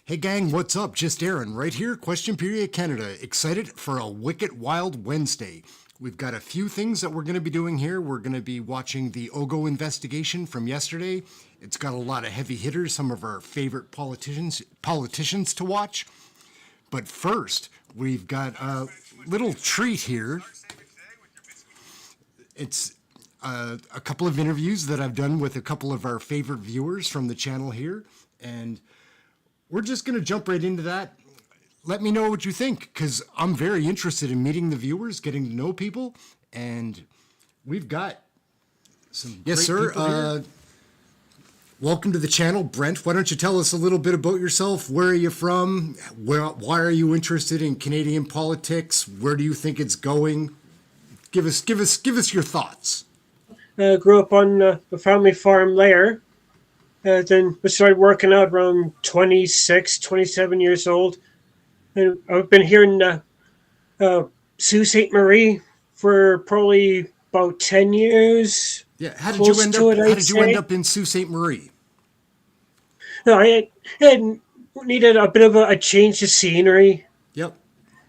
Hey gang, what's up? Just Aaron, right here, Question Period Canada. Excited for a wicked wild Wednesday. We've got a few things that we're going to be doing here. We're going to be watching the Ogo investigation from yesterday. It's got a lot of heavy hitters, some of our favorite politicians to watch. But first, we've got a little treat here. It's a couple of interviews that I've done with a couple of our favorite viewers from the channel here, and we're just going to jump right into that. Let me know what you think, because I'm very interested in meeting the viewers, getting to know people, and we've got some yes, sir. Welcome to the channel, Brent. Why don't you tell us a little bit about yourself? Where are you from? Why are you interested in Canadian politics? Where do you think it's going? Give us your thoughts. Grew up on the family farm there. Then I started working out around 26, 27 years old. And I've been here in Sault Ste. Marie for probably about 10 years. Yeah, how did you end up in Sault Ste. Marie? No, I had needed a bit of a change of scenery. Yep.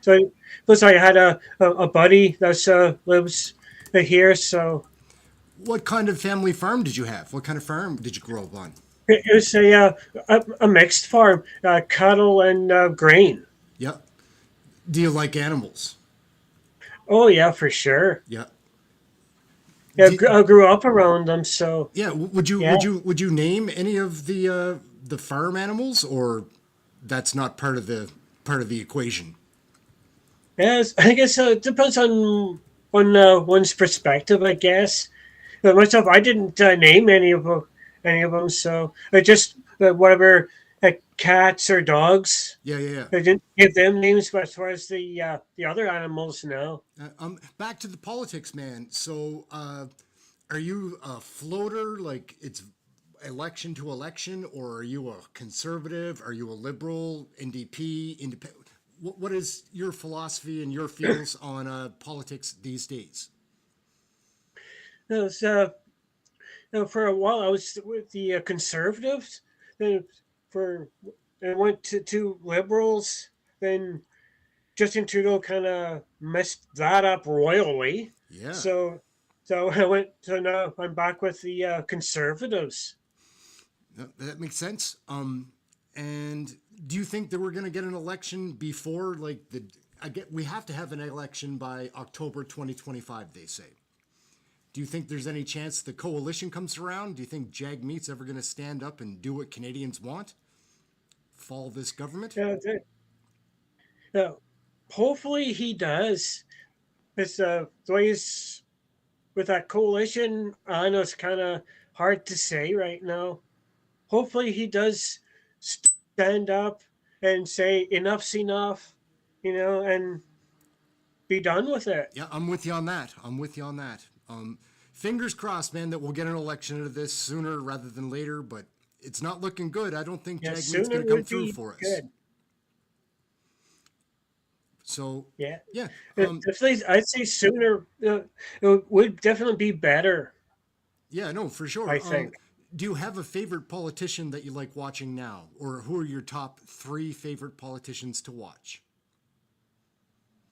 So plus I had a buddy that lives here. So what kind of family farm did you have? What kind of farm did you grow up on? it was a mixed farm, cattle and grain. Yep. Do you like animals? Oh yeah, for sure. Yeah. Yeah, I grew up around them, so yeah. Would you name any of the farm animals, or that's not part of the equation? yes, I guess it depends on one's perspective, I guess. But myself, I didn't name any of them, so I just whatever cats or dogs. Yeah. I didn't give them names, but as far as the other animals, no. Back to the politics, man. So, are you a floater, like it's election to election, or are you a conservative? Are you a liberal, NDP, independent? What is your philosophy and your feels on politics these days? No, for a while I was with the conservatives. Then for I went to liberals. Then Justin Trudeau kind of messed that up royally. Yeah. So I went. So now I'm back with the conservatives. That makes sense. And do you think that we're going to get an election before, like we have to have an election by October 2025, they say. Do you think there's any chance the coalition comes around? Do you think JAGMEET's ever going to stand up and do what Canadians want? Fall this government? Yeah, hopefully he does. It's the way he's with that coalition. I know it's kind of hard to say right now. Hopefully he does stand up and say enough's enough, and be done with it. Yeah, I'm with you on that. Fingers crossed, man, that we'll get an election out of this sooner rather than later, but it's not looking good. I don't think JAGMEET's going to come through for us. Good. So yeah. I'd say sooner. It would definitely be better. Yeah, no, for sure. I think. Do you have a favorite politician that you like watching now, or who are your top 3 favorite politicians to watch?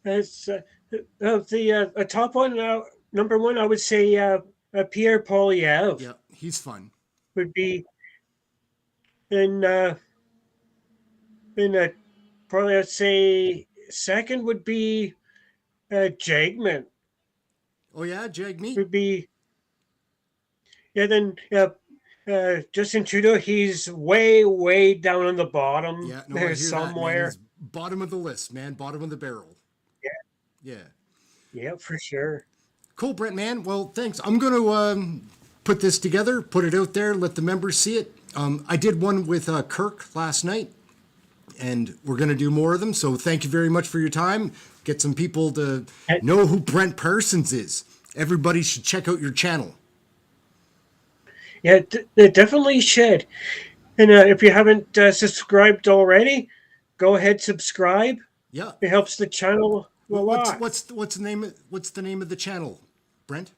It's the top one. Number one, I would say Pierre Poilievre. Yeah, he's fun. Would be in probably I'd say second would be JAGMEET. Oh yeah, JAGMEET would be. Yeah, then Justin Trudeau, he's way down on the bottom. Yeah, no, there's somewhere. That, bottom of the list, man. Bottom of the barrel. Yeah, for sure. Cool, Brent, man. Well, thanks. I'm going to put this together, put it out there, let the members see it. I did one with Kirk last night, and we're going to do more of them. So thank you very much for your time. Get some people to know who Brent Parsons is. Everybody should check out your channel. Yeah, they definitely should. And if you haven't subscribed already, go ahead, subscribe. Yeah, it helps the channel a lot. What's the name of the channel, Brent?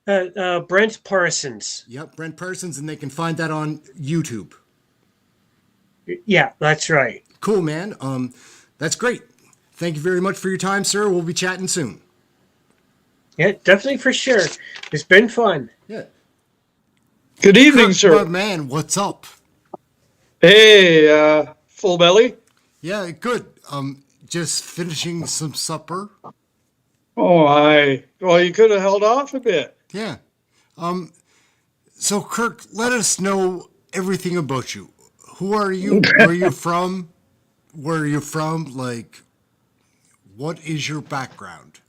Brent Parsons. Yep, Brent Parsons, and they can find that on YouTube. Yeah, that's right. Cool, man. That's great. Thank you very much for your time, sir. We'll be chatting soon. Yeah, definitely for sure. It's been fun. Yeah. Good evening, Kirk, my sir. man, what's up? Hey, full belly? Yeah, good. Just finishing some supper. Oh, well, you could have held off a bit. Yeah. So, Kirk, let us know everything about you. Who are you? Where are you from? Where are you from? Like, what is your background?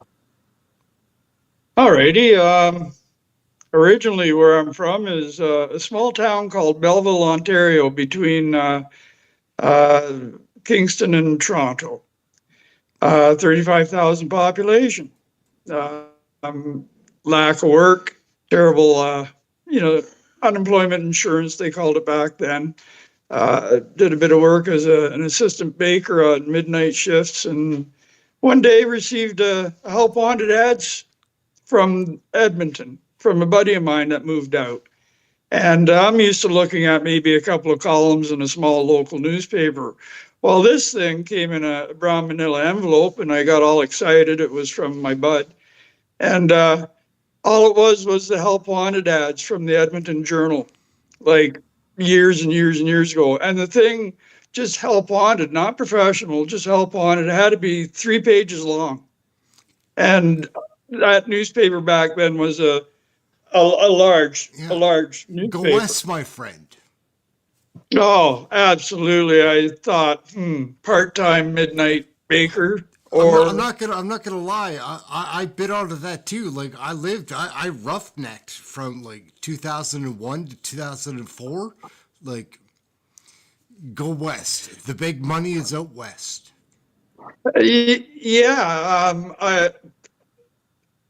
Alrighty. Originally where I'm from is a small town called Belleville, Ontario, between uh, Kingston and Toronto. 35,000 population. Um, Lack of work, terrible, you know, unemployment insurance, they called it back then. Did a bit of work as an assistant baker on midnight shifts, and one day received a help wanted ads from Edmonton from a buddy of mine that moved out. And I'm used to looking at maybe a couple of columns in a small local newspaper. Well, this thing came in a brown manila envelope, and I got all excited. It was from my bud. And all it was the help wanted ads from the Edmonton Journal, like years and years and years ago. And the thing just help wanted, not professional, just help wanted. It had to be 3 pages long. And that newspaper back then was a large Go newspaper. west, my friend. Oh, absolutely. I thought, part-time midnight baker, or I'm not gonna lie. I bit out of that too. Like I roughnecked from like 2001 to 2004. Like, go west. The big money is out west. yeah.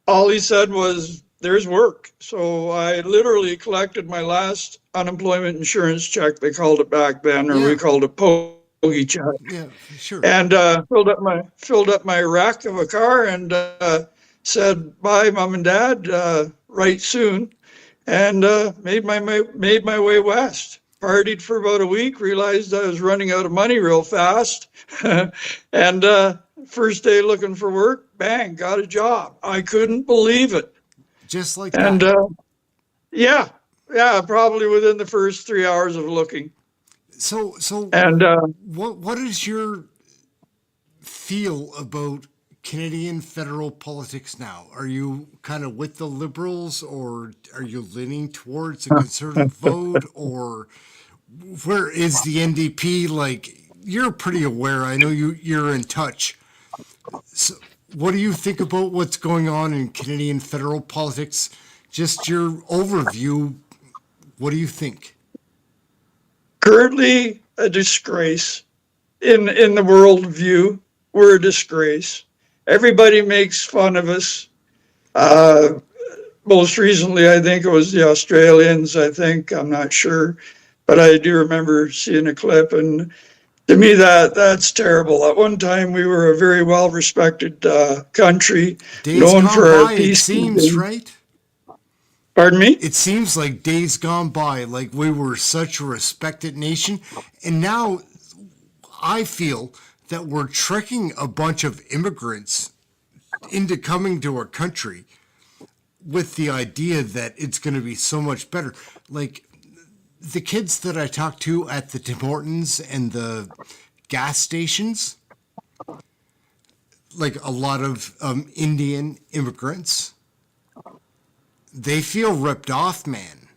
All he said was, "There's work." So I literally collected my last unemployment insurance check. They called it back then, or Yeah. we called it pogey check. Yeah, sure. And filled up my rack of a car, and said, "Bye, mom and dad, right soon," and made my way west. Partied for about a week, realized I was running out of money real fast, and first day looking for work, bang, got a job. I couldn't believe it, Just like and that. yeah, probably within the first 3 hours of looking, So and what is your feel about Canadian federal politics now? Are you kind of with the Liberals, or are you leaning towards a conservative vote, or where is the NDP? Like, you're pretty aware. I know you're in touch. So, what do you think about what's going on in Canadian federal politics? Just your overview. What do you think? currently a disgrace in the world view. We're a disgrace. Everybody makes fun of us. Uh, Most recently, I think it was the Australians. I'm not sure, but I do remember seeing a clip, and to me, that's terrible. At one time, we were a very well respected country, Days known gone for our by, it seems, peacekeeping. right? Pardon me? It seems like days gone by, like we were such a respected nation. And now I feel that we're tricking a bunch of immigrants into coming to our country with the idea that it's going to be so much better. Like, the kids that I talk to at the Tim Hortons and the gas stations, like a lot of Indian immigrants, they feel ripped off, man.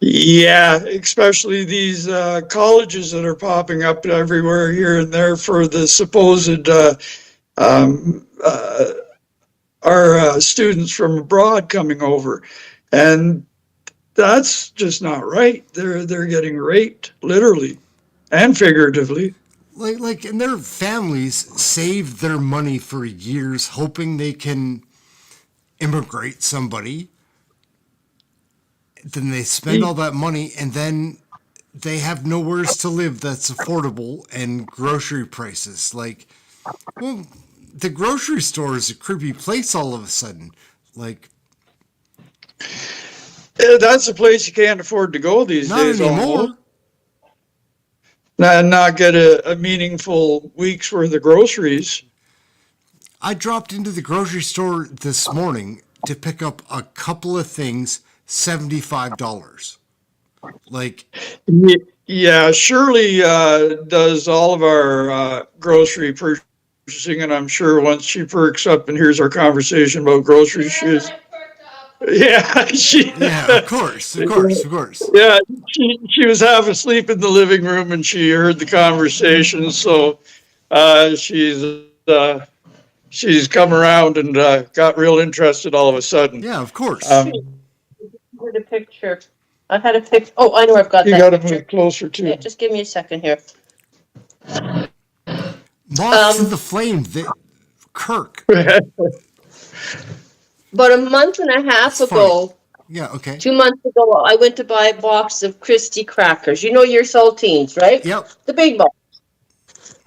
Yeah, especially these colleges that are popping up everywhere here and there for the supposed um, uh, our students from abroad coming over, and that's just not right. They're getting raped, literally and figuratively. And their families saved their money for years, hoping they can immigrate somebody. Then they spend all that money, and then they have nowhere to live that's affordable, and grocery prices. Like, well, the grocery store is a creepy place all of a sudden. Like, That's a place you can't afford to go these not days, almost. anymore. not get a meaningful week's worth of groceries. I dropped into the grocery store this morning to pick up a couple of things, $75. Like, Yeah, Shirley does all of our grocery purchasing, and I'm sure once she perks up and hears our conversation about groceries, she's yeah, yeah, of course. yeah, she was half asleep in the living room and she heard the conversation, so she's come around and got real interested all of a sudden. Yeah, of course. I had a picture. I had a picture. Oh, I know I've got You that got to picture. move closer to. Yeah, just give me a second here. Moth to the flame, Kirk. About a month and a half That's ago, Yeah, okay. 2 months ago, I went to buy a box of Christie crackers. You know your saltines, right? Yep. The big box.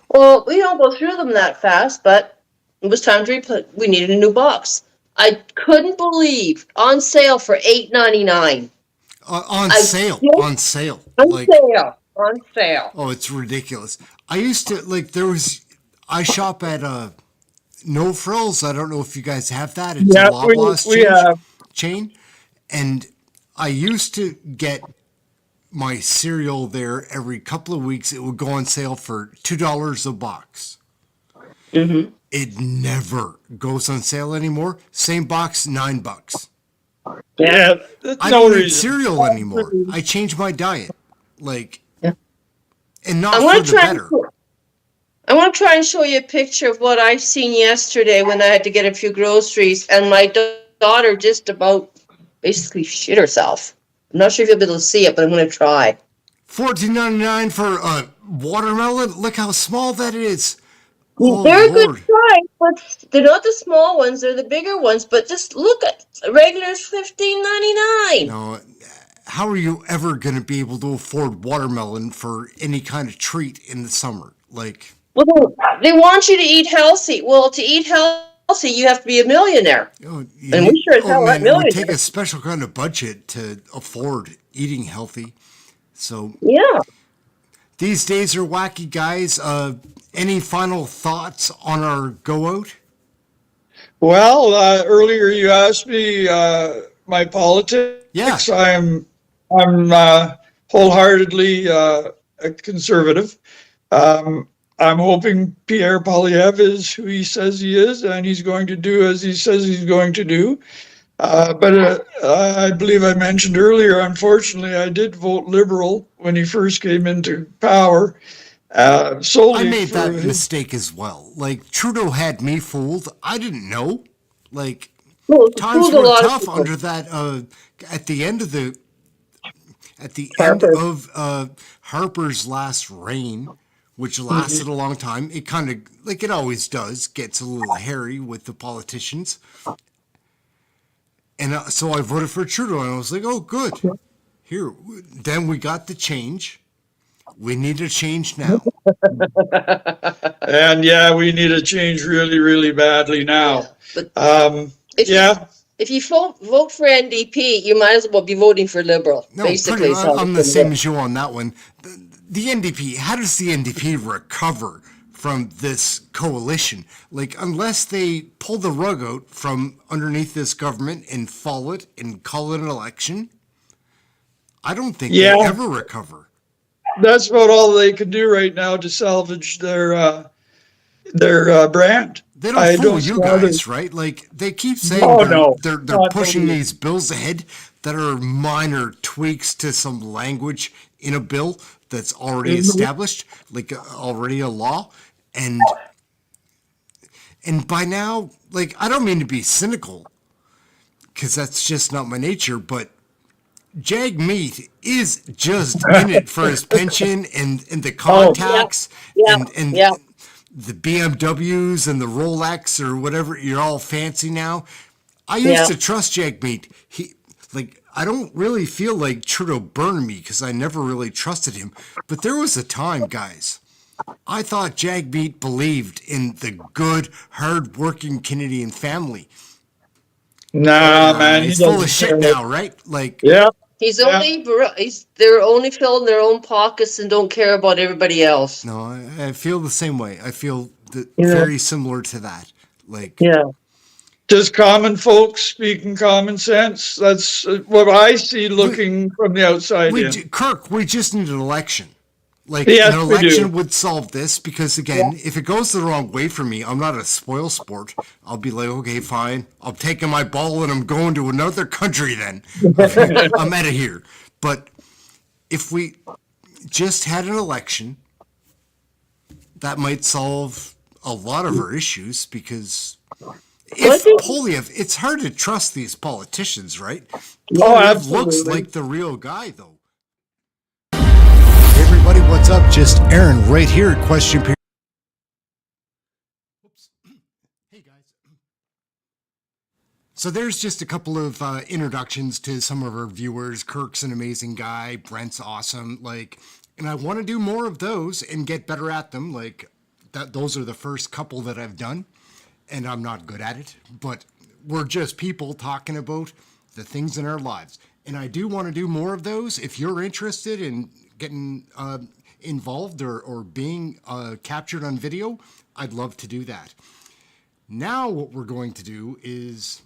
Well, we don't go through them that fast, but it was time to replace. We needed a new box. I couldn't believe on sale for $8.99. On I sale. just- On sale. On Like, sale. On sale. oh, it's ridiculous. I used to, like, I shop at No Frills. I don't know if you guys have that. It's Yeah, a Loblaws we have. chain. And I used to get my cereal there every couple of weeks. It would go on sale for $2 a box. Mm-hmm. It never goes on sale anymore. Same box, $9. Yeah, that's I no don't eat reason. cereal anymore. I changed my diet. Like, Yeah. and not I for want the to try. better. I want to try and show you a picture of what I seen yesterday when I had to get a few groceries, and my daughter just about basically shit herself. I'm not sure if you'll be able to see it, but I'm going to try. $14.99 for a watermelon. Look how small that is. Oh, They're a Lord. good price, but they're not the small ones; they're the bigger ones. But just look at regular's $15.99. No, how are you ever going to be able to afford watermelon for any kind of treat in the summer? Like, Well, they want you to eat healthy. Well, to eat healthy, you have to be a millionaire. oh, And we sure as hell aren't man, it would take millionaires. a special kind of budget to afford eating healthy. So Yeah. these days are wacky, guys. Any final thoughts on our go out? Well, earlier you asked me my politics. Yeah. I'm wholeheartedly a conservative. I'm hoping Pierre Poilievre is who he says he is, and he's going to do as he says he's going to do. But I believe I mentioned earlier, unfortunately, I did vote Liberal when he first came into power. Solely I made for that his- mistake as well. Like, Trudeau had me fooled. I didn't know. Like, Well, times fooled a were lot of tough people. under that at the end of Harper. Harper's last reign, which lasted a long time. It kind of, like it always does, gets a little hairy with the politicians. And so I voted for Trudeau, and I was like, oh, good. Here, then we got the change. We need a change now. And yeah, we need a change really, really badly now. But if Yeah, if you vote for NDP, you might as well be voting for Liberal. No, basically, pretty, is how I'm it's the gonna same go. as you on that one. The NDP, how does the NDP recover from this coalition? Like, unless they pull the rug out from underneath this government and fall it and call it an election, I don't think Yeah. they ever recover. that's about all they can do right now to salvage their brand. They I don't fool don't you see how they- guys, right? Like, they keep saying Oh, they're, no. they're Not pushing totally. these bills ahead that are minor tweaks to some language in a bill that's already established, like already a law. And by now, like, I don't mean to be cynical, because that's just not my nature, but JAGMEET is just in it for his pension and the contacts Yeah. and Yeah. the BMWs and the Rolex or whatever you're all fancy now. I used Yeah. to trust JAGMEET. I don't really feel like Trudeau burned me because I never really trusted him. But there was a time, guys, I thought JAGMEET believed in the good, hard-working Canadian family. Nah, man, he He's full of doesn't shit care. now, right? Like, Yeah, He's Yeah. they're only filling their own pockets and don't care about everybody else. No, I feel the same way. I feel Yeah. very similar to that. Like, Yeah. Just common folks speaking common sense. That's what I see looking from the outside in. Kirk, we just need an election. Like, Yes, an we do. election would solve this because, again, if it goes the wrong way for me, I'm not a spoil sport. I'll be like, okay, fine. I'm taking my ball and I'm going to another country then. I'm out of here. But if we just had an election, that might solve a lot of our issues because if Poiliev, it's hard to trust these politicians, right? Poiliev looks absolutely. like the real guy, though. Hey everybody, what's up? Just Aaron right here at Question Period. Oops. Hey guys. So there's just a couple of introductions to some of our viewers. Kirk's an amazing guy. Brent's awesome. Like, and I want to do more of those and get better at them. Like, those are the first couple that I've done, and I'm not good at it. But we're just people talking about the things in our lives, and I do want to do more of those. If you're interested in getting involved or being captured on video, I'd love to do that. Now what we're going to do is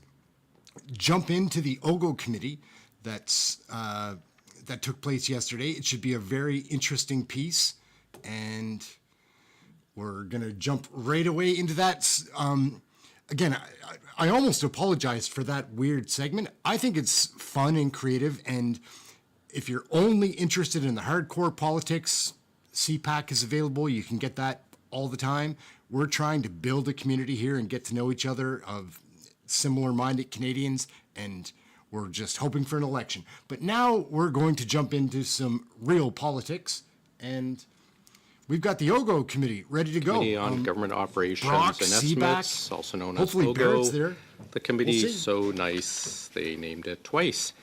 jump into the OGO committee that took place yesterday. It should be a very interesting piece, and we're going to jump right away into that. Again, I almost apologized for that weird segment. I think it's fun and creative, and if you're only interested in the hardcore politics, CPAC is available. You can get that all the time. We're trying to build a community here and get to know each other of similar-minded Canadians, and we're just hoping for an election. But now we're going to jump into some real politics, and we've got the OGO committee ready to go. Committee on Government Operations Brock, and Estimates, also known hopefully as Barrett's OGO. there. The committee We'll is see. so nice, they named it twice.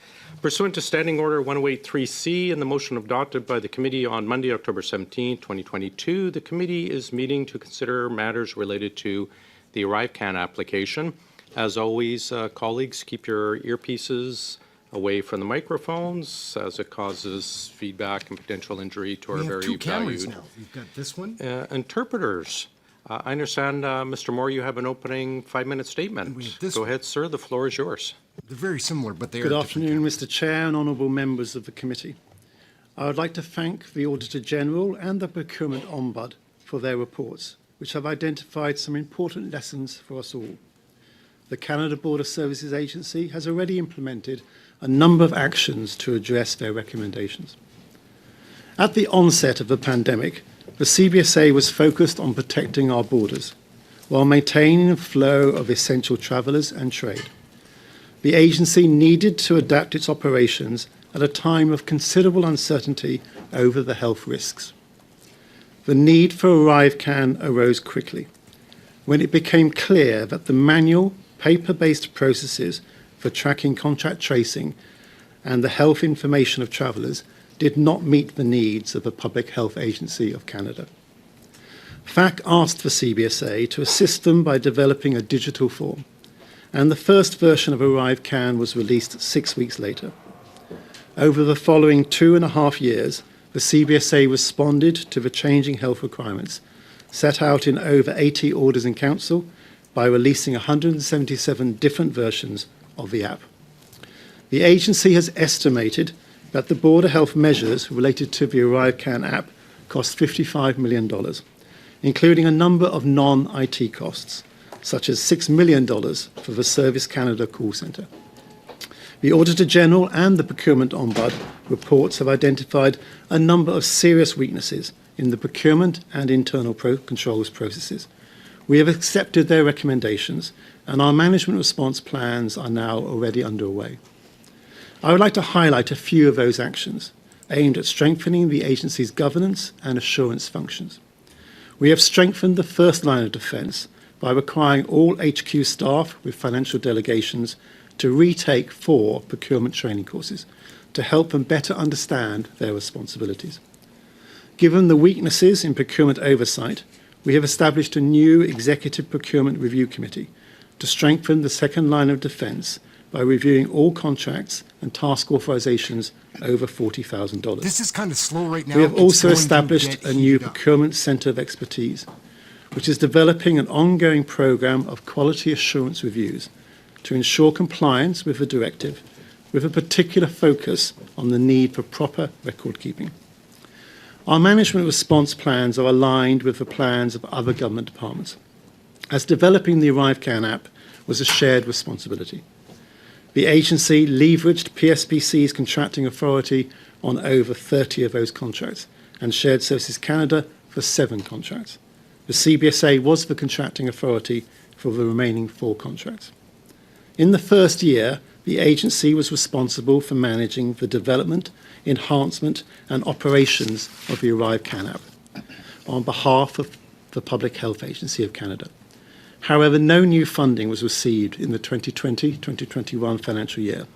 Pursuant to Standing Order 1083C and the motion adopted by the committee on Monday, October 17, 2022, the committee is meeting to consider matters related to the ArriveCAN application. As always, colleagues, keep your earpieces away from the microphones as it causes feedback and potential injury to our We have very two cameras valued now. You've got this one. interpreters. I understand, Mr. Moore, you have an opening 5-minute statement. we have this Go one. ahead, sir. The floor is yours. They're very similar, but they are Good different afternoon, cameras. Mr. Chair and honourable members of the committee. I would like to thank the Auditor General and the Procurement Ombudsman for their reports, which have identified some important lessons for us all. The Canada Border Services Agency has already implemented a number of actions to address their recommendations. At the onset of the pandemic, the CBSA was focused on protecting our borders while maintaining the flow of essential travellers and trade. The agency needed to adapt its operations at a time of considerable uncertainty over the health risks. The need for ArriveCAN arose quickly when it became clear that the manual, paper-based processes for tracking contact tracing and the health information of travellers did not meet the needs of the Public Health Agency of Canada. FAC asked for CBSA to assist them by developing a digital form, and the first version of ArriveCAN was released 6 weeks later. Over the following 2.5 years, the CBSA responded to the changing health requirements set out in over 80 orders in council by releasing 177 different versions of the app. The agency has estimated that the border health measures related to the ArriveCAN app cost $55 million, including a number of non-IT costs, such as $6 million for the Service Canada call centre. The Auditor General and the Procurement Ombudsman reports have identified a number of serious weaknesses in the procurement and internal controls processes. We have accepted their recommendations, and our management response plans are now already underway. I would like to highlight a few of those actions aimed at strengthening the agency's governance and assurance functions. We have strengthened the first line of defence by requiring all HQ staff with financial delegations to retake 4 procurement training courses to help them better understand their responsibilities. Given the weaknesses in procurement oversight, we have established a new Executive Procurement Review Committee to strengthen the second line of defence by reviewing all contracts and task authorizations over $40,000. This is kind of slow right now. We have It's also going to established get a new heated up. procurement centre of expertise, which is developing an ongoing programme of quality assurance reviews to ensure compliance with the directive, with a particular focus on the need for proper record keeping. Our management response plans are aligned with the plans of other government departments, as developing the ArriveCAN app was a shared responsibility. The agency leveraged PSPC's contracting authority on over 30 of those contracts and Shared Services Canada for 7 contracts. The CBSA was the contracting authority for the remaining 4 contracts. In the first year, the agency was responsible for managing the development, enhancement and operations of the ArriveCAN app on behalf of the Public Health Agency of Canada. However, no new funding was received in the 2020-2021 financial year,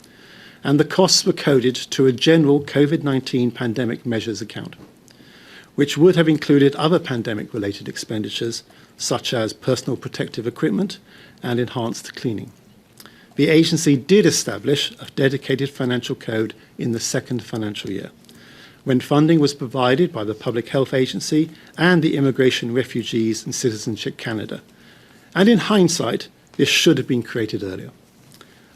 and the costs were coded to a general COVID-19 pandemic measures account, which would have included other pandemic-related expenditures, such as personal protective equipment and enhanced cleaning. The agency did establish a dedicated financial code in the second financial year, when funding was provided by the Public Health Agency and the Immigration, Refugees and Citizenship Canada. And in hindsight, this should have been created earlier.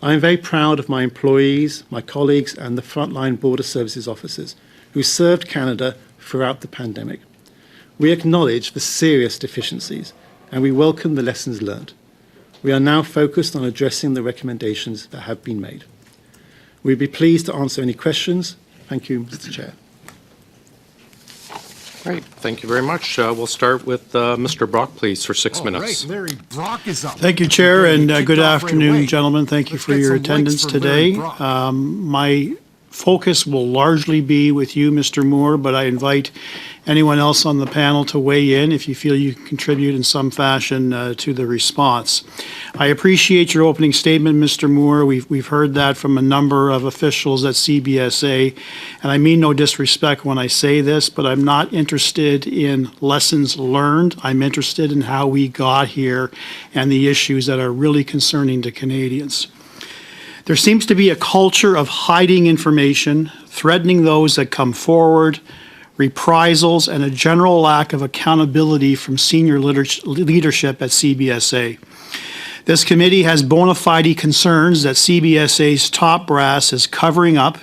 I am very proud of my employees, my colleagues and the frontline border services officers who served Canada throughout the pandemic. We acknowledge the serious deficiencies and we welcome the lessons learned. We are now focused on addressing the recommendations that have been made. We'd be pleased to answer any questions. Thank you, Mr. Chair. Great, thank you very much. We'll start with Mr. Brock, please, for 6 All minutes. right, Larry Brock is up. Thank you, Chair, We're gonna and get good kicked off right afternoon, away. gentlemen. Thank you Let's for get your some likes attendance for Larry today. Brock. My focus will largely be with you, Mr. Moore, but I invite anyone else on the panel to weigh in if you feel you can contribute in some fashion to the response. I appreciate your opening statement, Mr. Moore. We've heard that from a number of officials at CBSA, and I mean no disrespect when I say this, but I'm not interested in lessons learned. I'm interested in how we got here and the issues that are really concerning to Canadians. There seems to be a culture of hiding information, threatening those that come forward, reprisals, and a general lack of accountability from senior leadership at CBSA. This committee has bona fide concerns that CBSA's top brass is covering up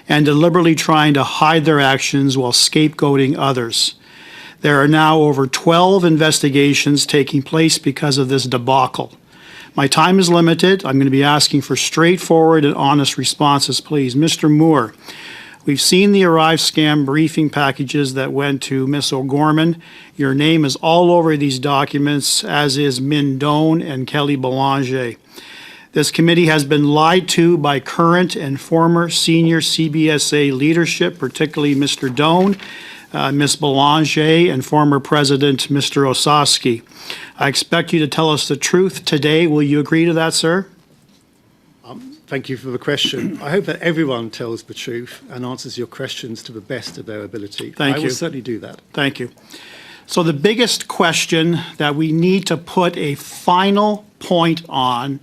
and deliberately trying to hide their actions while scapegoating others. There are now over 12 investigations taking place because of this debacle. My time is limited. I'm going to be asking for straightforward and honest responses, please. Mr. Moore, we've seen the ArriveScam briefing packages that went to Ms. O'Gorman. Your name is all over these documents, as is Min Doan and Kelly Belanger. This committee has been lied to by current and former senior CBSA leadership, particularly Mr. Doan, Ms. Belanger, and former President Mr. Osowski. I expect you to tell us the truth today. Will you agree to that, sir? Thank you for the question. I hope that everyone tells the truth and answers your questions to the best of their ability. Thank I you. will certainly do that. Thank you. So the biggest question that we need to put a final point on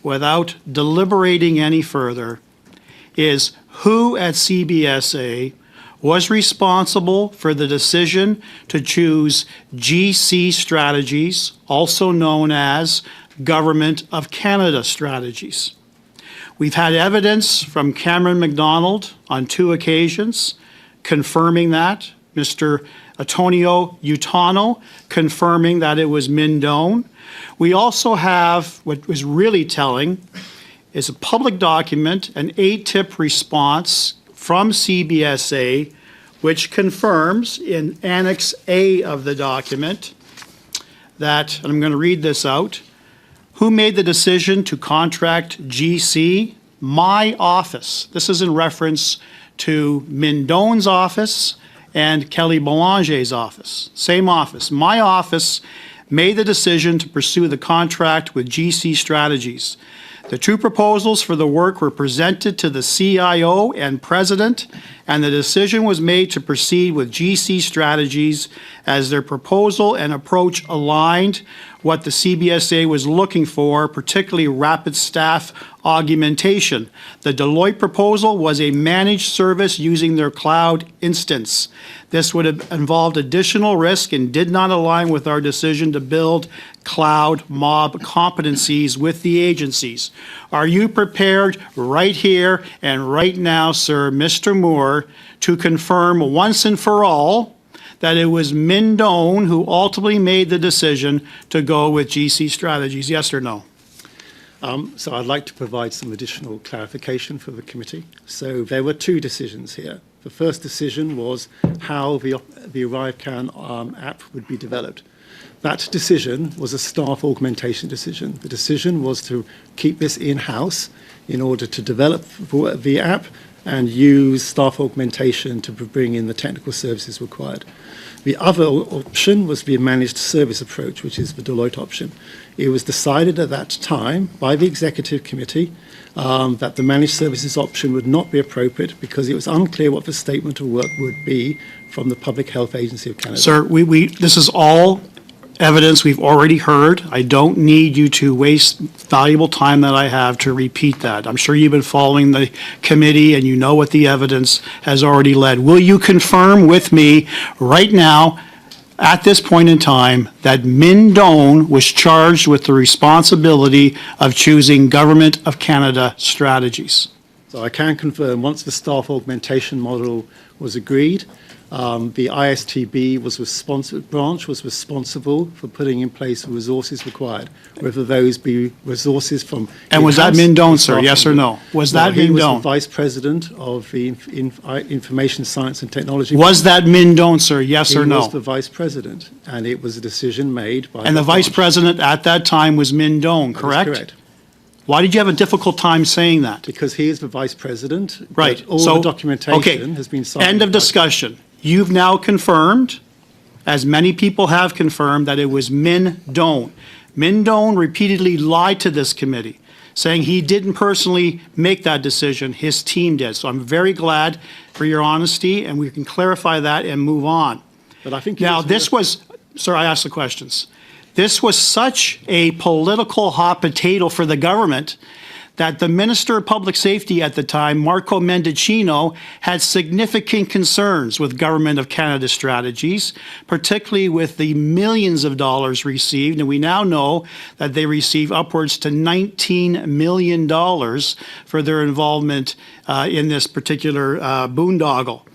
without deliberating any further is who at CBSA was responsible for the decision to choose GC strategies, also known as Government of Canada strategies. We've had evidence from Cameron MacDonald on 2 occasions confirming that, Mr. Antonio Utano confirming that it was Min Doan. We also have, what was really telling, is a public document, an ATIP response from CBSA, which confirms in Annex A of the document that, and I'm going to read this out, who made the decision to contract GC? My office. This is in reference to Min Doan's office and Kelly Belanger's office. Same office. My office made the decision to pursue the contract with GC Strategies. The 2 proposals for the work were presented to the CIO and President and the decision was made to proceed with GC Strategies as their proposal and approach aligned what the CBSA was looking for, particularly rapid staff augmentation. The Deloitte proposal was a managed service using their cloud instance. This would have involved additional risk and did not align with our decision to build cloud mob competencies with the agencies. Are you prepared right here and right now, sir, Mr. Moore, to confirm once and for all that it was Mindone who ultimately made the decision to go with GC Strategies, yes or no? So I'd like to provide some additional clarification for the committee. So there were two decisions here. The first decision was how the ArriveCan app would be developed. That decision was a staff augmentation decision. The decision was to keep this in-house in order to develop the app and use staff augmentation to bring in the technical services required. The other option was the managed service approach, which is the Deloitte option. It was decided at that time by the executive committee that the managed services option would not be appropriate because it was unclear what the statement of work would be from the Public Health Agency of Canada. Sir, this is all evidence we've already heard. I don't need you to waste valuable time that I have to repeat that. I'm sure you've been following the committee and you know what the evidence has already led. Will you confirm with me right now, at this point in time, that Mindone was charged with the responsibility of choosing Government of Canada strategies? So I can confirm, once the staff augmentation model was agreed, the ISTB branch was responsible for putting in place the resources required, whether those be resources from... And was that Mindone, sir, yes or no? Was that He was the Mindone? Vice President of the Information Science and Technology. Was that Mindone, sir, yes or He was no? the Vice President, and it was a decision made by... And the Vice branch. President at that time was Mindone, That is correct? correct. Why did you have a difficult time saying that? Because he is the Vice President. but Right. All So, the documentation okay, has been signed. End of discussion. You've now confirmed, as many people have confirmed, that it was Mindone. Mindone repeatedly lied to this committee, saying he didn't personally make that decision, his team did. So I'm very glad for your honesty, and we can clarify that and move on. But I think Now, this was, sir, I asked the questions. This was such a political hot potato for the government that the Minister of Public Safety at the time, Marco Mendicino, had significant concerns with Government of Canada strategies, particularly with the millions of dollars received. And we now know that they receive upwards to $19 million for their involvement in this particular boondoggle.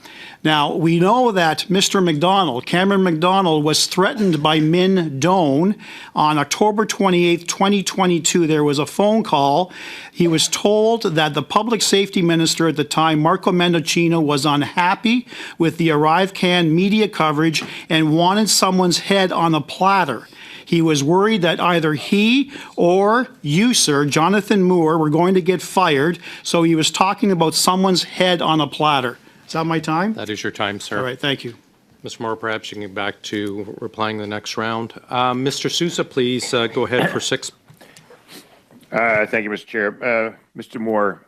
Now, we know that Mr. McDonald, Cameron McDonald, was threatened by Mindone on October 28th, 2022. There was a phone call. He was told that the public safety minister at the time, Marco Mendicino, was unhappy with the ArriveCan media coverage and wanted someone's head on a platter. He was worried that either he or you, sir, Jonathan Moore, were going to get fired, so he was talking about someone's head on a platter. Is that my time? That is your time, sir. All right, thank you. Mr. Moore, perhaps you can get back to replying the next round. Mr. Sousa, please go ahead for 6. Thank you, Mr. Chair. Mr. Moore,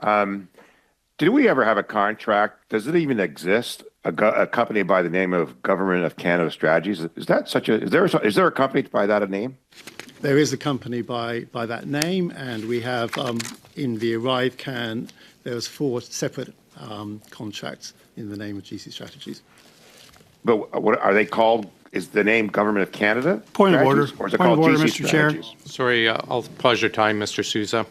did we ever have a contract? Does it even exist? A company by the name of Government of Canada Strategies? Is that such a? Is there a company by that name? There is a company by that name, and we have in the ArriveCan, there's 4 separate contracts in the name of GC Strategies. But what are they called? Is the name Government of Canada? Point of order. Or is it Point of called order, GC Mr. Chair. Strategies? Sorry, I'll pause your time, Mr. Sousa.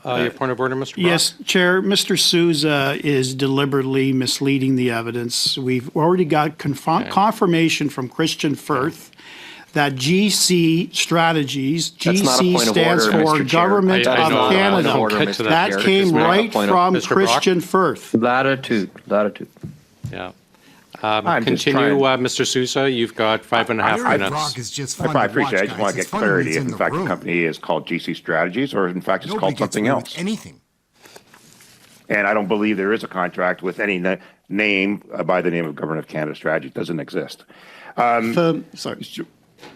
Your point of order, Mr. Brock? Yes, Chair, Mr. Sousa is deliberately misleading the evidence. We've already got confirmation from Christian Firth that GC Strategies, That's not a GC point of stands order, for Mr. Chair. Government I of know. Canada. I'll get to That Chair. came Just not a right point of- from Mr. Brock? Christian Firth. Latitude. Yeah. I'm just Continue, trying- Mr. Sousa. You've got 5.5 Gary minutes. Brock is just fun I to appreciate it. I watch, just guys. want to It's get fun when clarity he's if, in in the fact, the room. company is called GC Strategies or, in fact, it's Nobody called gets something away else. with anything. And I don't believe there is a contract with any name by the name of Government of Canada Strategy. It doesn't exist. Sorry.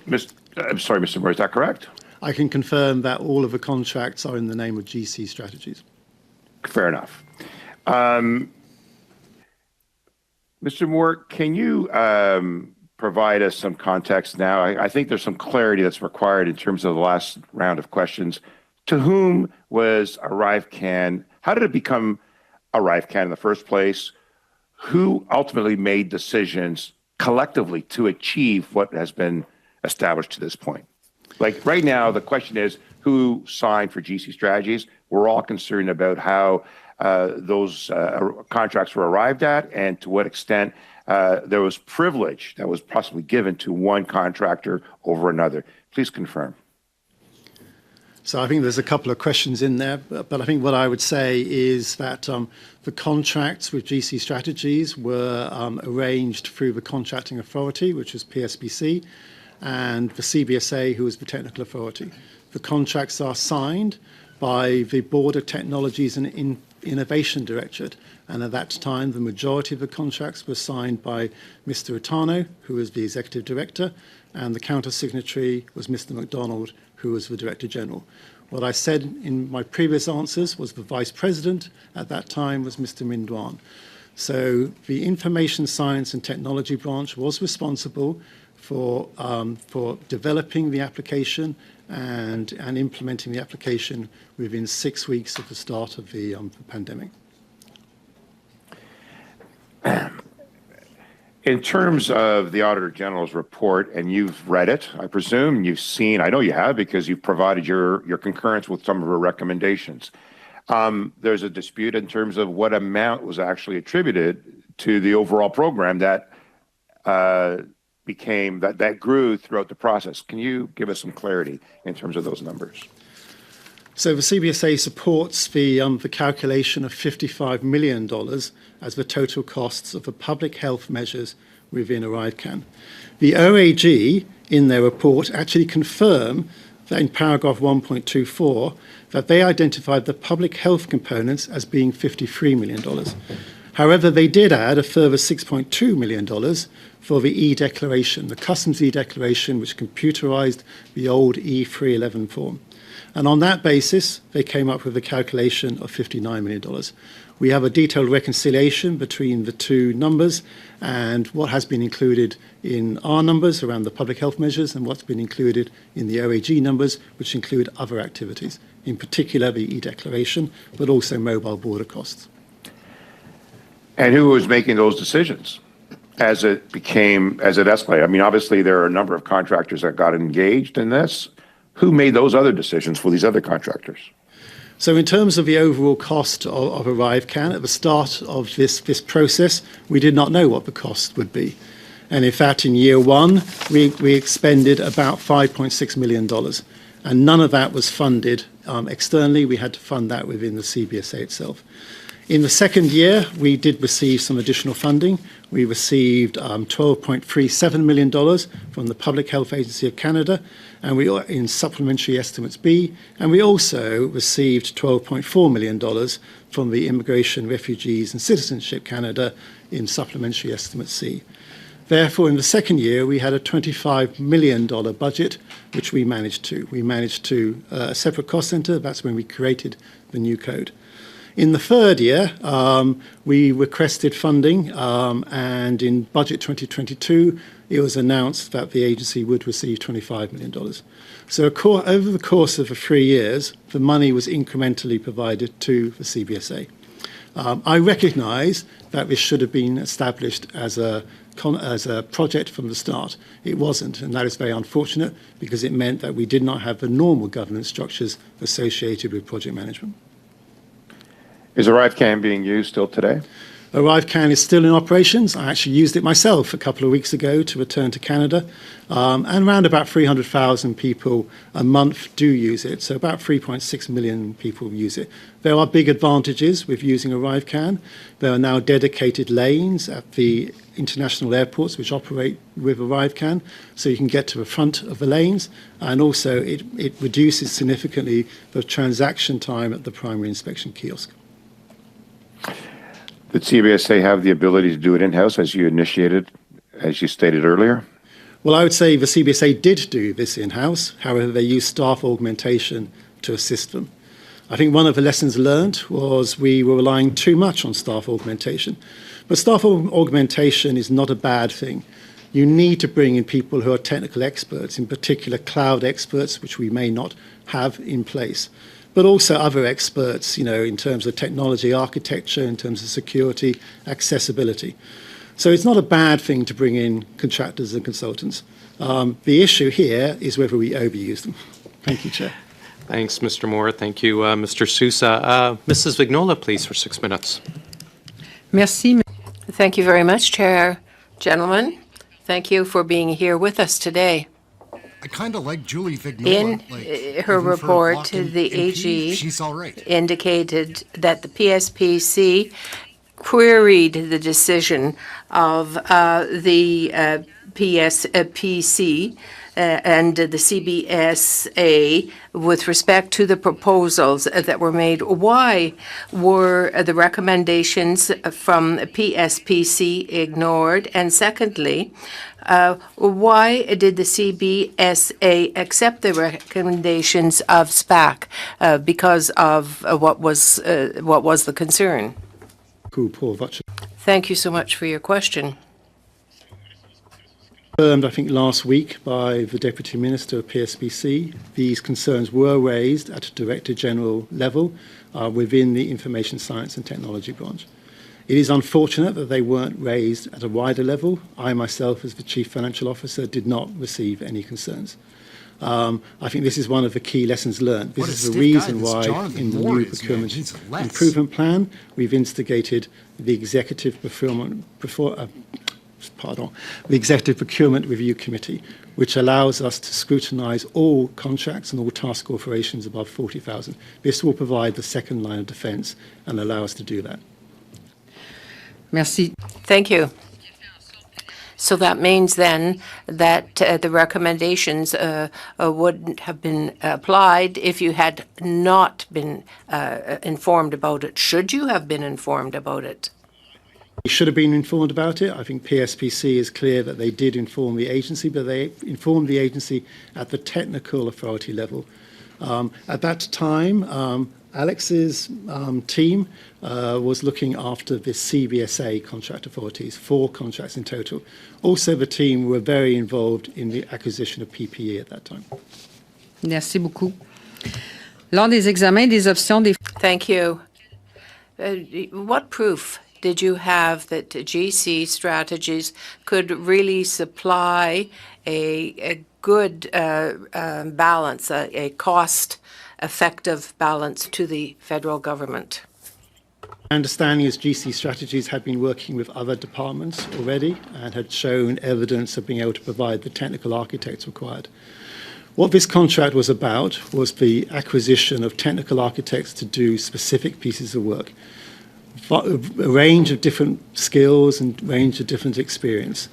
I'm sorry, Mr. Moore, is that correct? I can confirm that all of the contracts are in the name of GC Strategies. Fair enough. Mr. Moore, can you provide us some context now? I think there's some clarity that's required in terms of the last round of questions. To whom was ArriveCan? How did it become ArriveCan in the first place? Who ultimately made decisions collectively to achieve what has been established to this point? Like right now, the question is who signed for GC Strategies? We're all concerned about how those contracts were arrived at and to what extent there was privilege that was possibly given to one contractor over another. Please confirm. So I think there's a couple of questions in there, but I think what I would say is that the contracts with GC Strategies were arranged through the contracting authority, which was PSBC, and the CBSA, who was the technical authority. The contracts are signed by the Board of Technologies and Innovation Directorate, and at that time the majority of the contracts were signed by Mr. Itano, who was the Executive Director, and the counter-signatory was Mr. MacDonald, who was the Director General. What I said in my previous answers was the Vice President at that time was Mr. Mindwan. So the Information Science and Technology branch was responsible for developing the application and implementing the application within 6 weeks of the start of the pandemic. In terms of the Auditor General's report, and you've read it, I presume, you've seen, I know you have because you've provided your concurrence with some of her recommendations. There's a dispute in terms of what amount was actually attributed to the overall program that that grew throughout the process. Can you give us some clarity in terms of those numbers? So the CBSA supports the calculation of $55 million as the total costs of the public health measures within ArriveCan. The OAG, in their report, actually confirm that in paragraph 1.24, that they identified the public health components as being $53 million. However, they did add a further $6.2 million for the e-declaration, the customs e-declaration, which computerized the old E311 form. And on that basis, they came up with a calculation of $59 million. We have a detailed reconciliation between the two numbers and what has been included in our numbers around the public health measures and what's been included in the OAG numbers, which include other activities, in particular the e-declaration, but also mobile border costs. And who was making those decisions as it escalated? I mean, obviously there are a number of contractors that got engaged in this. Who made those other decisions for these other contractors? So in terms of the overall cost of ArriveCan, at the start of this process, we did not know what the cost would be. And in fact, in year one, we expended about $5.6 million. And none of that was funded externally. We had to fund that within the CBSA itself. In the second year, we did receive some additional funding. We received $12.37 million from the Public Health Agency of Canada, and we are in Supplementary Estimates B, and we also received $12.4 million from the Immigration, Refugees and Citizenship Canada in Supplementary Estimate C. Therefore, in the second year, we had a $25 million budget, which we managed to. We managed to a separate cost centre. That's when we created the new code. In the third year, we requested funding, and in Budget 2022, it was announced that the agency would receive $25 million. So over the course of the 3 years, the money was incrementally provided to the CBSA. I recognise that this should have been established as a project from the start. It wasn't, and that is very unfortunate because it meant that we did not have the normal governance structures associated with project management. Is ArriveCan being used still today? ArriveCan is still in operations. I actually used it myself a couple of weeks ago to return to Canada. And around about 300,000 people a month do use it. So about 3.6 million people use it. There are big advantages with using ArriveCan. There are now dedicated lanes at the international airports which operate with ArriveCan. So you can get to the front of the lanes. And also it reduces significantly the transaction time at the primary inspection kiosk. Did CBSA have the ability to do it in-house as you initiated, as you stated earlier? Well, I would say the CBSA did do this in-house. However, they used staff augmentation to assist them. I think one of the lessons learned was we were relying too much on staff augmentation. But staff augmentation is not a bad thing. You need to bring in people who are technical experts, in particular cloud experts, which we may not have in place, but also other experts, in terms of technology architecture, in terms of security, accessibility. So it's not a bad thing to bring in contractors and consultants. The issue here is whether we overuse them. Thank you, Chair. Thanks, Mr. Moore. Thank you, Mr. Sousa. Mrs. Vignola, please, for 6 minutes. Merci. Thank you very much, Chair. Gentlemen, thank you for being here with us today. I kind of like Julie Vignola. In her report, the AG she's all right. indicated that the PSPC queried the decision of the PSPC and the CBSA with respect to the proposals that were made. Why were the recommendations from PSPC ignored? And secondly, why did the CBSA accept the recommendations of SPAC because of what was the concern? Thank you so much for your question. Confirmed, I think, last week by the Deputy Minister of PSPC. These concerns were raised at a Director General level within the Information Science and Technology branch. It is unfortunate that they weren't raised at a wider level. I myself, as the Chief Financial Officer, did not receive any concerns. I think this is one of the key lessons learned. This is the reason why in the new procurement improvement plan, we've instigated the Executive Procurement Review Committee, which allows us to scrutinise all contracts and all task corporations above 40,000. This will provide the second line of defence and allow us to do that. Merci. Thank you. So that means then that the recommendations wouldn't have been applied if you had not been informed about it. Should you have been informed about it? We should have been informed about it. I think PSPC is clear that they did inform the agency, but they informed the agency at the technical authority level. At that time, Alex's team was looking after the CBSA contract authorities, 4 contracts in total. Also, the team were very involved in the acquisition of PPE at that time. Merci beaucoup. Lors des examens des options des... Thank you. What proof did you have that GC strategies could really supply a good balance, a cost-effective balance to the federal government? My understanding is GC Strategies had been working with other departments already and had shown evidence of being able to provide the technical architects required. What this contract was about was the acquisition of technical architects to do specific pieces of work, a range of different skills and range of different experience.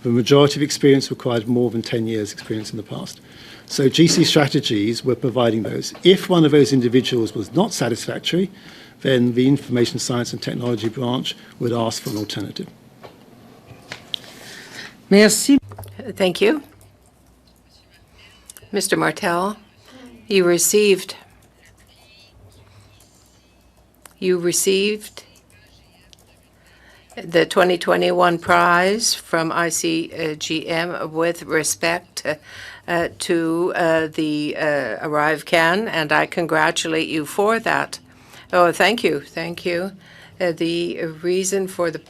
The majority of experience required more than 10 years experience in the past. So GC Strategies were providing those. If one of those individuals was not satisfactory, then the Information Science and Technology branch would ask for an alternative. Merci. Thank you. Mr. Martel, you received the 2021 prize from ICGM with respect to the ArriveCAN, and I congratulate you for that. Oh, thank you. Thank you. The reason for the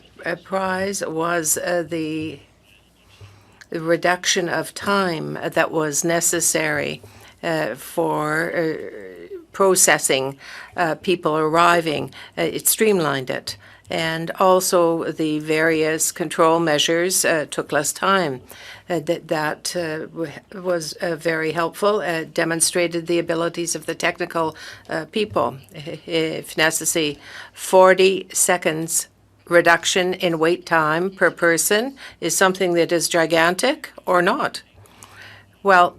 prize was the reduction of time that was necessary for processing people arriving. It streamlined it. And also the various control measures took less time. That was very helpful, demonstrated the abilities of the technical people. If necessary, 40 seconds reduction in wait time per person is something that is gigantic or not? Well,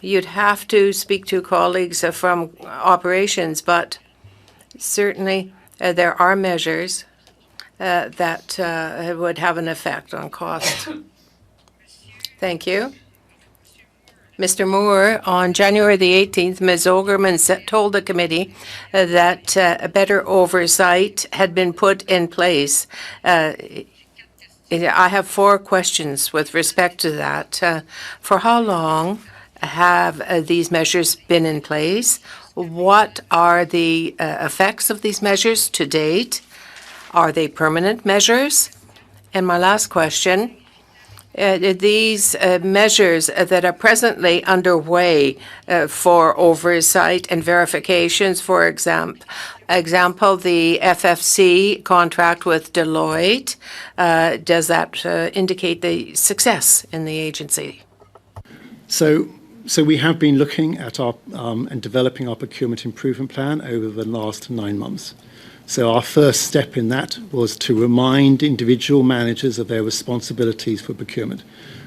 you'd have to speak to colleagues from operations, but certainly there are measures that would have an effect on cost. Thank you. Mr. Moore, on January the 18th, Ms. Ogerman told the committee that a better oversight had been put in place. I have 4 questions with respect to that. For how long have these measures been in place? What are the effects of these measures to date? Are they permanent measures? And my last question, these measures that are presently underway for oversight and verifications, for example, the FFC contract with Deloitte, does that indicate the success in the agency? So we have been looking at our and developing our procurement improvement plan over the last 9 months. So our first step in that was to remind individual managers of their responsibilities for procurement.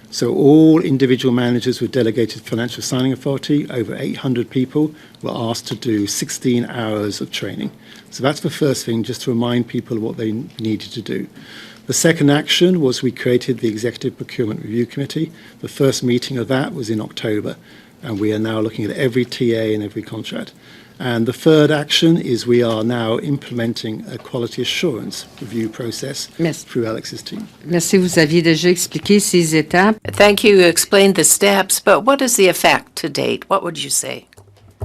So all individual managers with delegated financial signing authority, over 800 people, were asked to do 16 hours of training. So that's the first thing, just to remind people of what they needed to do. The second action was we created the Executive Procurement Review Committee. The first meeting of that was in October, and we are now looking at every TA and every contract. And the third action is we are now implementing a quality assurance review process through Alex's team. Merci, vous aviez déjà expliqué ces étapes. Thank you. You explained the steps, but what is the effect to date? What would you say?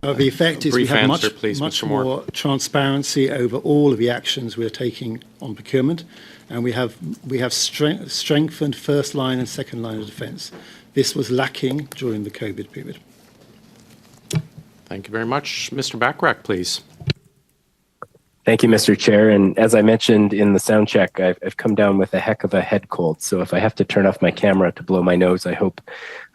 The effect is we Brief have answer, please, much Mr. Moore. more transparency over all of the actions we're taking on procurement, and we have strengthened first line and second line of defence. This was lacking during the COVID period. Thank you very much. Mr. Bachrach, please. Thank you, Mr. Chair. And as I mentioned in the sound check, I've come down with a heck of a head cold. So if I have to turn off my camera to blow my nose, I hope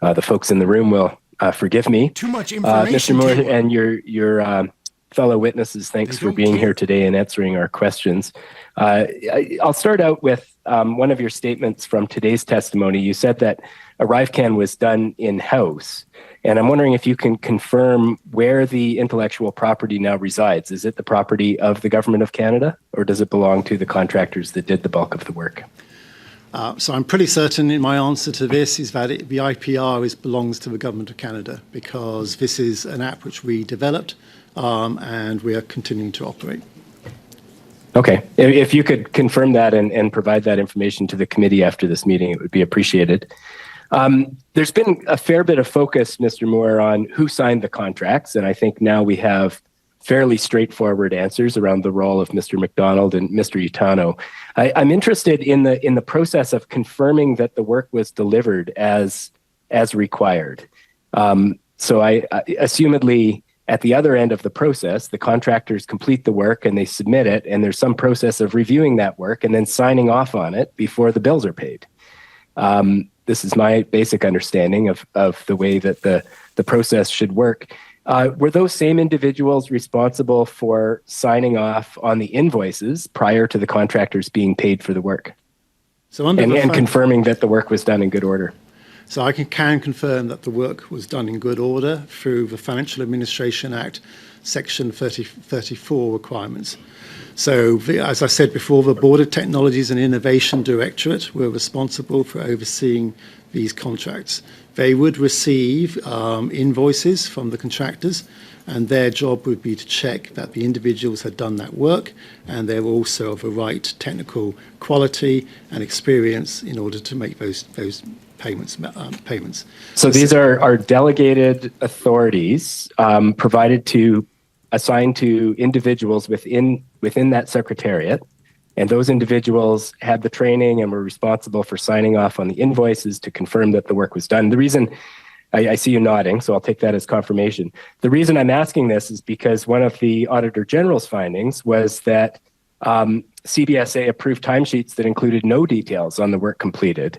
the folks in the room will forgive me. Too much information. Mr. Moore and your fellow witnesses, thanks for being here today and answering our questions. I'll start out with one of your statements from today's testimony. You said that ArriveCan was done in-house. And I'm wondering if you can confirm where the intellectual property now resides. Is it the property of the Government of Canada, or does it belong to the contractors that did the bulk of the work? So I'm pretty certain in my answer to this is that the IPR belongs to the Government of Canada, because this is an app which we developed and we are continuing to operate. Okay. If you could confirm that and provide that information to the committee after this meeting, it would be appreciated. There's been a fair bit of focus, Mr. Moore, on who signed the contracts, and I think now we have fairly straightforward answers around the role of Mr. McDonald and Mr. Utano. I'm interested in the process of confirming that the work was delivered as required. So I assumedly, at the other end of the process, the contractors complete the work and they submit it, and there's some process of reviewing that work and then signing off on it before the bills are paid. This is my basic understanding of the way that the process should work. Were those same individuals responsible for signing off on the invoices prior to the contractors being paid for the work? So and confirming that the work was done in good order? So I can confirm that the work was done in good order through the Financial Administration Act, Section 34 requirements. So, as I said before, the Board of Technologies and Innovation Directorate were responsible for overseeing these contracts. They would receive invoices from the contractors, and their job would be to check that the individuals had done that work and they were also of the right technical quality and experience in order to make those payments. So these are delegated authorities assigned to individuals within that secretariat, and those individuals had the training and were responsible for signing off on the invoices to confirm that the work was done. The reason I see you nodding, so I'll take that as confirmation. The reason I'm asking this is because one of the Auditor General's findings was that CBSA approved timesheets that included no details on the work completed.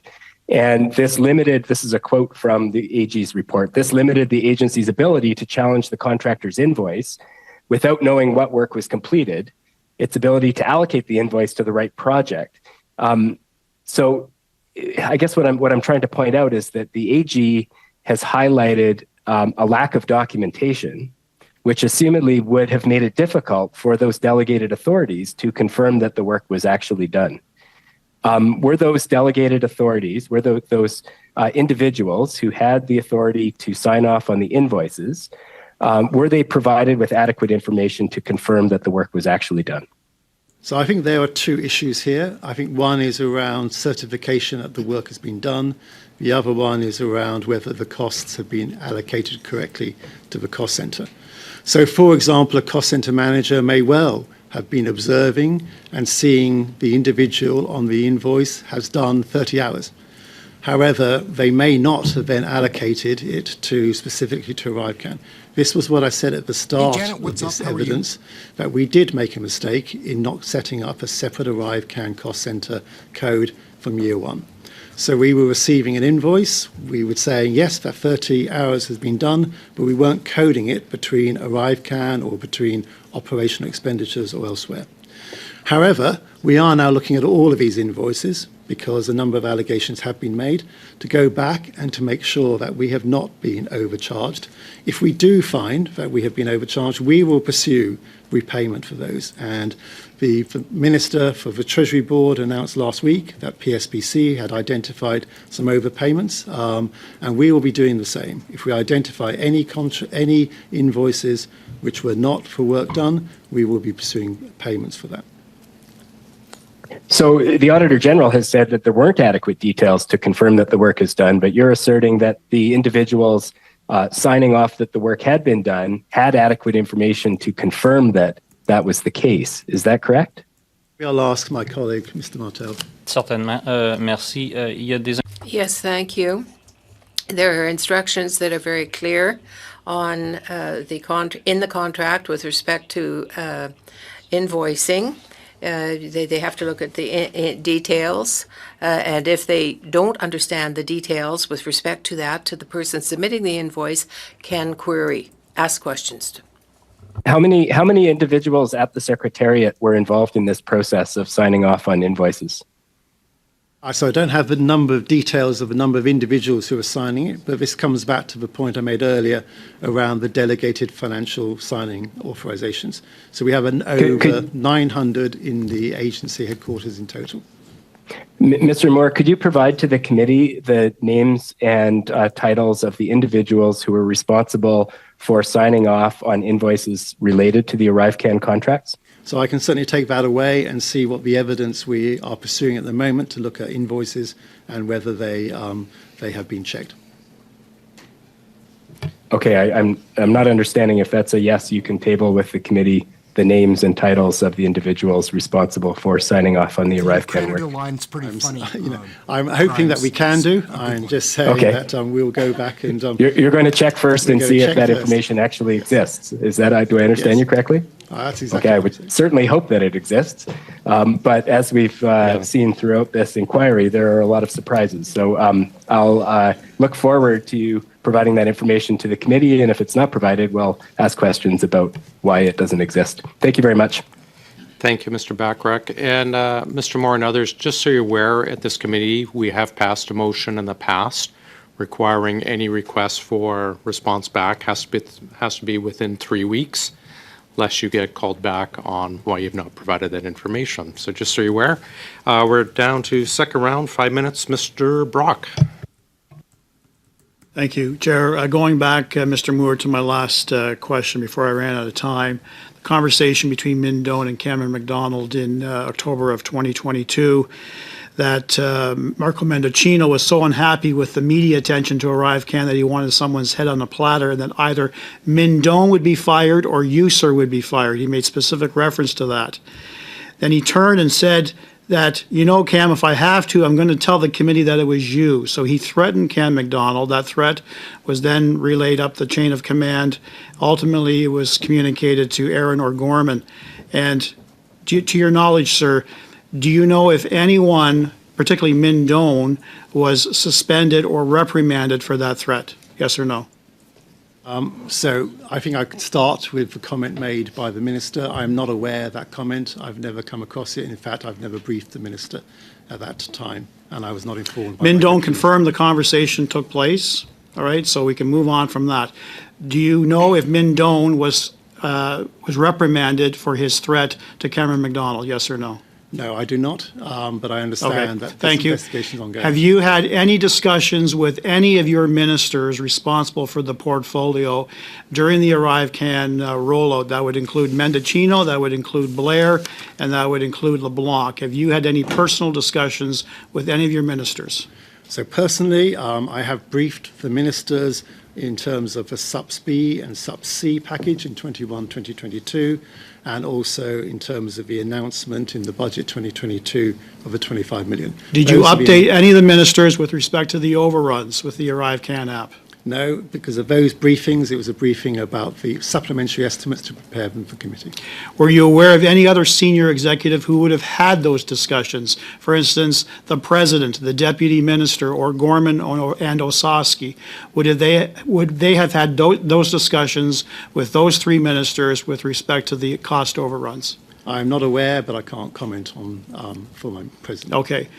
And this is a quote from the AG's report, this limited the agency's ability to challenge the contractor's invoice without knowing what work was completed, its ability to allocate the invoice to the right project. So I guess what I'm trying to point out is that the AG has highlighted a lack of documentation, which assumedly would have made it difficult for those delegated authorities to confirm that the work was actually done. were those delegated authorities, were those individuals who had the authority to sign off on the invoices, were they provided with adequate information to confirm that the work was actually done? So I think there are two issues here. I think one is around certification that the work has been done. The other one is around whether the costs have been allocated correctly to the cost centre. So, for example, a cost centre manager may well have been observing and seeing the individual on the invoice has done 30 hours. However, they may not have then allocated it specifically to ArriveCAN. This was what I said at the start of this evidence, that we did make a mistake in not setting up a separate ArriveCAN cost centre code from year one. So we were receiving an invoice, we were saying, yes, that 30 hours has been done, but we weren't coding it between ArriveCAN or between operational expenditures or elsewhere. However, we are now looking at all of these invoices because a number of allegations have been made to go back and to make sure that we have not been overcharged. If we do find that we have been overcharged, we will pursue repayment for those. And the Minister for the Treasury Board announced last week that PSPC had identified some overpayments, and we will be doing the same. If we identify any invoices which were not for work done, we will be pursuing payments for that. So the Auditor General has said that there weren't adequate details to confirm that the work is done, but you're asserting that the individuals signing off that the work had been done had adequate information to confirm that that was the case. Is that correct? I'll ask my colleague, Mr. Martel. Certainement. Merci. Il y a des... Yes, thank you. There are instructions that are very clear on in the contract with respect to invoicing. They have to look at the details, and if they don't understand the details with respect to that, to the person submitting the invoice can query, ask questions. How many individuals at the Secretariat were involved in this process of signing off on invoices? So I don't have the number of details of the number of individuals who are signing it, but this comes back to the point I made earlier around the delegated financial signing authorizations. So we have over 900 in the agency headquarters in total. Mr. Moore, could you provide to the committee the names and titles of the individuals who were responsible for signing off on invoices related to the ArriveCAN contracts? So I can certainly take that away and see what the evidence we are pursuing at the moment to look at invoices and whether they have been checked. Okay, I'm not understanding if that's a yes, you can table with the committee the names and titles of the individuals responsible for signing off on the ArriveCAN work. Line's pretty funny. I'm hoping that we can do. I'm just saying that we'll go back and... You're going to check first and see if that information actually exists. Is that, do I understand you correctly? That's exactly okay, I would certainly hope that it exists. But as we've seen throughout this inquiry, there are a lot of surprises. So I'll look forward to providing that information to the committee, and if it's not provided, we'll ask questions about why it doesn't exist. Thank you very much. Thank you, Mr. Bachrach. And Mr. Moore and others, just so you're aware, at this committee, we have passed a motion in the past requiring any request for response back has to be within 3 weeks, lest you get called back on why you've not provided that information. So just so you're aware, we're down to second round, 5 minutes. Mr. Brock. Thank you, Chair. Going back, Mr. Moore, to my last question before I ran out of time, the conversation between Min Doan and Cameron MacDonald in October of 2022, that Marco Mendocino was so unhappy with the media attention to ArriveCAN that he wanted someone's head on a platter, and that either Min Doan would be fired or you, sir, would be fired. He made specific reference to that. Then he turned and said that, you know, Cam, if I have to, I'm going to tell the committee that it was you. So he threatened Cam MacDonald. That threat was then relayed up the chain of command. Ultimately, it was communicated to EHREN O'Gorman. And to your knowledge, sir, do you know if anyone, particularly Min Doan, was suspended or reprimanded for that threat? Yes or no? So I think I could start with the comment made by the Minister. I'm not aware of that comment. I've never come across it. In fact, I've never briefed the Minister at that time, and I was not informed. Min Doan confirmed the conversation took place. All right, so we can move on from that. Do you know if Min Doan was reprimanded for his threat to Cameron MacDonald? Yes or no? No, I do not, but I understand that Thank this you. investigation is ongoing. Have you had any discussions with any of your ministers responsible for the portfolio during the ArriveCan rollout? That would include Mendocino, that would include Blair, and that would include LeBlanc. Have you had any personal discussions with any of your ministers? So personally, I have briefed the ministers in terms of a Sub-B and Sub-C package in 2022, and also in terms of the announcement in the budget 2022 of the 25 million. Did you update any of the ministers with respect to the overruns with the ArriveCan app? No, because of those briefings, it was a briefing about the supplementary estimates to prepare them for committee. Were you aware of any other senior executive who would have had those discussions? For instance, the president, the deputy minister, or Gorman and Osaski. Would they have had those discussions with those three ministers with respect to the cost overruns? I'm not aware, but I can't comment on for my president. Okay.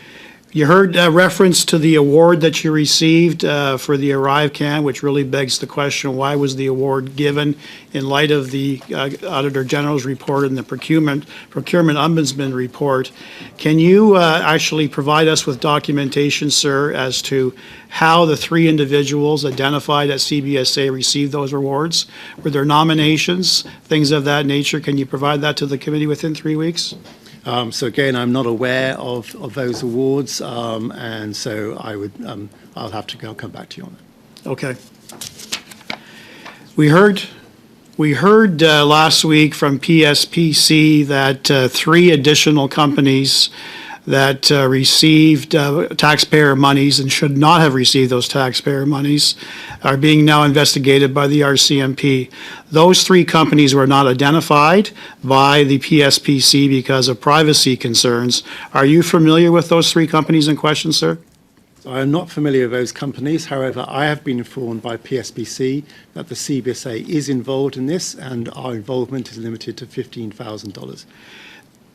You heard reference to the award that you received for the ArriveCan, which really begs the question, why was the award given in light of the Auditor General's report and the Procurement Ombudsman report? Can you actually provide us with documentation, sir, as to how the three individuals identified at CBSA received those awards? Were there nominations, things of that nature? Can you provide that to the committee within 3 weeks? So again, I'm not aware of those awards, and so I'll have to come back to you on that. Okay. We heard last week from PSPC that three additional companies that received taxpayer monies and should not have received those taxpayer monies are being now investigated by the RCMP. Those three companies were not identified by the PSPC because of privacy concerns. Are you familiar with those three companies in question, sir? I am not familiar with those companies. However, I have been informed by PSPC that the CBSA is involved in this, and our involvement is limited to $15,000.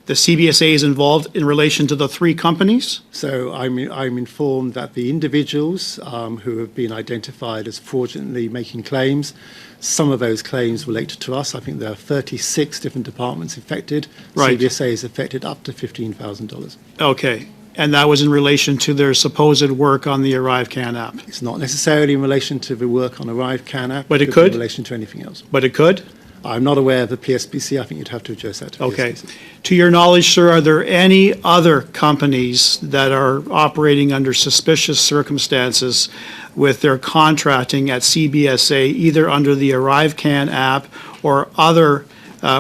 The CBSA is involved in relation to the three companies? So I'm informed that the individuals who have been identified as fraudulently making claims, some of those claims relate to us. I think there are 36 different departments affected. Right. CBSA is affected up to $15,000. Okay. And that was in relation to their supposed work on the ArriveCan app? It's not necessarily in relation to the work on ArriveCan app. But it be could? In relation to anything else. But it could? I'm not aware of the PSPC. I think you'd have to address that to Okay. PSPC. To your knowledge, sir, are there any other companies that are operating under suspicious circumstances with their contracting at CBSA, either under the ArriveCan app or other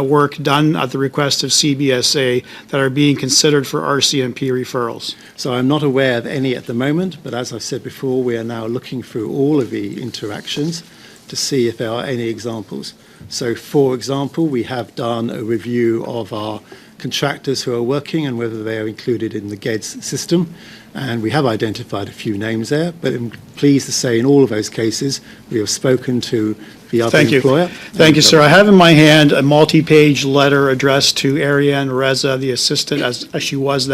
work done at the request of CBSA that are being considered for RCMP referrals? So I'm not aware of any at the moment, but as I've said before, we are now looking through all of the interactions to see if there are any examples. So, for example, we have done a review of our contractors who are working and whether they are included in the GEDS system, and we have identified a few names there, but I'm pleased to say in all of those cases, we have spoken to the other employer. Thank you, sir. I have in my hand a multi-page letter addressed to Ariane Reza, the assistant, as she was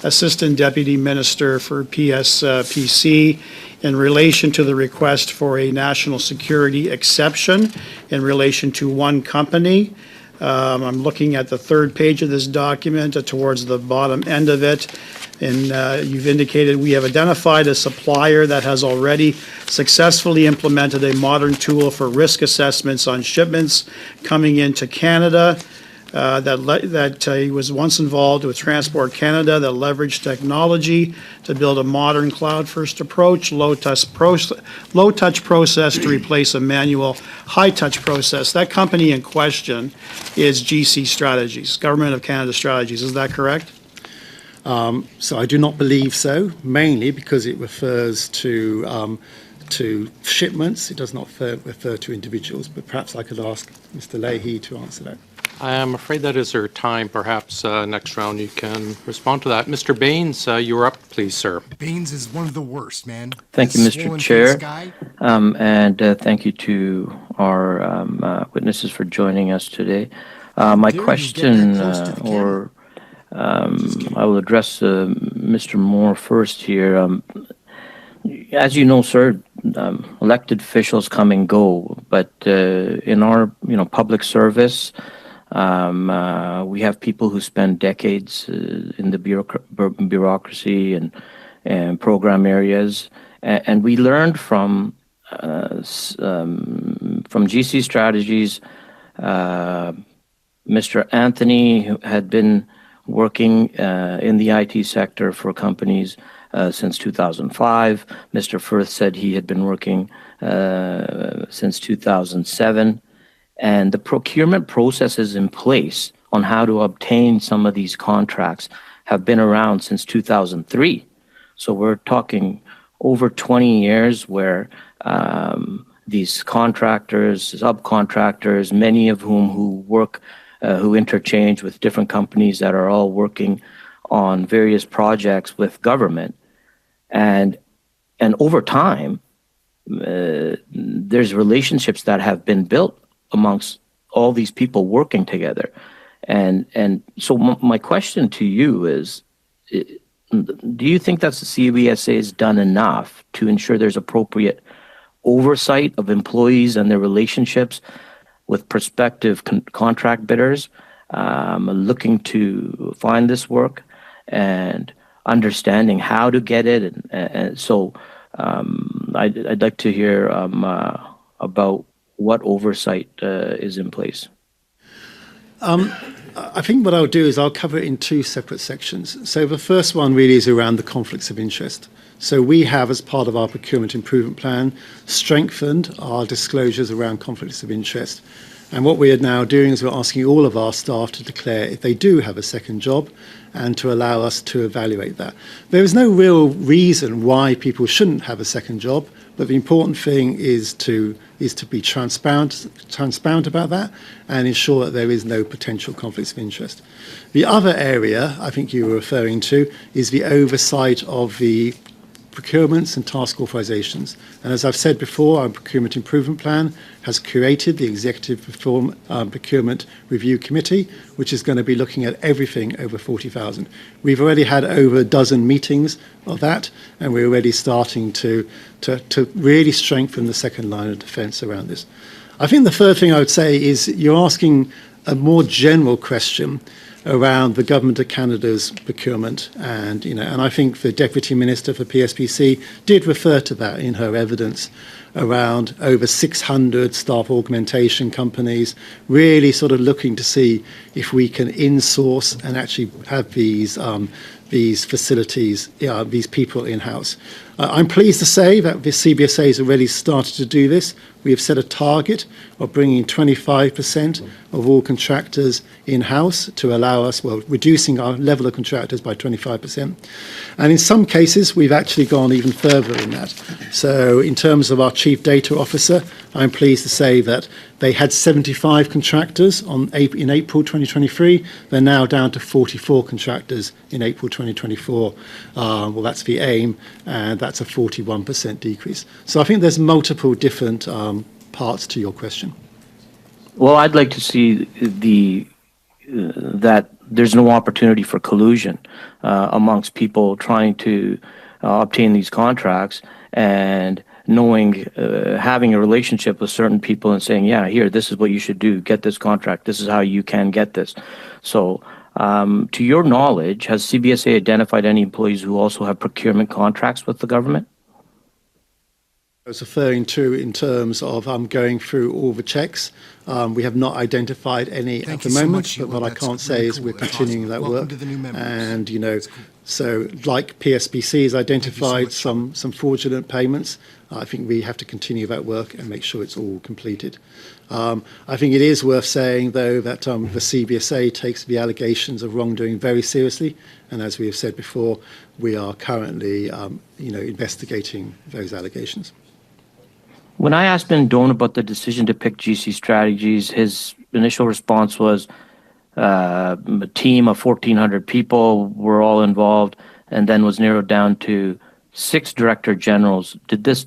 Assistant Deputy Minister for PSPC, in relation to the request for a national security exception in relation to one company. I'm looking at the third page of this document towards the bottom end of it. And you've indicated we have identified a supplier that has already successfully implemented a modern tool for risk assessments on shipments coming into Canada. That he was once involved with Transport Canada that leveraged technology to build a modern cloud-first approach, low-touch process to replace a manual high-touch process. That company in question is GC Strategies, Government of Canada Strategies. Is that correct? So I do not believe so, mainly because it refers to shipments. It does not refer to individuals, but perhaps I could ask Mr. Leahy to answer that. I am afraid that is our time. Perhaps next round you can respond to that. Mr. Baines, you're up, please, sir. Baines is one of the worst, man. Thank you, Mr. Chair. And thank you to our witnesses for joining us today. My question, I will address Mr. Moore first here. As you know, sir, elected officials come and go, but in our public service, We have people who spend decades in the bureaucracy and program areas, and we learned from GC Strategies. Mr. Anthony who had been working in the IT sector for companies since 2005. Mr. Firth said he had been working since 2007. And the procurement processes in place on how to obtain some of these contracts have been around since 2003. So we're talking over 20 years where these contractors, subcontractors, many of whom who interchange with different companies that are all working on various projects with government. And over time, there's relationships that have been built amongst all these people working together. And so my question to you is, do you think that the CBSA has done enough to ensure there's appropriate oversight of employees and their relationships with prospective contract bidders looking to find this work and understanding how to get it? And so I'd like to hear about what oversight is in place. I think what I'll do is I'll cover it in two separate sections. So the first one really is around the conflicts of interest. So we have, as part of our procurement improvement plan, strengthened our disclosures around conflicts of interest. And what we are now doing is we're asking all of our staff to declare if they do have a second job and to allow us to evaluate that. There is no real reason why people shouldn't have a second job, but the important thing is to be transparent about that and ensure that there is no potential conflicts of interest. The other area I think you were referring to is the oversight of the procurements and task authorizations. And as I've said before, our procurement improvement plan has created the Executive Procurement Review Committee, which is going to be looking at everything over 40,000. We've already had over a dozen meetings of that, and we're already starting to really strengthen the second line of defense around this. I think the third thing I would say is you're asking a more general question around the Government of Canada's procurement, and I think the Deputy Minister for PSPC did refer to that in her evidence around over 600 staff augmentation companies, really sort of looking to see if we can insource and actually have these facilities, these people in-house. I'm pleased to say that the CBSA has already started to do this. We have set a target of bringing 25% of all contractors in-house to allow us, reducing our level of contractors by 25%. And in some cases, we've actually gone even further in that. So in terms of our Chief Data Officer, I'm pleased to say that they had 75 contractors in April 2023. They're now down to 44 contractors in April 2024. That's the aim, and that's a 41% decrease. So I think there's multiple different parts to your question. Well, I'd like to see that there's no opportunity for collusion amongst people trying to obtain these contracts and knowing, having a relationship with certain people and saying, yeah, here, this is what you should do, get this contract, this is how you can get this. So to your knowledge, has CBSA identified any employees who also have procurement contracts with the government? I was referring to in terms of going through all the checks. We have not identified any at the moment, but what I can't say is we're continuing that work. And, so like PSPC has identified some fraudulent payments, I think we have to continue that work and make sure it's all completed. I think it is worth saying, though, that the CBSA takes the allegations of wrongdoing very seriously. And as we have said before, we are currently, investigating those allegations. When I asked Ben Doan about the decision to pick GC Strategies, his initial response was a team of 1,400 people were all involved, and then was narrowed down to 6 director generals. Did this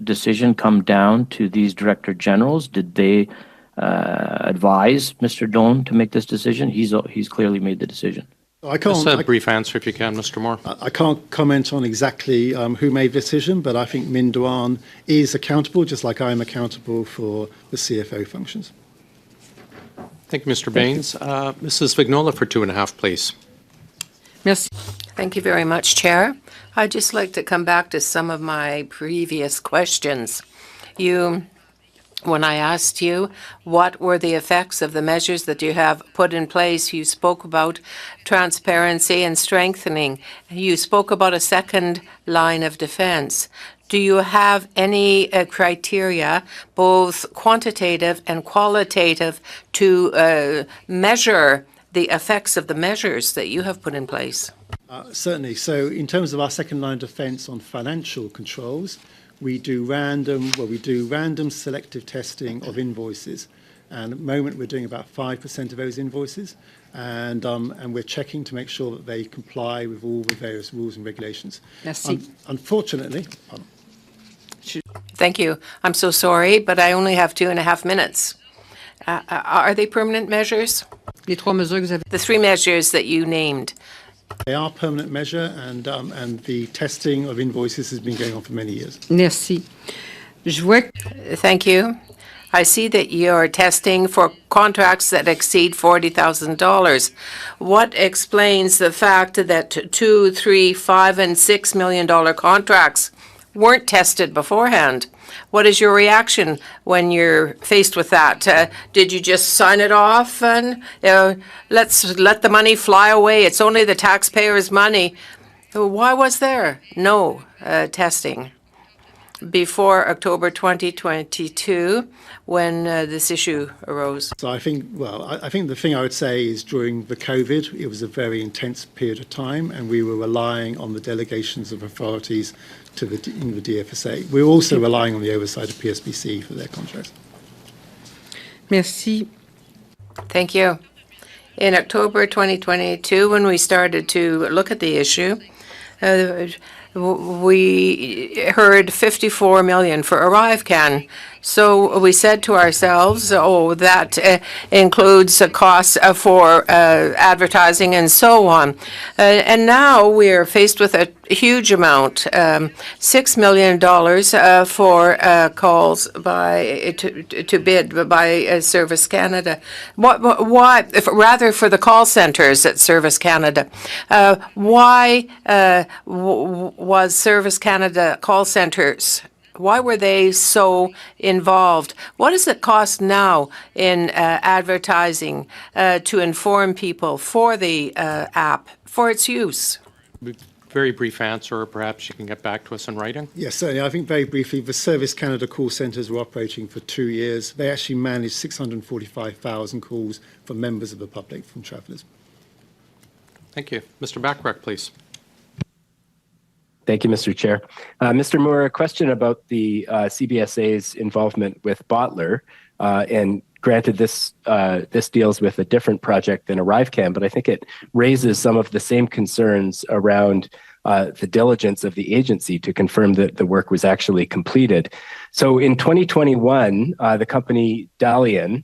decision come down to these director generals? Did they advise Mr. Doan to make this decision? He's clearly made the decision. Just a brief answer, if you can, Mr. Moore. I can't comment on exactly who made the decision, but I think Min Doan is accountable, just like I'm accountable for the CFO functions. Thank you, Mr. Baines. Mrs. Vignola for 2.5, please. Merci. Thank you very much, Chair. I'd just like to come back to some of my previous questions. When I asked you what were the effects of the measures that you have put in place, you spoke about transparency and strengthening. You spoke about a second line of defense. Do you have any criteria, both quantitative and qualitative, to measure the effects of the measures that you have put in place? Certainly. So in terms of our second line of defense on financial controls, we do random selective testing of invoices. And at the moment, we're doing about 5% of those invoices. And we're checking to make sure that they comply with all the various rules and regulations. Merci. Unfortunately, Thank you. I'm so sorry, but I only have 2.5 minutes. Are they permanent measures? Les trois mesures que vous avez. The 3 measures that you named. they are permanent measure, and the testing of invoices has been going on for many years. Merci. Je vois que Thank you. I see that you're testing for contracts that exceed $40,000. What explains the fact that $2, $3, $5, and $6 million contracts weren't tested beforehand? What is your reaction when you're faced with that? Did you just sign it off and let's let the money fly away? It's only the taxpayers' money. Why was there no testing before October 2022 when this issue arose? So I think the thing I would say is during the COVID, it was a very intense period of time, and we were relying on the delegations of authorities to the DFSA. We're also relying on the oversight of PSBC for their contracts. merci. Thank you. In October 2022, when we started to look at the issue, we heard $54 million for ArriveCan. So we said to ourselves, oh, that includes costs for advertising and so on. And now we're faced with a huge amount, $6 million for calls to bid by Service Canada. Why, rather for the call centers at Service Canada, why was Service Canada call centers, why were they so involved? What does it cost now in advertising to inform people for the app, for its use? Very brief answer, or perhaps you can get back to us in writing. Yes, certainly. I think very briefly, the Service Canada call centres were operating for 2 years. They actually managed 645,000 calls from members of the public, from travellers. Thank you. Mr. Bachrach, please. Thank you, Mr. Chair. Mr. Moore, a question about the CBSA's involvement with Bottler. And granted, this deals with a different project than ArriveCan, but I think it raises some of the same concerns around the diligence of the agency to confirm that the work was actually completed. So in 2021, the company Dalian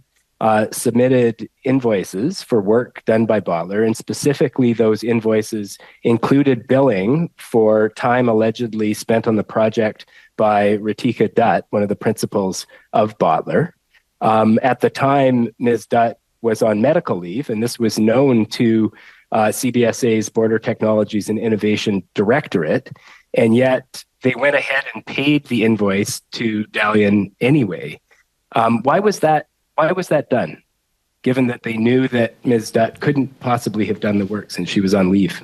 submitted invoices for work done by Bottler, and specifically those invoices included billing for time allegedly spent on the project by Ritika Dutt, one of the principals of Bottler. At the time, Ms. Dutt was on medical leave, and this was known to CBSA's Border Technologies and Innovation Directorate, and yet they went ahead and paid the invoice to Dalian anyway. Why was that done, given that they knew that Ms. Dutt couldn't possibly have done the work since she was on leave?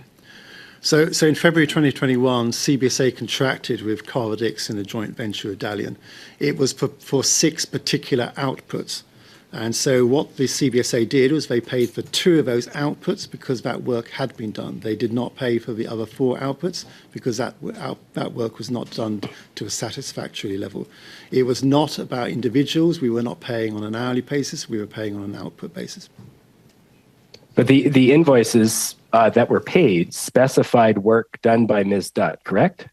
So in February 2021, CBSA contracted with Carl-Dix in a joint venture with Dalian. It was for 6 particular outputs. And so what the CBSA did was they paid for 2 of those outputs because that work had been done. They did not pay for the other 4 outputs because that work was not done to a satisfactory level. It was not about individuals. We were not paying on an hourly basis. We were paying on an output basis. But the invoices that were paid specified work done by Ms. Dutt, correct?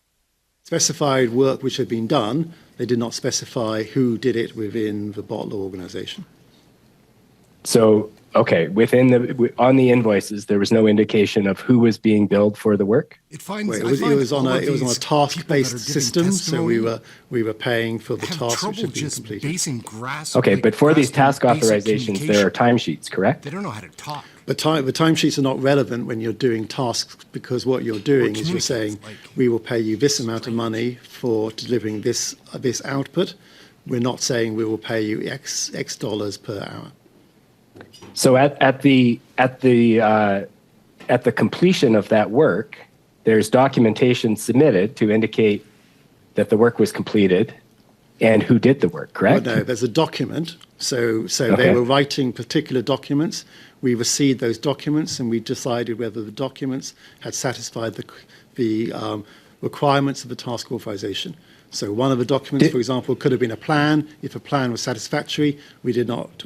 Specified work which had been done. They did not specify who did it within the Bottler organization. So Okay, on the invoices, there was no indication of who was being billed for the work? It finds Well, I it find was on all a of it was on a these people that task-based are giving system, so we testimony were paying for the have tasks which trouble had been just completed. basing grass. Okay, like but for these grasp task on basic authorizations, there are communication. timesheets, correct? They don't know how to talk. But the timesheets are not relevant when you're doing tasks, because what you're doing is you're saying, we will pay you this amount of money for delivering this output. We're not saying we will pay you X dollars per hour. So at the completion of that work, there's documentation submitted to indicate that the work was completed and who did the work, correct? Well, no, there's a document. So Okay. they were writing particular documents. We received those documents and we decided whether the documents had satisfied the requirements of the task authorization. So one of the documents, for example, could have been a plan. If a plan was satisfactory, we did not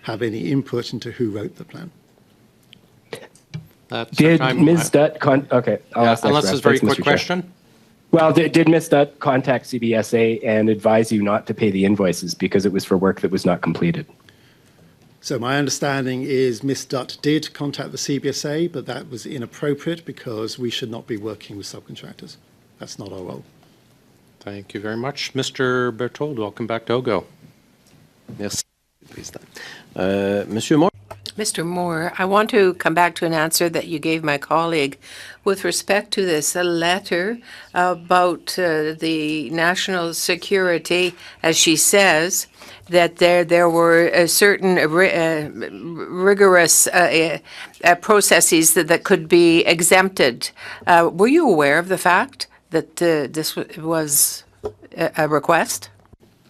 have any input into who wrote the plan. Did Ms. Dutt okay, I'll ask that Unless for it's a very Mr. quick Chair. question. Well, did Ms. Dutt contact CBSA and advise you not to pay the invoices because it was for work that was not completed? So my understanding is Ms. Dutt did contact the CBSA, but that was inappropriate because we should not be working with subcontractors. That's not our role. Thank you very much. Mr. Berthold, welcome back to OGO. Merci, Président. Monsieur Moore. Mr. Moore, I want to come back to an answer that you gave my colleague with respect to this letter about the national security, as she says, that there were certain rigorous processes that could be exempted. Were you aware of the fact that this was a request?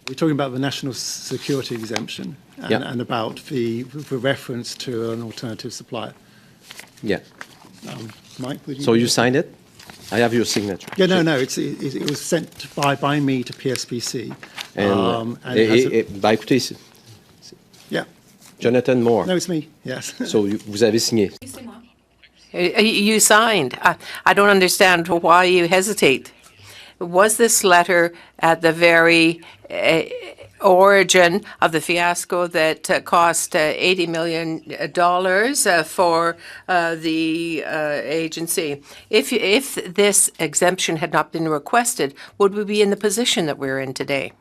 We're talking about the national security exemption and about the reference to an alternative supplier. Yeah. Mike, would you? So you signed it? I have your signature. Yeah, no. It was sent by me to PSPC. Écoutez, Yeah. Jonathan Moore. No, it's me. Yes. So vous avez signé. You signed. I don't understand why you hesitate. Was this letter at the very origin of the fiasco that cost $80 million for the agency? If this exemption had not been requested, would we be in the position that we're in today?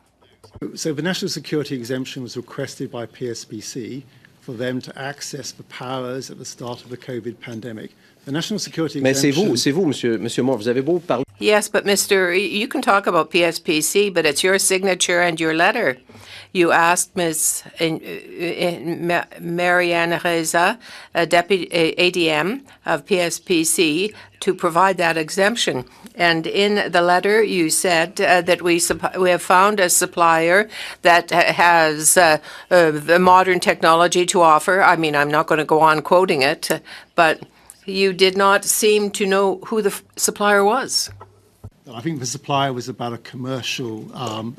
So the national security exemption was requested by PSPC for them to access the powers at the start of the COVID pandemic. The national security Mais exemption... c'est vous, Monsieur Moore. Vous avez beau parler. Yes, but you can talk about PSPC, but it's your signature and your letter. You asked Ms. Marianne Reza, Deputy ADM of PSPC, to provide that exemption. And in the letter, you said that we have found a supplier that has the modern technology to offer. I mean, I'm not going to go on quoting it, but you did not seem to know who the supplier was. I think the supplier was about a commercial,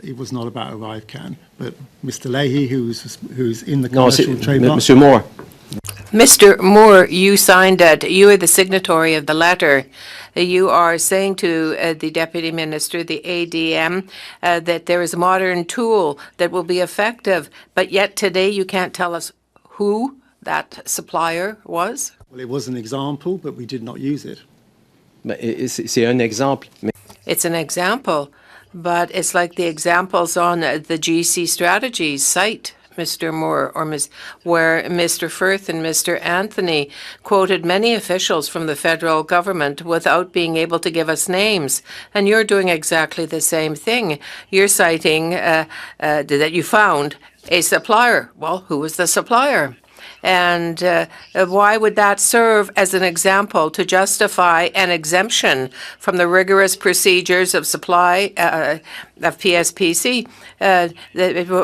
it was not about ArriveCAN. But Mr. Leahy, who's in the commercial trademark... Monsieur Moore. Mr. Moore, you signed it. You are the signatory of the letter. You are saying to the Deputy Minister, the ADM, that there is a modern tool that will be effective, but yet today you can't tell us who that supplier was? Well, it was an example, but we did not use it. C'est un exemple. It's an example, but it's like the examples on the GC strategies site, Mr. Moore, or where Mr. Firth and Mr. Anthony quoted many officials from the federal government without being able to give us names. And you're doing exactly the same thing. You're citing that you found a supplier. Well, who was the supplier? And why would that serve as an example to justify an exemption from the rigorous procedures of supply of PSPC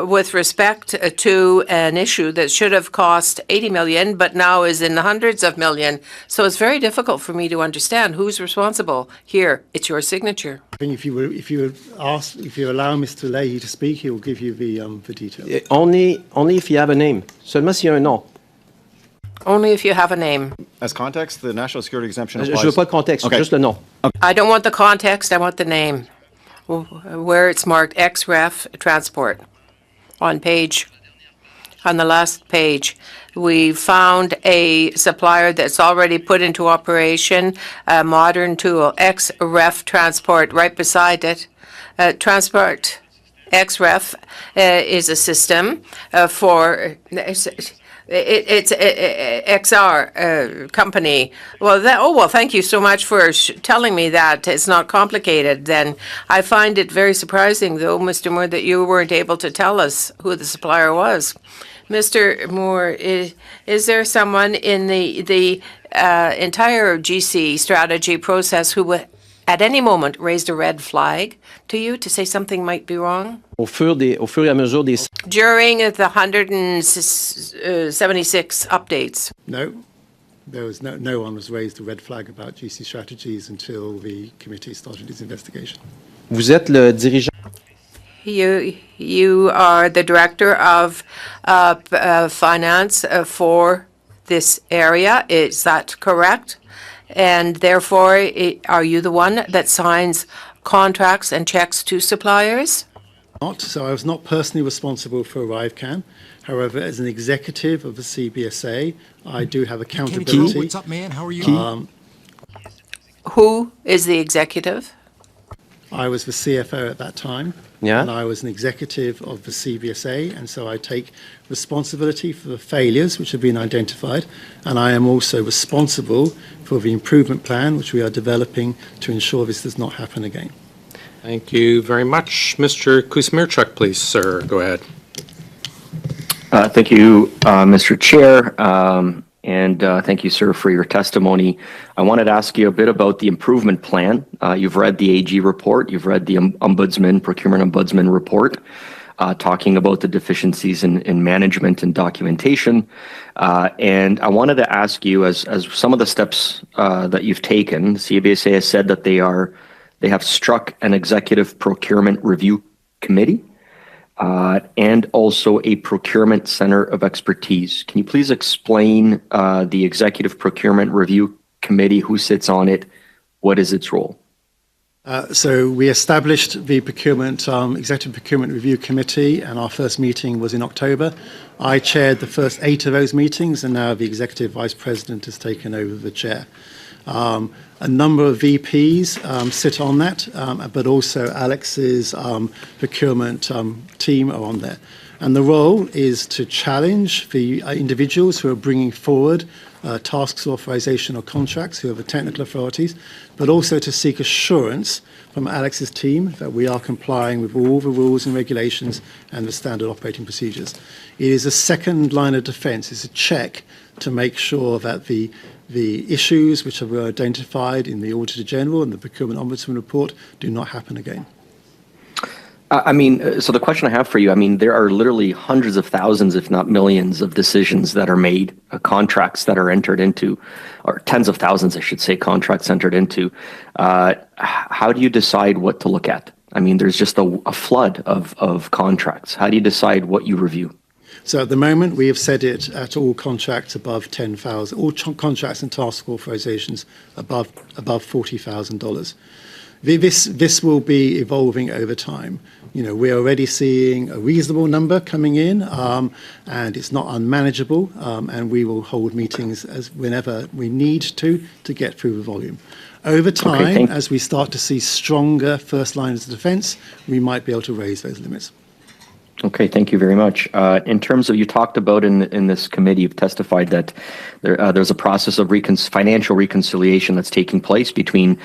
with respect to an issue that should have cost $80 million, but now is in the hundreds of millions? So it's very difficult for me to understand who's responsible. Here, it's your signature. I think if you allow Mr. Leahy to speak, he will give you the details. Only if you have a name. Seulement s'il y a un nom. Only if you have a name. As context, the national security exemption Je applies. veux pas de contexte, juste le nom. I don't want the context, I want the name. Where it's marked XREF Transport on page on the last page, we found a supplier that's already put into operation a modern tool, XREF Transport, right beside it. Transport XREF is a system for it's XR company. Well, thank you so much for telling me that. It's not complicated then. I find it very surprising, though, Mr. Moore, that you weren't able to tell us who the supplier was. Mr. Moore, is there someone in the entire GC strategy process who would at any moment raised a red flag to you to say something might be wrong? Au fur et à mesure des... During the 176 updates? No, there was no one was raised a red flag about GC strategies until the committee started its investigation. Vous êtes le dirigeant... You are the director of finance for this area. Is that correct? And therefore, are you the one that signs contracts and checks to suppliers? So I was not personally responsible for ArriveCan. However, as an executive of the CBSA, I do have accountability. What's up, man? How are you? Who is the executive? I was the CFO at that time. Yeah. And I was an executive of the CBSA, and so I take responsibility for the failures which have been identified, and I am also responsible for the improvement plan which we are developing to ensure this does not happen again. Thank you very much. Mr. Kuzmierczuk, please, sir. Go ahead. Thank you, Mr. Chair, and thank you, sir, for your testimony. I wanted to ask you a bit about the improvement plan. You've read the AG report. You've read the Procurement Ombudsman report, talking about the deficiencies in management and documentation. And I wanted to ask you, as some of the steps that you've taken, CBSA has said that they have struck an executive procurement review committee and also a procurement center of expertise. Can you please explain the executive procurement review committee, who sits on it, what is its role? So we established the Executive Procurement Review Committee, and our first meeting was in October. I chaired the first 8 of those meetings, and now the Executive Vice President has taken over the chair. A number of VPs sit on that, but also Alex's procurement team are on there. And the role is to challenge the individuals who are bringing forward tasks, authorization or contracts, who are the technical authorities, but also to seek assurance from Alex's team that we are complying with all the rules and regulations and the standard operating procedures. It is a second line of defense. It's a check to make sure that the issues which have been identified in the Auditor General and the Procurement Ombudsman report do not happen again. So the question I have for you, there are literally hundreds of thousands, if not millions, of decisions that are made, contracts that are entered into, or tens of thousands, I should say, contracts entered into. How do you decide what to look at? There's just a flood of contracts. How do you decide what you review? So at the moment, we have set it at all contracts above 10,000, all contracts and task authorizations above $40,000. This will be evolving over time. We're already seeing a reasonable number coming in, and it's not unmanageable, and we will hold meetings whenever we need to get through the volume. Over time, as we start to see stronger first lines of defense, we might be able to raise those limits. Okay, thank you very much. In terms of, you talked about in this committee, you've testified that there's a process of financial reconciliation that's taking place between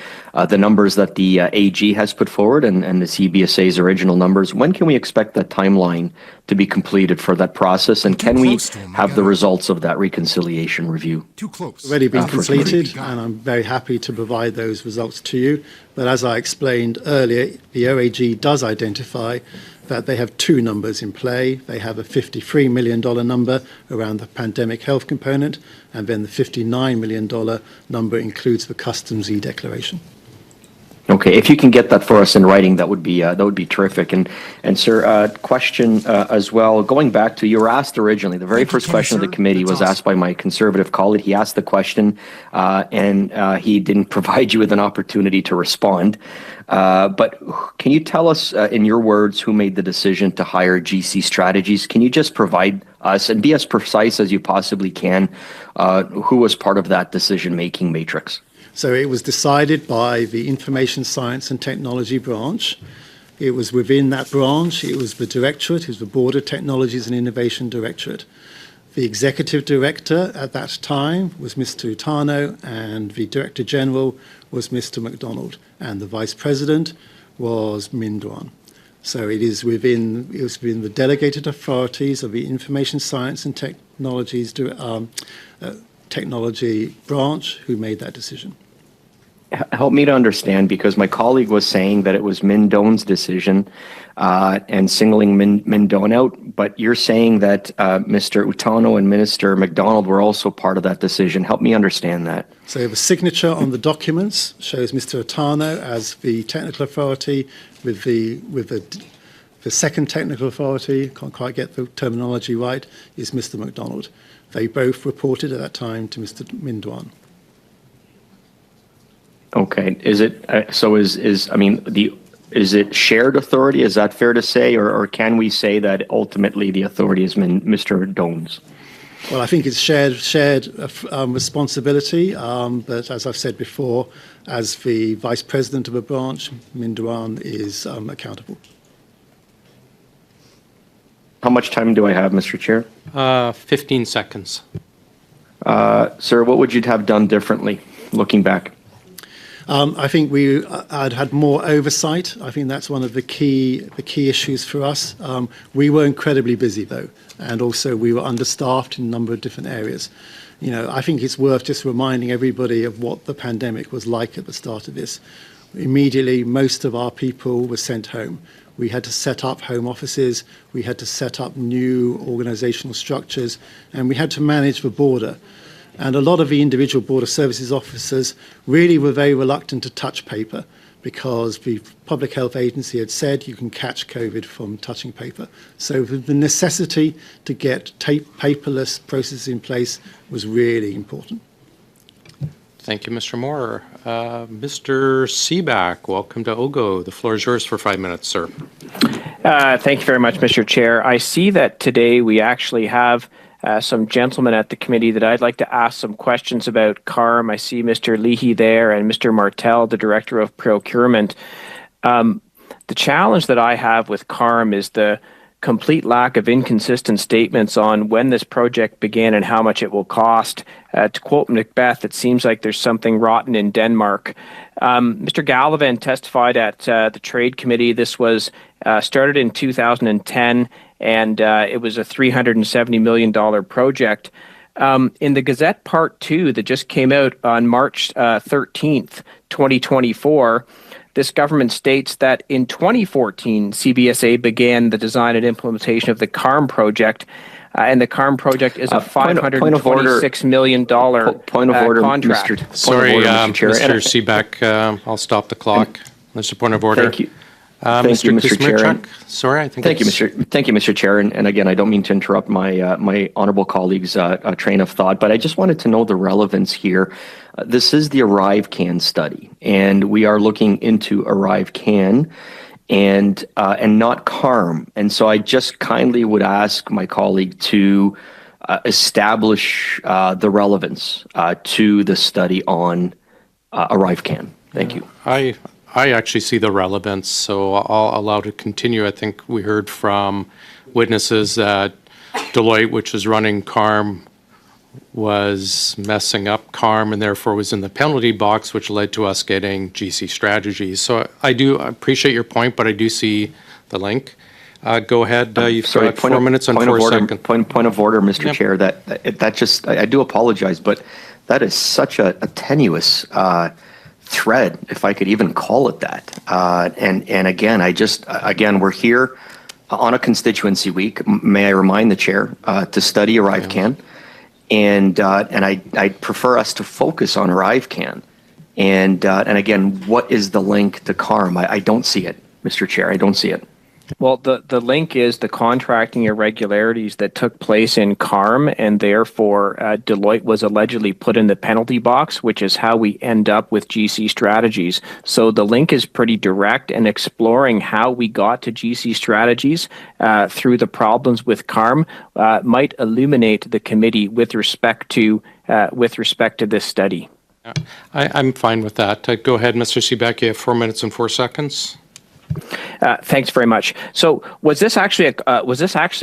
the numbers that the AG has put forward and the CBSA's original numbers. When can we expect that timeline to be completed for that process? And can we have the results of that reconciliation review? Too close. Already been completed, and I'm very happy to provide those results to you. But as I explained earlier, the OAG does identify that they have 2 numbers in play. They have a $53 million number around the pandemic health component, and then the $59 million number includes the customs e-declaration. Okay, if you can get that for us in writing, that would be terrific. And sir, question as well. Going back to, you were asked originally, the very first question of the committee was asked by my Conservative colleague. He asked the question, and he didn't provide you with an opportunity to respond. But can you tell us, in your words, who made the decision to hire GC Strategies? Can you just provide us, and be as precise as you possibly can, who was part of that decision-making matrix? So it was decided by the Information Science and Technology branch. It was within that branch, it was the directorate, it was the Board of Technologies and Innovation Directorate. The executive director at that time was Mr. Utano, and the director general was Mr. MacDonald, and the vice president was Min Duan. So it was within the delegated authorities of the Information Science and Technologies Technology branch who made that decision. Help me to understand, because my colleague was saying that it was Min Doan's decision and singling Min Doan out, but you're saying that Mr. Utano and Minister MacDonald were also part of that decision. Help me understand that. So the signature on the documents shows Mr. Utano as the technical authority, with the second technical authority, can't quite get the terminology right, is Mr. MacDonald. They both reported at that time to Mr. Min Duan. Okay. Is it is it shared authority? Is that fair to say, or can we say that ultimately the authority is Mr. Doan's? Well, I think it's shared responsibility, but as I've said before, as the vice president of a branch, Min Duan is accountable. How much time do I have, Mr. Chair? 15 seconds. Sir, what would you have done differently, looking back? I think I'd had more oversight. I think that's one of the key issues for us. We were incredibly busy though, and also we were understaffed in a number of different areas. You know, I think it's worth just reminding everybody of what the pandemic was like at the start of this. Immediately, most of our people were sent home. We had to set up home offices, we had to set up new organizational structures, and we had to manage the border. And a lot of the individual border services officers really were very reluctant to touch paper, because the Public Health Agency had said you can catch COVID from touching paper. So the necessity to get paperless processes in place was really important. Thank you, Mr. Moore. Mr. Seaback, welcome to OGO. The floor is yours for 5 minutes, sir. Thank you very much, Mr. Chair. I see that today we actually have some gentlemen at the committee that I'd like to ask some questions about CARM. I see Mr. Leahy there and Mr. Martel, the Director of Procurement. The challenge that I have with CARM is the complete lack of inconsistent statements on when this project began and how much it will cost. To quote Macbeth, it seems like there's something rotten in Denmark. Mr. Gallivan testified at the Trade Committee. This was started in 2010, and it was a $370 million project. In the Gazette Part 2 that just came out on March 13th, 2024, this government states that in 2014, CBSA began the design and implementation of the CARM project, and the CARM project is a $526 million contract. Sorry, Mr. Seaback, I'll stop the clock. Mr. Point of order. Thank you. Thank you, Mr. Chair. Sorry, I think Thank you, Mr. Chair. And again, I don't mean to interrupt my my honourable colleague's train of thought, but I just wanted to know the relevance here. This is the ArriveCAN study, and we are looking into ArriveCAN and not CARM. And so I just kindly would ask my colleague to establish the relevance to the study on ArriveCAN. Thank you. I actually see the relevance, so I'll allow to continue. I think we heard from witnesses that Deloitte, which is running CARM, was messing up CARM and therefore was in the penalty box, which led to us getting GC strategies. So I do appreciate your point, but I do see the link. Go ahead. You've got 4 minutes and 4 seconds. Point of order, Mr. Chair. That just, I do apologize, but that is such a tenuous thread, if I could even call it that. And again, again, we're here on a constituency week. May I remind the chair to study ArriveCAN, and I'd prefer us to focus on ArriveCAN. And again, what is the link to CARM? I don't see it, Mr. Chair. I don't see it. Well, the link is the contracting irregularities that took place in CARM, and therefore Deloitte was allegedly put in the penalty box, which is how we end up with GC Strategies. So the link is pretty direct, and exploring how we got to GC Strategies through the problems with CARM might illuminate the committee with respect to this study. I'm fine with that. Go ahead, Mr. Seebeck. You have 4 minutes and 4 seconds. Thanks very much. So, was this actually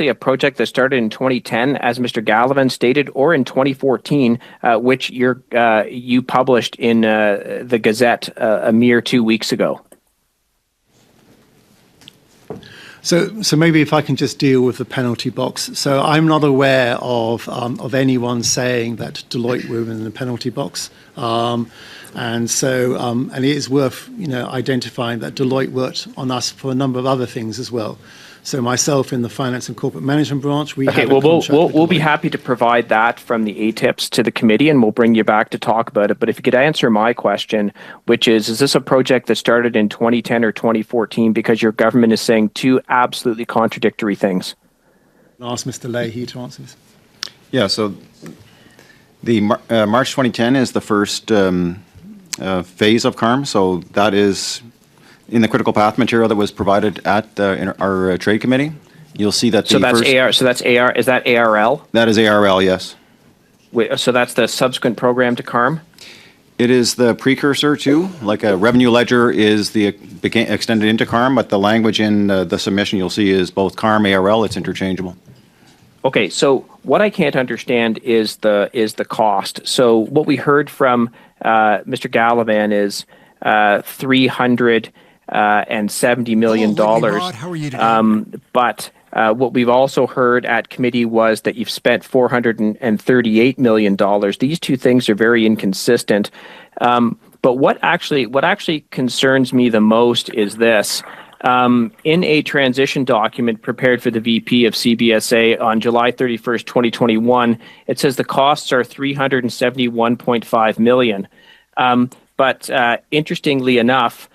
a project that started in 2010, as Mr. Gallivan stated, or in 2014, which you published in the Gazette a mere 2 weeks ago? So maybe if I can just deal with the penalty box. So I'm not aware of anyone saying that Deloitte were in the penalty box. And it is worth, identifying that Deloitte worked on us for a number of other things as well. So myself in the Finance and Corporate Management branch, we'll be happy to provide that from the ATIPs to the committee, and we'll bring you back to talk about it. But if you could answer my question, which is this a project that started in 2010 or 2014? Because your government is saying two absolutely contradictory things. I'll ask Mr. Leahy to answer this. Yeah, so the March 2010 is the first phase of CARM, so that is in the critical path material that was provided at in our trade committee. You'll see that. So that's AR. Is that ARL? That is ARL, yes. Wait, so that's the subsequent program to CARM? It is the precursor to, like a revenue ledger is extended into CARM, but the language in the submission you'll see is both CARM, ARL. It's interchangeable. Okay, so what I can't understand is the cost. So what we heard from Mr. Gallivan is $370 million. How are you today? But what we've also heard at committee was that you've spent $438 million. These two things are very inconsistent. But what actually concerns me the most is this. In a transition document prepared for the VP of CBSA on July 31st, 2021, it says the costs are $371.5 million. But interestingly enough,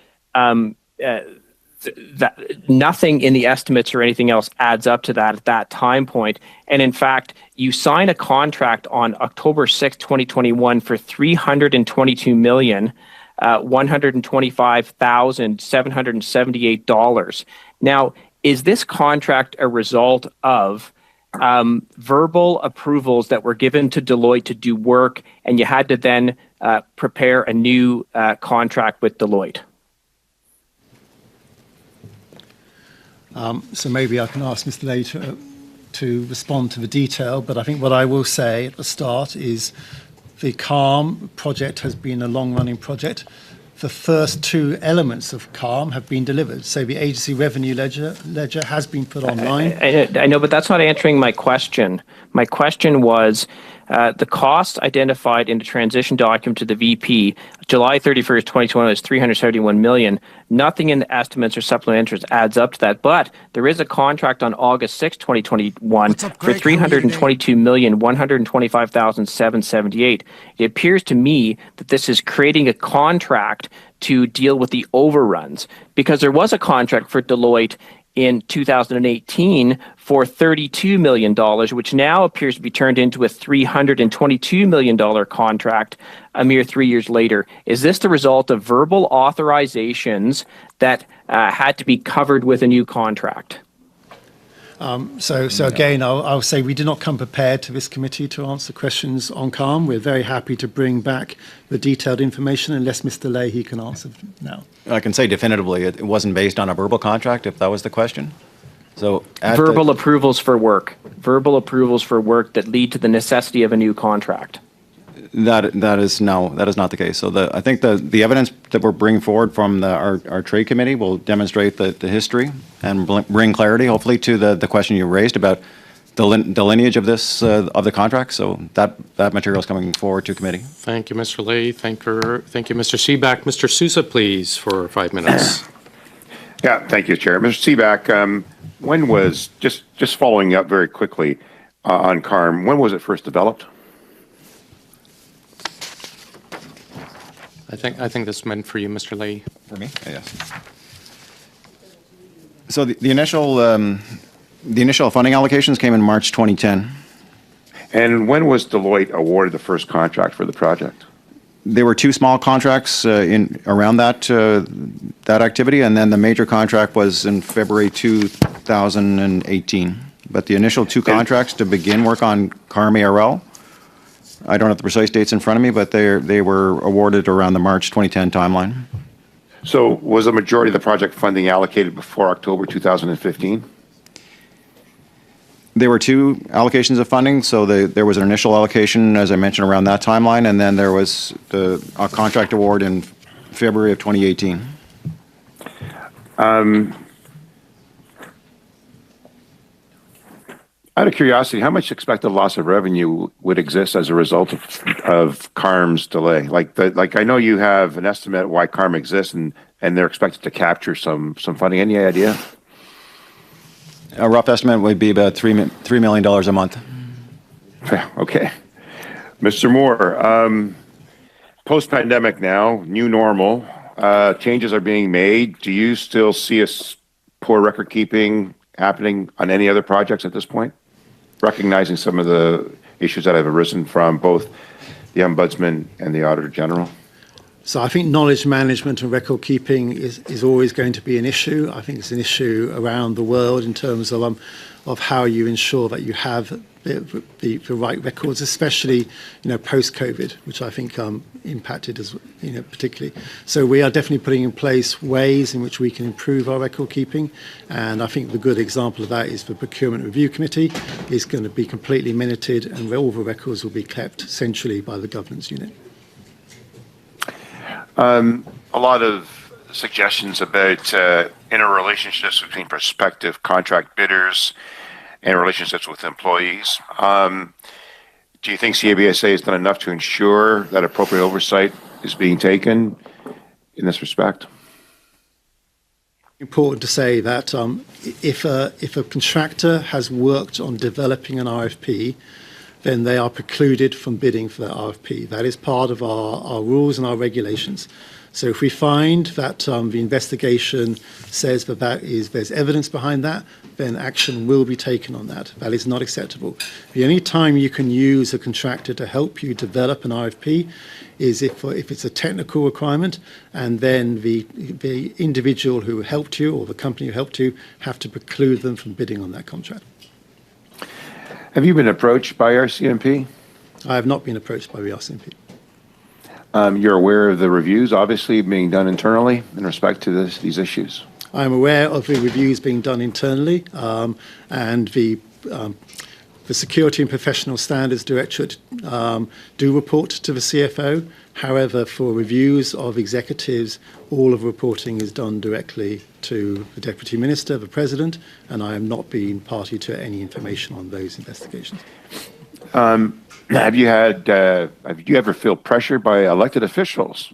that nothing in the estimates or anything else adds up to that at that time point. And in fact, you sign a contract on October 6, 2021 for $325,125,778. Now, is this contract a result of verbal approvals that were given to Deloitte to do work, and you had to then prepare a new contract with Deloitte? So maybe I can ask Mr. Leahy to respond to the detail, but I think what I will say at the start is the CARM project has been a long-running project. The first two elements of CARM have been delivered. So the agency revenue ledger has been put online. I know, but that's not answering my question. My question was the cost identified in the transition document to the VP, July 31st, 2021 is $371 million. Nothing in the estimates or supplemental interest adds up to that, but there is a contract on August 6, 2021 for $322,125,778. It appears to me that this is creating a contract to deal with the overruns, because there was a contract for Deloitte in 2018 for $32 million, which now appears to be turned into a $322 million contract a mere 3 years later. Is this the result of verbal authorizations that had to be covered with a new contract? So again, I'll say we did not come prepared to this committee to answer questions on CARM. We're very happy to bring back the detailed information unless Mr. Leahy can answer now. I can say definitively it wasn't based on a verbal contract, if that was the question. So verbal approvals for work that lead to the necessity of a new contract. That is not the case. So I think the evidence that we're bringing forward from our trade committee will demonstrate the history and bring clarity, hopefully, to the question you raised about the lineage of this of the contract. So that material is coming forward to committee. Thank you, Mr. Leahy. Thank you, Mr. Seebeck. Mr. Sousa, please, for 5 minutes. Yeah, thank you, Chair. Mr. Seebeck, when was just following up very quickly on CARM? When was it first developed? I think this is meant for you, Mr. Leahy. For me? Yes. So the initial funding allocations came in March 2010. And when was Deloitte awarded the first contract for the project? There were two small contracts in around that activity, and then the major contract was in February 2018. But the initial two contracts to begin work on CARM ARL, I don't have the precise dates in front of me, but they were awarded around the March 2010 timeline. So was the majority of the project funding allocated before October 2015? There were two allocations of funding. So there was an initial allocation, as I mentioned, around that timeline, and then there was a contract award in February of 2018. Out of curiosity, how much expected loss of revenue would exist as a result of CARM's delay? Like I know you have an estimate why CARM exists, and they're expected to capture some funding. Any idea? A rough estimate would be about $3 million a month. Okay. Mr. Moore, post-pandemic now, new normal, changes are being made. Do you still see poor record keeping happening on any other projects at this point? Recognizing some of the issues that have arisen from both the Ombudsman and the Auditor General? So I think knowledge management and record keeping is always going to be an issue. I think it's an issue around the world in terms of how you ensure that you have the right records, especially post-COVID, which I think impacted as particularly. So we are definitely putting in place ways in which we can improve our record keeping, and I think the good example of that is the Procurement Review Committee is going to be completely minuted, and all the records will be kept centrally by the governance unit. A lot of suggestions about interrelationships between prospective contract bidders and relationships with employees. Do you think CABSA has done enough to ensure that appropriate oversight is being taken in this respect? Important to say that if a contractor has worked on developing an RFP, then they are precluded from bidding for that RFP. That is part of our rules and our regulations. So if we find that the investigation says that there's evidence behind that, then action will be taken on that. That is not acceptable. The only time you can use a contractor to help you develop an RFP is if it's a technical requirement, and then the individual who helped you or the company who helped you have to preclude them from bidding on that contract. Have you been approached by RCMP? I have not been approached by the RCMP. You're aware of the reviews obviously being done internally in respect to these issues? I'm aware of the reviews being done internally, and the Security and Professional Standards Directorate do report to the CFO. However, for reviews of executives, all of reporting is done directly to the Deputy Minister, the President, and I am not being party to any information on those investigations. Have you ever felt pressured by elected officials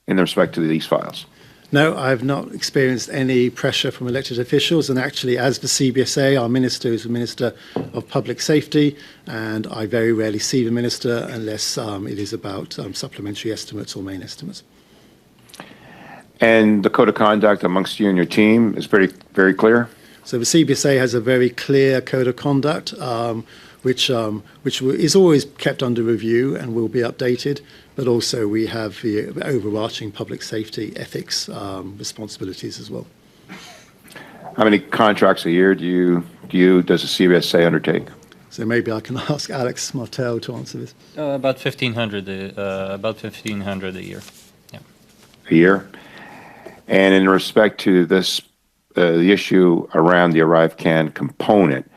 in respect to these files? No, I have not experienced any pressure from elected officials, and actually as the CBSA, our minister is the Minister of Public Safety, and I very rarely see the minister unless it is about supplementary estimates or main estimates. And the code of conduct amongst you and your team is very, very clear? So the CBSA has a very clear code of conduct, which is always kept under review and will be updated, but also we have the overarching public safety ethics responsibilities as well. How many contracts a year does the CBSA undertake? So maybe I can ask Alex Martel to answer this. About 1,500. About 1,500 a year. Yeah. A year. And in respect to this, the issue around the ArriveCAN component,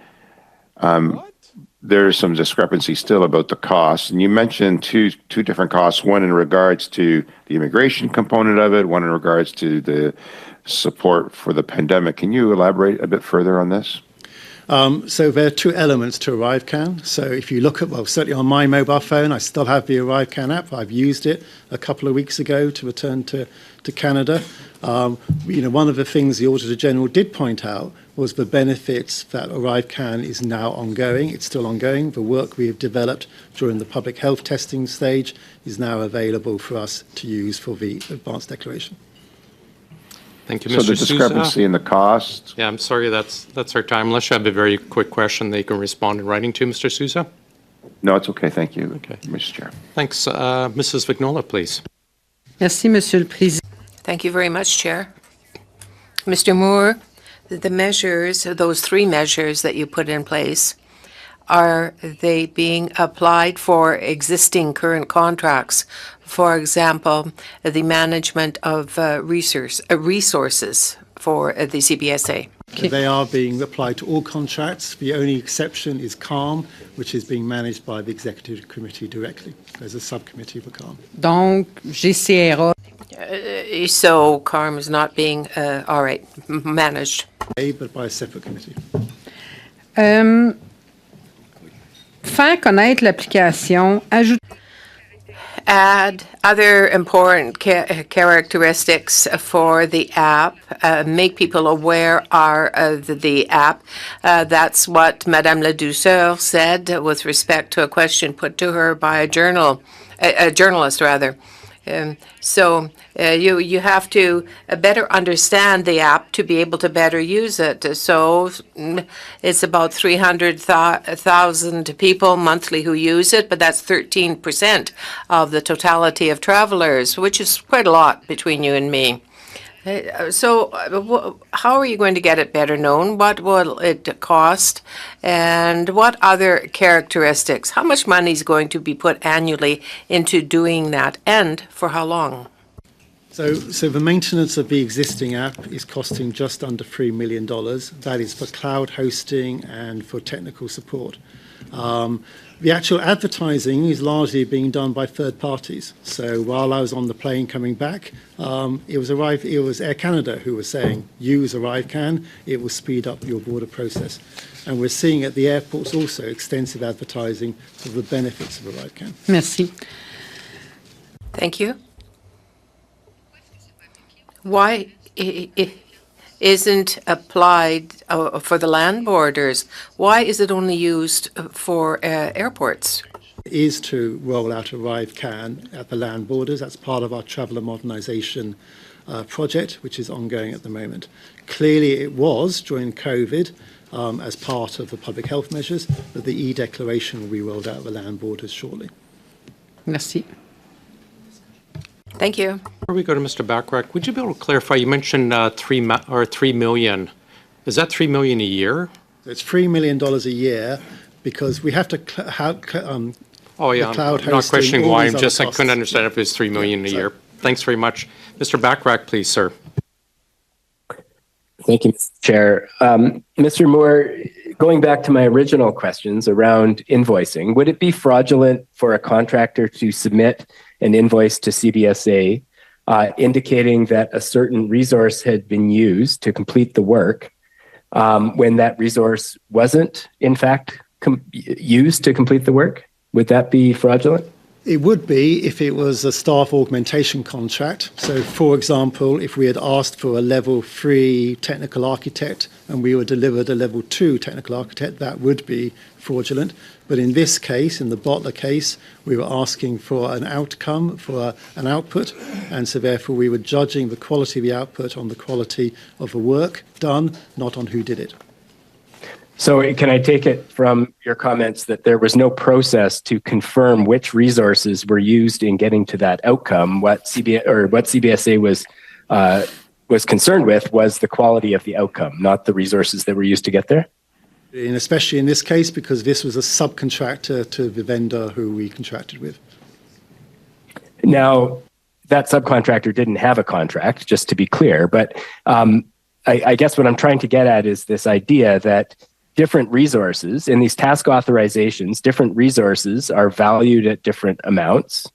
there is some discrepancy still about the costs. And you mentioned two different costs, one in regards to the immigration component of it, one in regards to the support for the pandemic. Can you elaborate a bit further on this? So there are two elements to ArriveCAN. So if you look at, well, certainly on my mobile phone, I still have the ArriveCAN app. I've used it a couple of weeks ago to return to Canada. One of the things the Auditor General did point out was the benefits that ArriveCAN is now ongoing. It's still ongoing. The work we have developed during the public health testing stage is now available for us to use for the advanced declaration. Thank you, So Mr. the Sousa. discrepancy in the cost. Yeah, I'm sorry, that's our time. Unless you have a very quick question that you can respond in writing to, Mr. Sousa? No, it's okay. Thank you, Okay. Mr. Chair. Thanks. Mrs. Vignola, please. Merci, Monsieur le Président. Thank you very much, Chair. Mr. Moore, the measures, those three measures that you put in place, are they being applied for existing current contracts? For example, the management of resources for the CBSA. They are being applied to all contracts. The only exception is CALM, which is being managed by the Executive Committee directly. There's a subcommittee for CALM. Donc, GCRA. So CARM is not being, all right, managed. But by a separate committee. Faire connaître l'application, ajouter. Add other important characteristics for the app, make people aware of the app. That's what Madame La Douceur said with respect to a question put to her by a journalist rather. So you have to better understand the app to be able to better use it. So it's about 300,000 people monthly who use it, but that's 13% of the totality of travelers, which is quite a lot between you and me. So how are you going to get it better known? What will it cost? And what other characteristics? How much money is going to be put annually into doing that, and for how long? So the maintenance of the existing app is costing just under $3 million. That is for cloud hosting and for technical support. The actual advertising is largely being done by third parties. So while I was on the plane coming back, it was Air Canada who was saying, use ArriveCan, it will speed up your border process. And we're seeing at the airports also extensive advertising of the benefits of ArriveCan. Merci. Thank you. Why isn't applied for the land borders? Why is it only used for airports? Is to roll out ArriveCan at the land borders. That's part of our traveller modernisation project, which is ongoing at the moment. Clearly it was during COVID as part of the public health measures, but the e-declaration will be rolled out at the land borders shortly. Merci. Thank you. Before we go to Mr. Bachrach, would you be able to clarify? You mentioned 3 million. Is that $3 million a year? It's $3 million a year because we have to Oh yeah, cloud I'm not hosting, questioning all why. these I'm other just I couldn't costs. understand if it was $3 million a year. Thanks very much, Mr. Bachrach, please, sir. Thank you, Mr. Chair. Mr. Moore, going back to my original questions around invoicing, would it be fraudulent for a contractor to submit an invoice to CBSA indicating that a certain resource had been used to complete the work when that resource wasn't, in fact, used to complete the work? Would that be fraudulent? It would be if it was a staff augmentation contract. So, for example, if we had asked for a level 3 technical architect and we were delivered a level 2 technical architect, that would be fraudulent. But in this case, in the Bottler case, we were asking for an outcome, for an output, and so therefore we were judging the quality of the output on the quality of the work done, not on who did it. So can I take it from your comments that there was no process to confirm which resources were used in getting to that outcome? What CBSA was concerned with was the quality of the outcome, not the resources that were used to get there? And especially in this case, because this was a subcontractor to the vendor who we contracted with. Now, that subcontractor didn't have a contract, just to be clear, but I guess what I'm trying to get at is this idea that different resources in these task authorizations, different resources are valued at different amounts.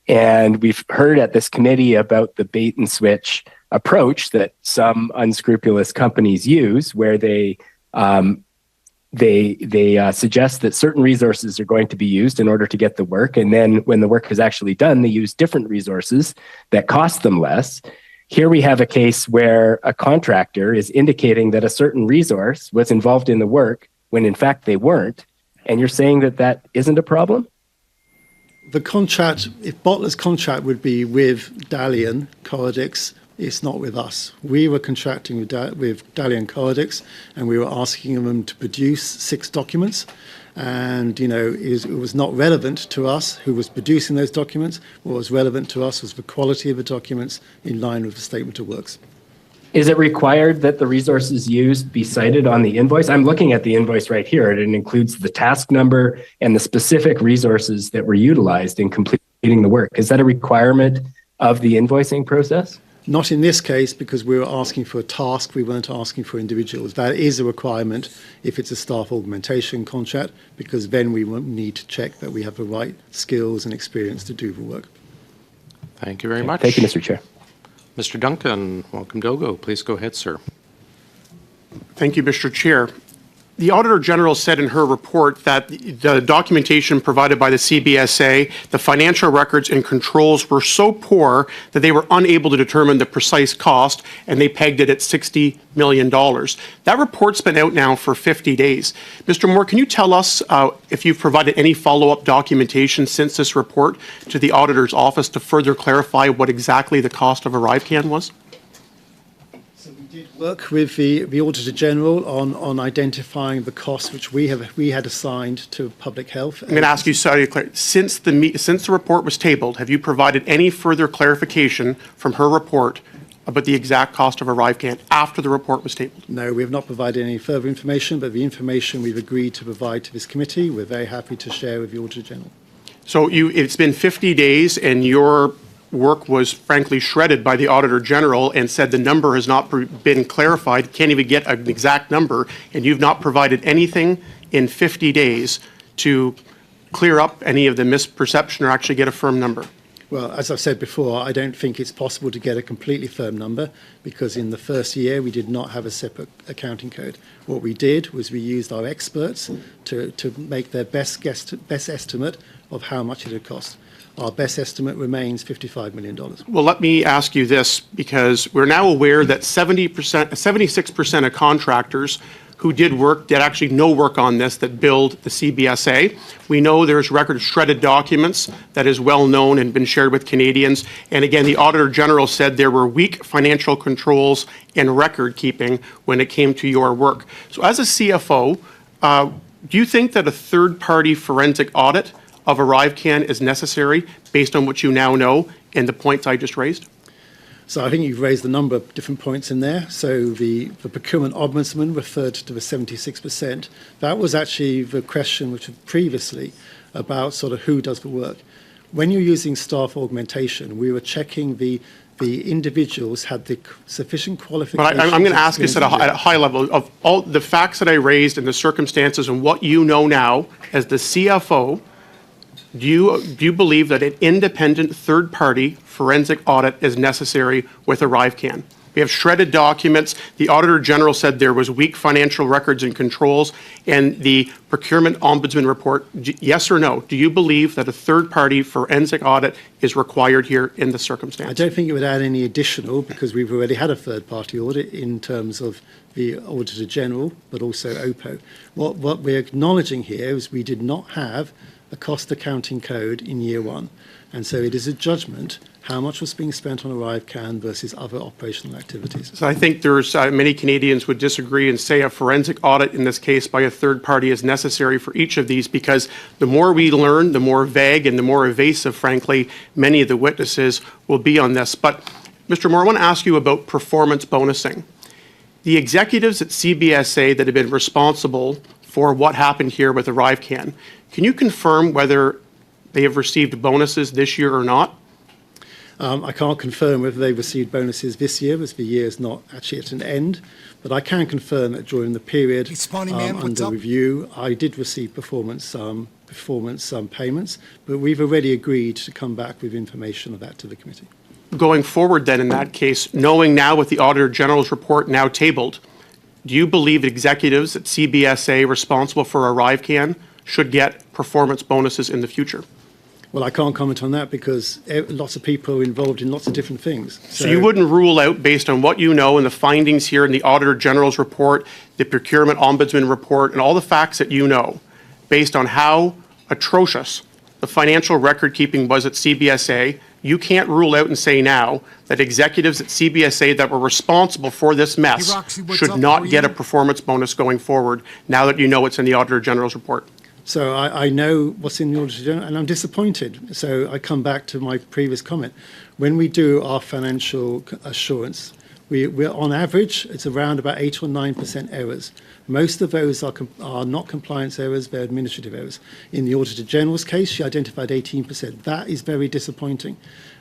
And we've heard at this committee about the bait and switch approach that some unscrupulous companies use, where they suggest that certain resources are going to be used in order to get the work. And then when the work is actually done, they use different resources that cost them less. Here we have a case where a contractor is indicating that a certain resource was involved in the work when in fact they weren't. And you're saying that that isn't a problem? The contract, if Bottler's contract would be with Dalian, Coradix, It's not with us. We were contracting with Dalian Cardix, and we were asking them to produce 6 documents. And, you know, it was not relevant to us who was producing those documents. What was relevant to us was the quality of the documents in line with the statement of works. Is it required that the resources used be cited on the invoice? I'm looking at the invoice right here. It includes the task number and the specific resources that were utilized in completing the work. Is that a requirement of the invoicing process? Not in this case, because we were asking for a task, we weren't asking for individuals. That is a requirement if it's a staff augmentation contract, because then we will need to check that we have the right skills and experience to do the work. Thank you very much. Thank you, Mr. Chair. Mr. Duncan, welcome, Dogo. Please go ahead, sir. Thank you, Mr. Chair. The Auditor General said in her report that the documentation provided by the CBSA, the financial records and controls were so poor that they were unable to determine the precise cost, and they pegged it at $60 million. That report's been out now for 50 days. Mr. Moore, can you tell us if you've provided any follow-up documentation since this report to the Auditor's Office to further clarify what exactly the cost of ArriveCAN was? Work with the Auditor General on identifying the costs which we had assigned to public health. I'm going to ask you, sorry, since the report was tabled, have you provided any further clarification from her report about the exact cost of ArriveCAN after the report was tabled? No, we have not provided any further information, but the information we've agreed to provide to this committee, we're very happy to share with the Auditor General. So it's been 50 days, and your work was frankly shredded by the Auditor General and said the number has not been clarified, can't even get an exact number, and you've not provided anything in 50 days to clear up any of the misperception or actually get a firm number. Well, as I've said before, I don't think it's possible to get a completely firm number because in the first year we did not have a separate accounting code. What we did was we used our experts to make their best estimate of how much it would cost. Our best estimate remains $55 million. Well, let me ask you this, because we're now aware that 76% of contractors who did actually no work on this that billed the CBSA. We know there's record of shredded documents that is well known and been shared with Canadians. And again, the Auditor General said there were weak financial controls and record keeping when it came to your work. So as a CFO, do you think that a third-party forensic audit of ArriveCAN is necessary based on what you now know and the points I just raised? So I think you've raised a number of different points in there. So the procurement ombudsman referred to the 76%. That was actually the question which was previously about sort of who does the work. When you're using staff augmentation, we were checking the individuals had the sufficient qualifications. But I'm going to ask this at a high level. Of all the facts that I raised and the circumstances and what you know now as the CFO, do you believe that an independent third-party forensic audit is necessary with ArriveCAN? We have shredded documents. The Auditor General said there was weak financial records and controls, and the procurement ombudsman report, yes or no? Do you believe that a third-party forensic audit is required here in the circumstance? I don't think it would add any additional because we've already had a third-party audit in terms of the Auditor General, but also OPO. What we're acknowledging here is we did not have a cost accounting code in year one. And so it is a judgment how much was being spent on ArriveCAN versus other operational activities. So I think there's many Canadians would disagree and say a forensic audit in this case by a third party is necessary for each of these because the more we learn, the more vague and the more evasive, frankly, many of the witnesses will be on this. But Mr. Moore, I want to ask you about performance bonusing. The executives at CBSA that have been responsible for what happened here with ArriveCAN, can you confirm whether they have received bonuses this year or not? I can't confirm whether they've received bonuses this year, as the year is not actually at an end, but I can confirm that during the period under review, I did receive performance payments, but we've already agreed to come back with information of that to the committee. Going forward then in that case, knowing now with the Auditor General's report now tabled, do you believe executives at CBSA responsible for ArriveCAN should get performance bonuses in the future? Well, I can't comment on that because lots of people are involved in lots of different things. So you wouldn't rule out, based on what you know and the findings here in the Auditor General's report, the Procurement Ombudsman report, and all the facts that you know, based on how atrocious the financial record keeping was at CBSA, You can't rule out and say now that executives at CBSA that were responsible for this mess Hey, Roxy, what's should up? not How are get a you? performance bonus going forward now that you know it's in the Auditor General's report. So I know what's in the Auditor General, and I'm disappointed. So I come back to my previous comment. When we do our financial assurance, we're on average, it's around about 8 or 9% errors. Most of those are not compliance errors, they're administrative errors. In the Auditor General's case, she identified 18%. That is very disappointing,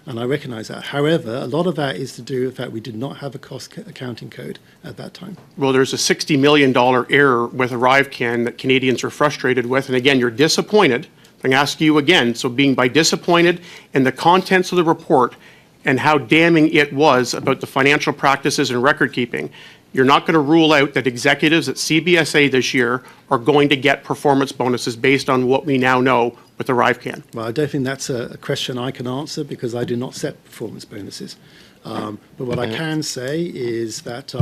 and I recognise that. However, a lot of that is to do with the fact we did not have a cost accounting code at that time. Well, there's a $60 million error with ArriveCan that Canadians are frustrated with. And again, you're disappointed. I'm going to ask you again. So being by disappointed in the contents of the report and how damning it was about the financial practices and record keeping, you're not going to rule out that executives at CBSA this year are going to get performance bonuses based on what we now know with ArriveCan. Well, I don't think that's a question I can answer because I do not set performance bonuses. But what I can say is that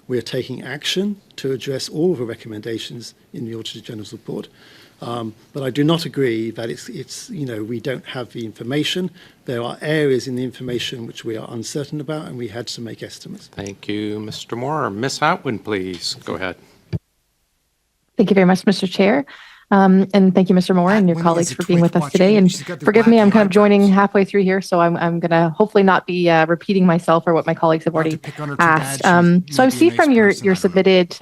we are taking action to address all of the recommendations in the Auditor General's report. But I do not agree that it's we don't have the information. There are areas in the information which we are uncertain about, and we had to make estimates. Thank you, Mr. Moore. Ms. Atwood, please go ahead. Thank you very much, Mr. Chair. And thank you, Mr. Moore, and your colleagues for being with us today. And forgive me, I'm kind of joining halfway through here, so I'm going to hopefully not be repeating myself or what my colleagues have already asked. So I see from your submitted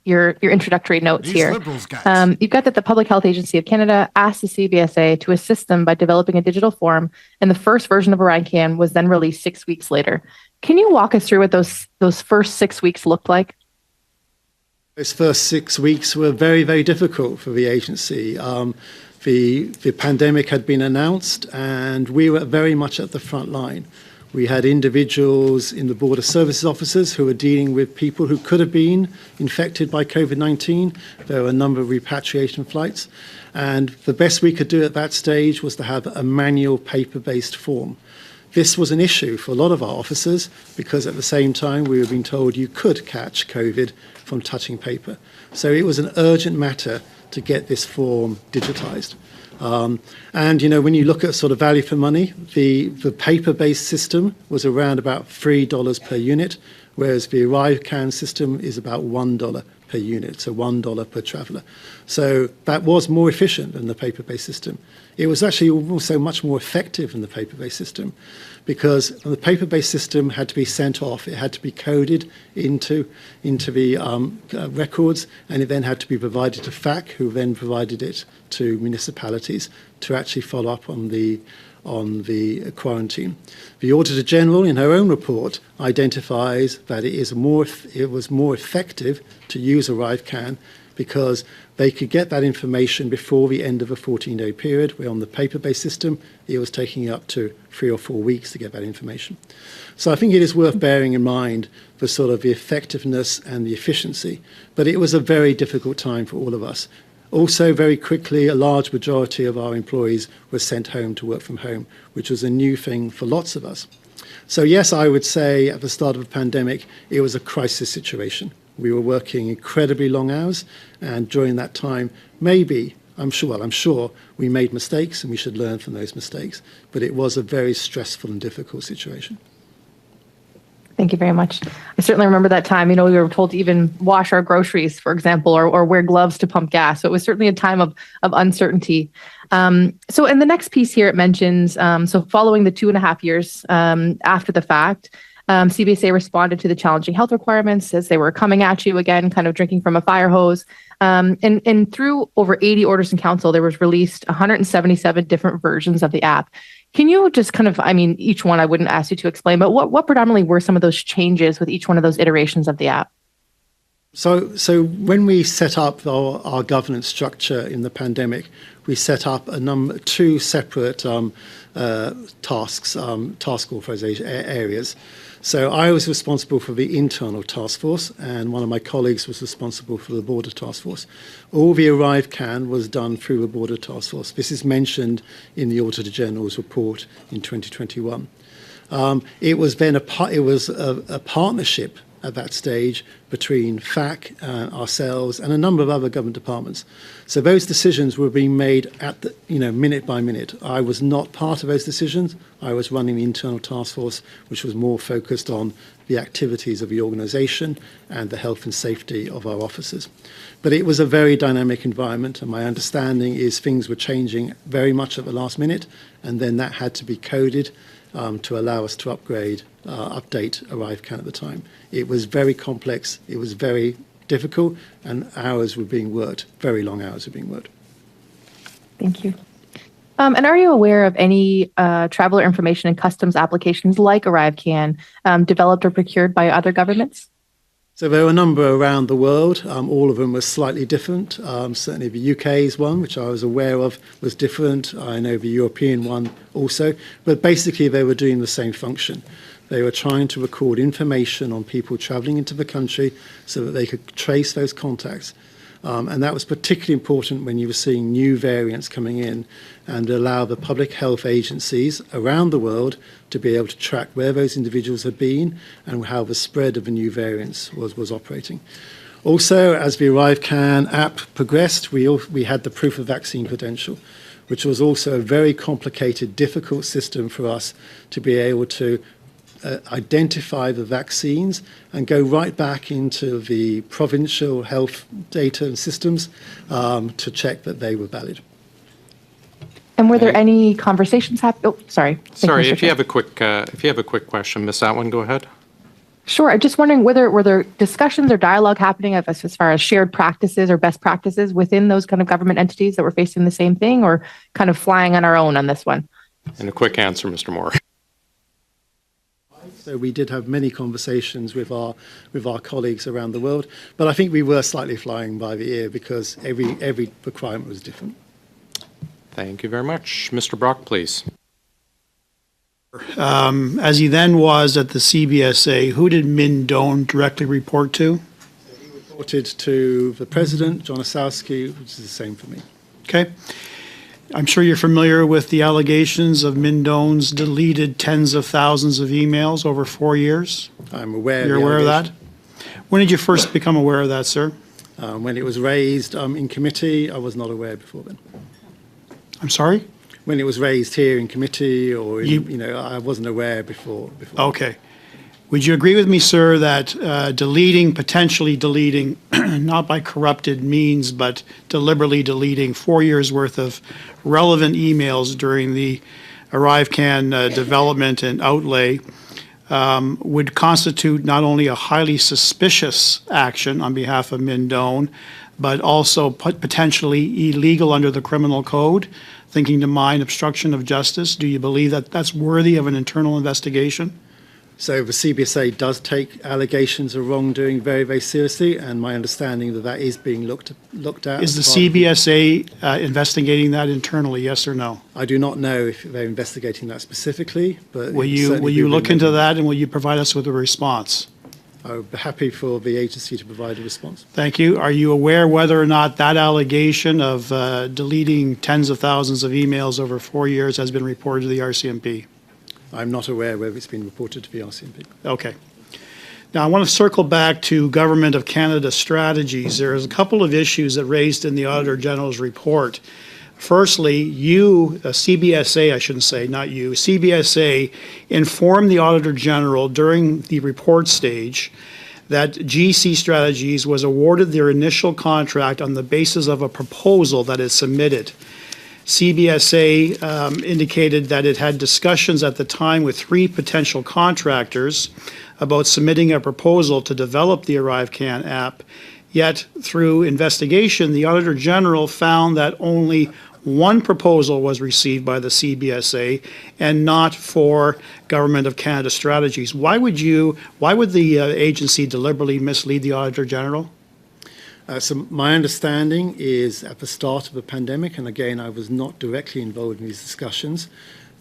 your introductory notes here, you've got that the Public Health Agency of Canada asked the CBSA to assist them by developing a digital form, and the first version of ArriveCan was then released 6 weeks later. Can you walk us through what those first 6 weeks looked like? Those first 6 weeks were very, very difficult for the agency. The pandemic had been announced, and we were very much at the front line. We had individuals in the Border Services offices who were dealing with people who could have been infected by COVID-19. There were a number of repatriation flights. And the best we could do at that stage was to have a manual paper-based form. This was an issue for a lot of our officers because at the same time we were being told you could catch COVID from touching paper. So it was an urgent matter to get this form digitized. And, when you look at sort of value for money, the paper-based system was around about $3 per unit, whereas the ArriveCan system is about $1 per unit, so $1 per traveller. So that was more efficient than the paper-based system. It was actually also much more effective than the paper-based system because the paper-based system had to be sent off. It had to be coded into the records, and it then had to be provided to FAC, who then provided it to municipalities to actually follow up on the quarantine. The Auditor General, in her own report, identifies that it was more effective to use ArriveCan because they could get that information before the end of a 14-day period, where on the paper-based system, it was taking up to 3 or 4 weeks to get that information. So I think it is worth bearing in mind the sort of the effectiveness and the efficiency, but it was a very difficult time for all of us. Also, very quickly, a large majority of our employees were sent home to work from home, which was a new thing for lots of us. So yes, I would say at the start of the pandemic, it was a crisis situation. We were working incredibly long hours, and during that time, I'm sure we made mistakes and we should learn from those mistakes, but it was a very stressful and difficult situation. Thank you very much. I certainly remember that time. We were told to even wash our groceries, for example, or wear gloves to pump gas. So it was certainly a time of uncertainty. So in the next piece here, it mentions, so following the 2.5 years after the fact, CBSA responded to the challenging health requirements as they were coming at you again, kind of drinking from a fire hose. And through over 80 orders in council, there was released 177 different versions of the app. Can you just kind of, each one I wouldn't ask you to explain, but what predominantly were some of those changes with each one of those iterations of the app? So when we set up our governance structure in the pandemic, we set up two separate task authorization areas. So I was responsible for the internal task force, and one of my colleagues was responsible for the border task force. All the ArriveCan was done through the border task force. This is mentioned in the Auditor General's report in 2021. It was then a partnership at that stage between FAC, ourselves, and a number of other government departments. So those decisions were being made at the, minute by minute. I was not part of those decisions. I was running the internal task force, which was more focused on the activities of the organisation and the health and safety of our officers. But it was a very dynamic environment, and my understanding is things were changing very much at the last minute, and then that had to be coded to allow us to update ArriveCan at the time. It was very complex, it was very difficult, and hours were being worked, very long hours were being worked. Thank you. And are you aware of any traveler information and customs applications like ArriveCan developed or procured by other governments? So there were a number around the world. All of them were slightly different. Certainly the UK's one, which I was aware of, was different. I know the European one also. But basically they were doing the same function. They were trying to record information on people travelling into the country so that they could trace those contacts. And that was particularly important when you were seeing new variants coming in, and allow the public health agencies around the world to be able to track where those individuals had been and how the spread of the new variants was operating. Also, as the ArriveCan app progressed, we had the proof of vaccine credential, which was also a very complicated, difficult system for us to be able to identify the vaccines and go right back into the provincial health data and systems to check that they were valid. And were there any conversations happening? Oh, sorry. Sorry, if you have a quick question, Ms. Atwin, go ahead. Sure. I'm just wondering were there discussions or dialogue happening as far as shared practices or best practices within those kind of government entities that were facing the same thing, or kind of flying on our own on this one? And a quick answer, Mr. Moore. So we did have many conversations with our colleagues around the world, but I think we were slightly flying by the ear because every requirement was different. Thank you very much. Mr. Brock, please. As he then was at the CBSA, who did Min Doan directly report to? He reported to the President, John Osowski, which is the same for me. Okay. I'm sure you're familiar with the allegations of Min Doan's deleted tens of thousands of emails over 4 years. I'm aware. You're aware of that? When did you first become aware of that, sir? When it was raised in committee, I was not aware before then. I'm sorry? When it was raised here in committee, or I wasn't aware before. Okay. Would you agree with me, sir, that potentially deleting, not by corrupted means, but deliberately deleting 4 years' worth of relevant emails during the ArriveCan development and outlay would constitute not only a highly suspicious action on behalf of Min Doan, but also potentially illegal under the criminal code, thinking to mind obstruction of justice? Do you believe that that's worthy of an internal investigation? So the CBSA does take allegations of wrongdoing very, very seriously, and my understanding that is being looked at. Is the CBSA investigating that internally, yes or no? I do not know if they're investigating that specifically, but will you look into that, and will you provide us with a response? I would be happy for the agency to provide a response. Thank you. Are you aware whether or not that allegation of deleting tens of thousands of emails over 4 years has been reported to the RCMP? I'm not aware whether it's been reported to the RCMP. Okay. Now, I want to circle back to Government of Canada strategies. There's a couple of issues that raised in the Auditor General's report. Firstly, you, CBSA, I shouldn't say, not you, CBSA informed the Auditor General during the report stage that GC Strategies was awarded their initial contract on the basis of a proposal that it submitted. CBSA indicated that it had discussions at the time with 3 potential contractors about submitting a proposal to develop the ArriveCan app. Yet, through investigation, the Auditor General found that only one proposal was received by the CBSA and not for Government of Canada strategies. Why would the agency deliberately mislead the Auditor General? So my understanding is at the start of the pandemic, and again, I was not directly involved in these discussions,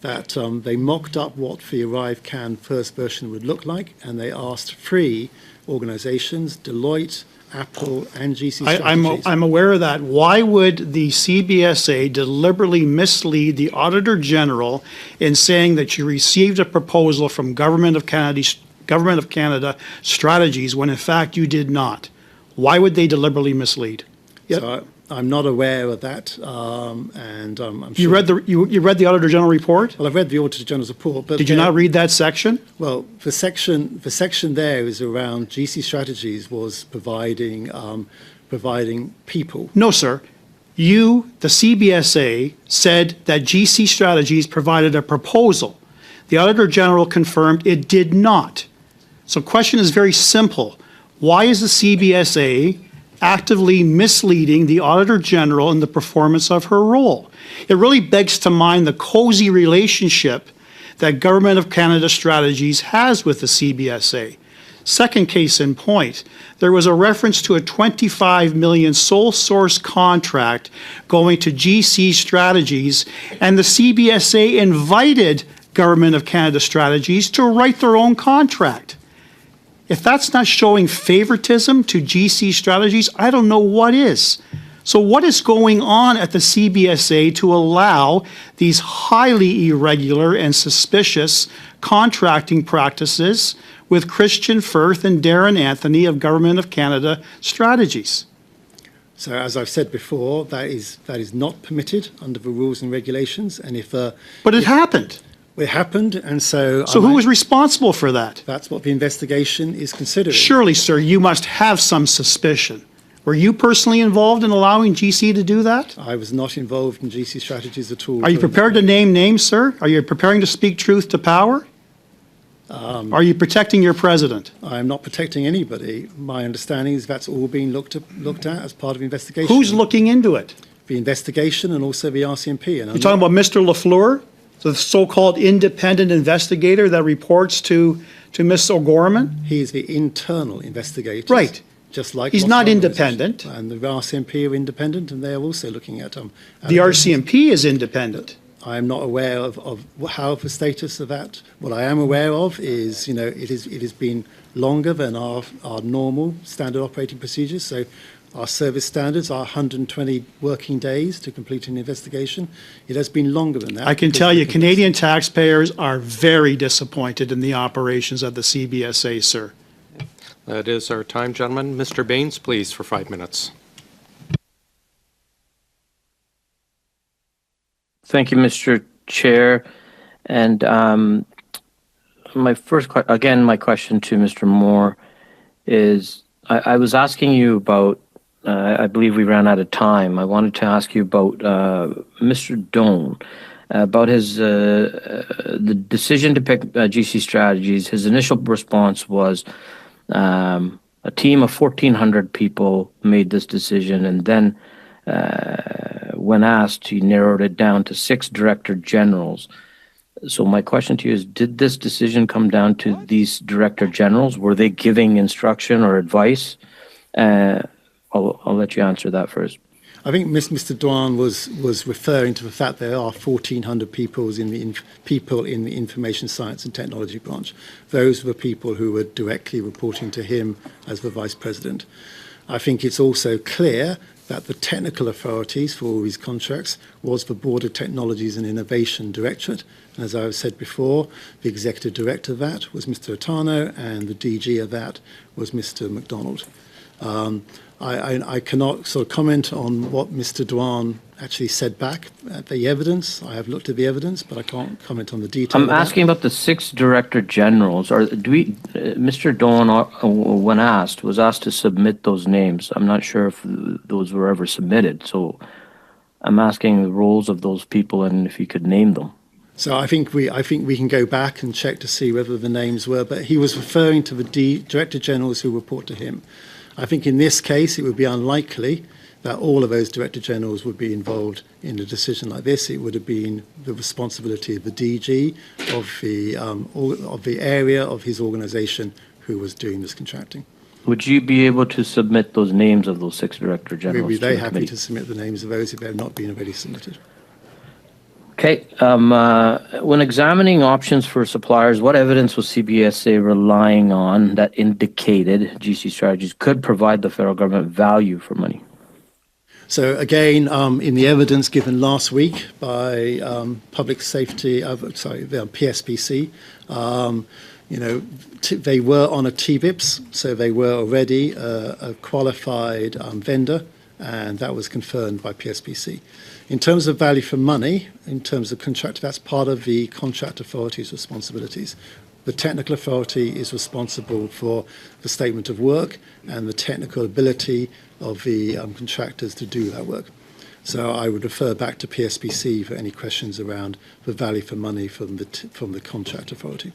that they mocked up what the ArriveCan first version would look like, and they asked 3 organizations, Deloitte, Apple, and GC Strategies. I'm aware of that. Why would the CBSA deliberately mislead the Auditor General in saying that you received a proposal from Government of Government of Canada strategies when in fact you did not? Why would they deliberately mislead? So I'm not aware of that, and I'm sure. You read the Auditor General report? Well, I've read the Auditor General's report, but Did you not read that section? Well, the section there is around GC Strategies was providing people. No, sir. You, the CBSA, said that GC Strategies provided a proposal. The Auditor General confirmed it did not. So question is very simple. Why is the CBSA actively misleading the Auditor General in the performance of her role? It really begs to mind the cozy relationship that Government of Canada Strategies has with the CBSA. Second case in point, there was a reference to a $25 million sole source contract going to GC Strategies, and the CBSA invited Government of Canada Strategies to write their own contract. If that's not showing favoritism to GC Strategies, I don't know what is. So what is going on at the CBSA to allow these highly irregular and suspicious contracting practices with Christian Firth and Darren Anthony of Government of Canada Strategies? So as I've said before, that is not permitted under the rules and regulations, and But it happened. It happened, and so... So who was responsible for that? That's what the investigation is considering. Surely, sir, you must have some suspicion. Were you personally involved in allowing GC to do that? I was not involved in GC Strategies at all. Are you prepared to name names, sir? Are you preparing to speak truth to power? Are you protecting your president? I am not protecting anybody. My understanding is that's all being looked at as part of the investigation. Who's looking into it? The investigation and also the RCMP. And You're talking about Mr. Lafleur, the so-called independent investigator that reports to Ms. O'Gorman? He is the internal investigator. Right. Just like he's not independent. And the RCMP are independent, and they are also looking at the RCMP is independent. I am not aware of how the status of that. What I am aware of is, it has been longer than our normal standard operating procedures. So our service standards are 120 working days to complete an investigation. It has been longer than that. I can tell you, Canadian taxpayers are very disappointed in the operations of the CBSA, sir. That is our time, gentlemen. Mr. Baines, please, for 5 minutes. Thank you, Mr. Chair. And my question to Mr. Moore is, I was asking you about, I believe we ran out of time. I wanted to ask you about Mr. Doan, about his the decision to pick GC Strategies. His initial response was, a team of 1,400 people made this decision, and then when asked, he narrowed it down to 6 director generals. So my question to you is, did this decision come down to these director generals? Were they giving instruction or advice? I'll let you answer that first. I think Mr. Duan was referring to the fact there are 1,400 people in the information science and technology branch. Those were people who were directly reporting to him as the vice president. I think it's also clear that the technical authorities for all these contracts was the Board of Technologies and Innovation Directorate. And as I've said before, the executive director of that was Mr. Otano, and the DG of that was Mr. McDonald. I cannot sort of comment on what Mr. Duan actually said back at the evidence. I have looked at the evidence, but I can't comment on the detail. I'm asking about the 6 director generals. Mr. Duan, when asked, was asked to submit those names. I'm not sure if those were ever submitted. So I'm asking the roles of those people and if you could name them. So I think we can go back and check to see whether the names were, but he was referring to the director generals who report to him. I think in this case, it would be unlikely that all of those director generals would be involved in a decision like this. It would have been the responsibility of the DG of the area of his organisation who was doing this contracting. Would you be able to submit those names of those 6 director generals? We'd be very happy to submit the names of those if they have not been already submitted. Okay. When examining options for suppliers, what evidence was CBSA relying on that indicated GC Strategies could provide the federal government value for money? So again, in the evidence given last week by Public Safety, the PSPC, They were on a TBIPS, so they were already a qualified vendor, and that was confirmed by PSPC. In terms of value for money, in terms of contract, that's part of the contract authority's responsibilities. The technical authority is responsible for the statement of work and the technical ability of the contractors to do that work. So I would refer back to PSPC for any questions around the value for money from the contract authority.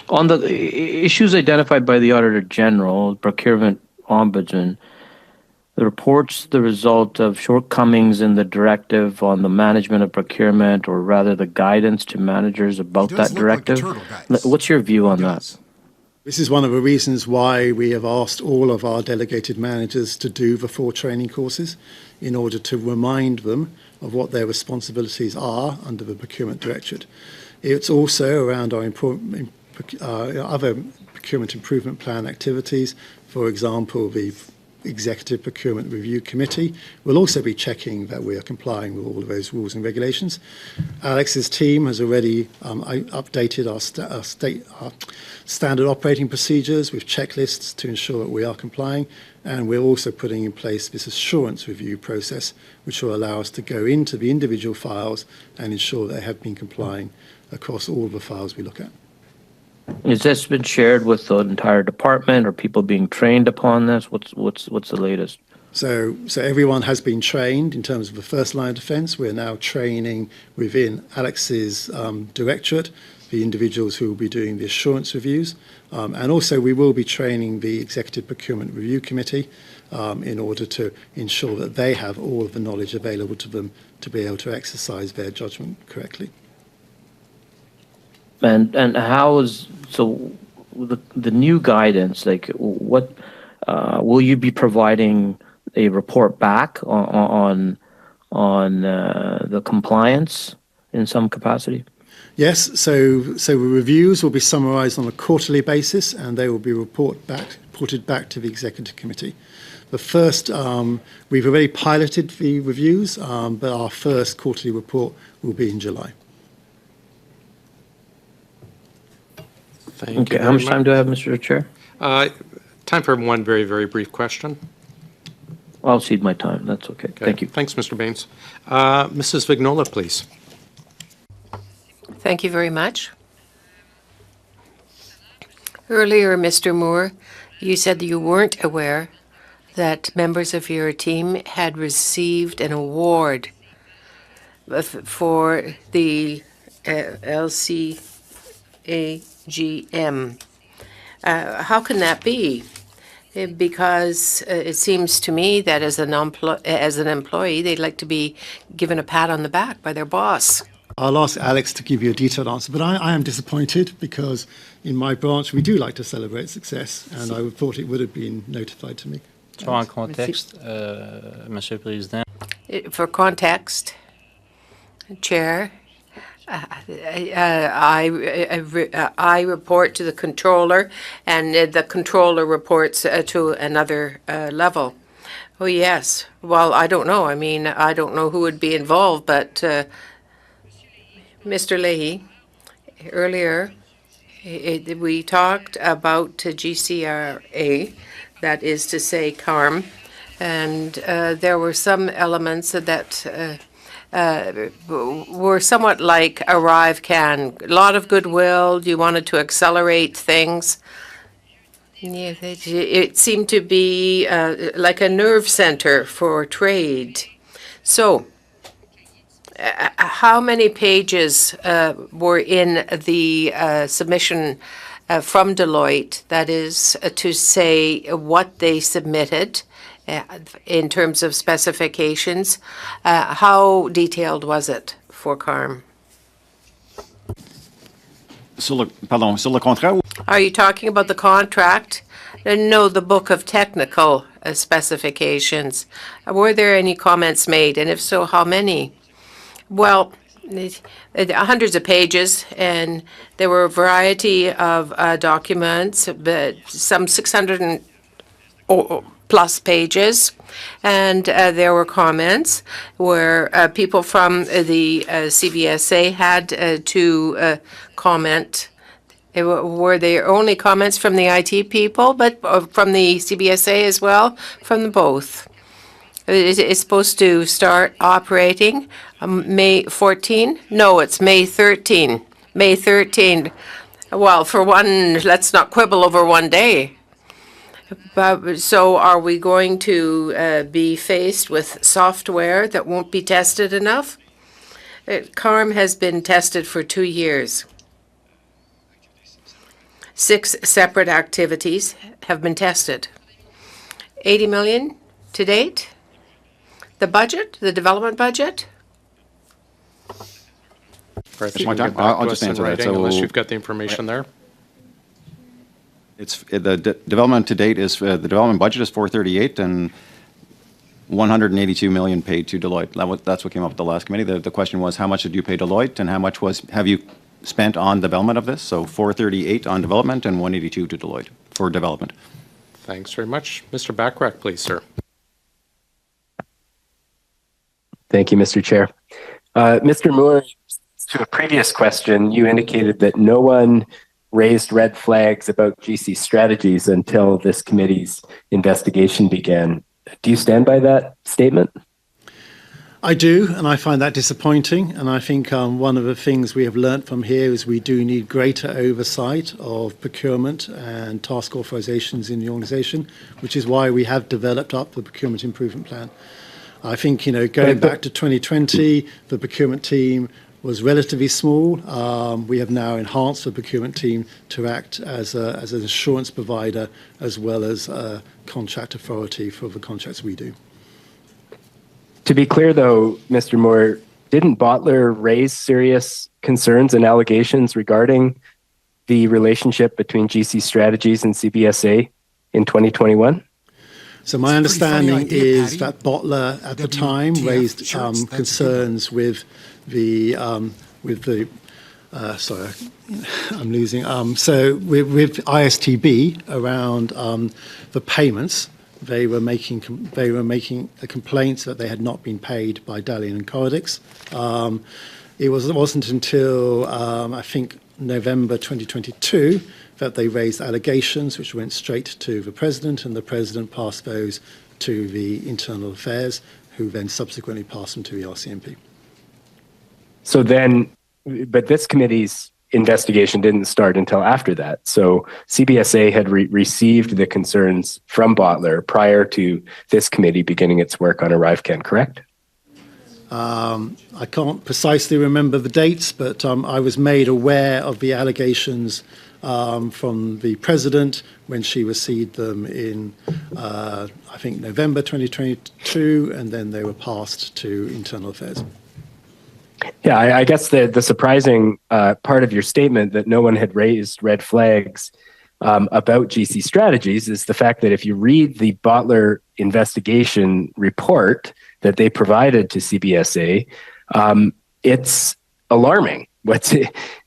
On the issues identified by the Auditor General, Procurement Ombudsman, the report's the result of shortcomings in the directive on the management of procurement, or rather the guidance to managers about that directive. What's your view on that? This is one of the reasons why we have asked all of our delegated managers to do the 4 training courses, in order to remind them of what their responsibilities are under the Procurement Directorate. It's also around our other procurement improvement plan activities. For example, the Executive Procurement Review Committee will also be checking that we are complying with all of those rules and regulations. Alex's team has already updated our standard operating procedures with checklists to ensure that we are complying, and we're also putting in place this assurance review process, which will allow us to go into the individual files and ensure they have been complying across all of the files we look at. Has this been shared with the entire department? Are people being trained upon this? What's the latest? So everyone has been trained in terms of the first line of defence. We're now training within Alex's directorate the individuals who will be doing the assurance reviews, and also we will be training the Executive Procurement Review Committee in order to ensure that they have all of the knowledge available to them to be able to exercise their judgment correctly. And how is the new guidance, like what will you be providing a report back on the compliance in some capacity? Yes, so the reviews will be summarised on a quarterly basis, and they will be reported back to the Executive Committee. The first, we've already piloted the reviews, but our first quarterly report will be in July. Thank you. How much time do I have, Mr. Chair? Time for one very, very brief question. I'll cede my time. That's okay. Thank you. Thanks, Mr. Baines. Mrs. Vignola, please. Thank you very much. Earlier, Mr. Moore, you said that you weren't aware that members of your team had received an award for the LCAGM. How can that be? Because it seems to me that as an employee, they'd like to be given a pat on the back by their boss. I'll ask Alex to give you a detailed answer, but I am disappointed because in my branch we do like to celebrate success, and I thought it would have been notified to me. So en contexte, Monsieur le Président. For context, Chair, I report to the controller, and the controller reports to another level. Oh, yes. Well, I don't know. I mean, I don't know who would be involved, but Mr. Leahy, earlier we talked about GCRA, that is to say CARM, and there were some elements that were somewhat like Arrive Can. A lot of goodwill. You wanted to accelerate things. Yeah, it seemed to be like a nerve center for trade. So, how many pages were in the submission from Deloitte? That is to say, what they submitted in terms of specifications. How detailed was it for CARM? Are you talking about the contract? No, the book of technical specifications. Were there any comments made? And if so, how many? Well, hundreds of pages, and there were a variety of documents, but some 600 plus pages, and there were comments where people from the CBSA had to comment Were there only comments from the IT people, but from the CBSA as well? From the both? It's supposed to start operating May 14? No, it's May 13. May 13. Well, for one, let's not quibble over one day. So are we going to be faced with software that won't be tested enough? CARM has been tested for 2 years. 6 separate activities have been tested. 80 million to date? The budget, the development budget? Perhaps It's you my can time. get back I'll to just us in answer that. writing, unless you've got the information there. It's the development to date is the development budget is 438 and 182 million paid to Deloitte. That's what came up at the last committee. The question was, how much did you pay Deloitte and how much have you spent on development of this? So 438 on development and 182 to Deloitte for development. Thanks very much. Mr. Bachrach, please, sir. Thank you, Mr. Chair. Mr. Moore, to a previous question, you indicated that no one raised red flags about GC strategies until this committee's investigation began. Do you stand by that statement? I do, and I find that disappointing. And I think one of the things we have learnt from here is we do need greater oversight of procurement and task authorizations in the organisation, which is why we have developed up the procurement improvement plan. I think, going back to 2020, the procurement team was relatively small. We have now enhanced the procurement team to act as an assurance provider as well as a contract authority for the contracts we do. To be clear, though, Mr. Moore, didn't Bottler raise serious concerns and allegations regarding the relationship between GC Strategies and CBSA in 2021? So my understanding is that Bottler at the time raised concerns with the sorry, I'm losing. So with ISTB around the payments, they were making a complaint that they had not been paid by Dalian and Cordix. It wasn't until I think November 2022 that they raised allegations, which went straight to the president, and the president passed those to the internal affairs, who then subsequently passed them to the RCMP. So then, but this committee's investigation didn't start until after that. So CBSA had received the concerns from Bottler prior to this committee beginning its work on ArriveCan, correct? I can't precisely remember the dates, but I was made aware of the allegations from the president when she received them in, I think, November 2022, and then they were passed to internal affairs. Yeah, I guess the surprising part of your statement that no one had raised red flags about GC strategies is the fact that if you read the Bottler investigation report that they provided to CBSA, it's alarming. What's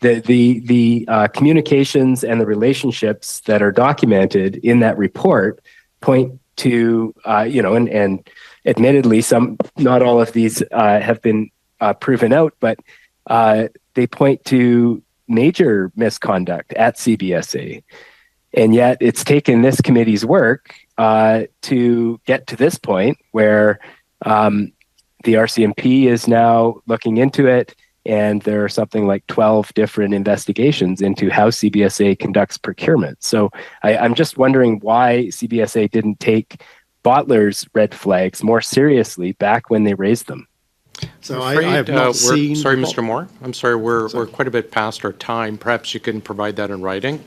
the communications and the relationships that are documented in that report point to and admittedly not all of these have been proven out, but they point to major misconduct at CBSA. And yet it's taken this committee's work to get to this point where the RCMP is now looking into it, and there are something like 12 different investigations into how CBSA conducts procurement. So I'm just wondering why CBSA didn't take Bottler's red flags more seriously back when they raised them. So I have not seen... Sorry, Mr. Moore. I'm sorry, we're quite a bit past our time. Perhaps you can provide that in writing.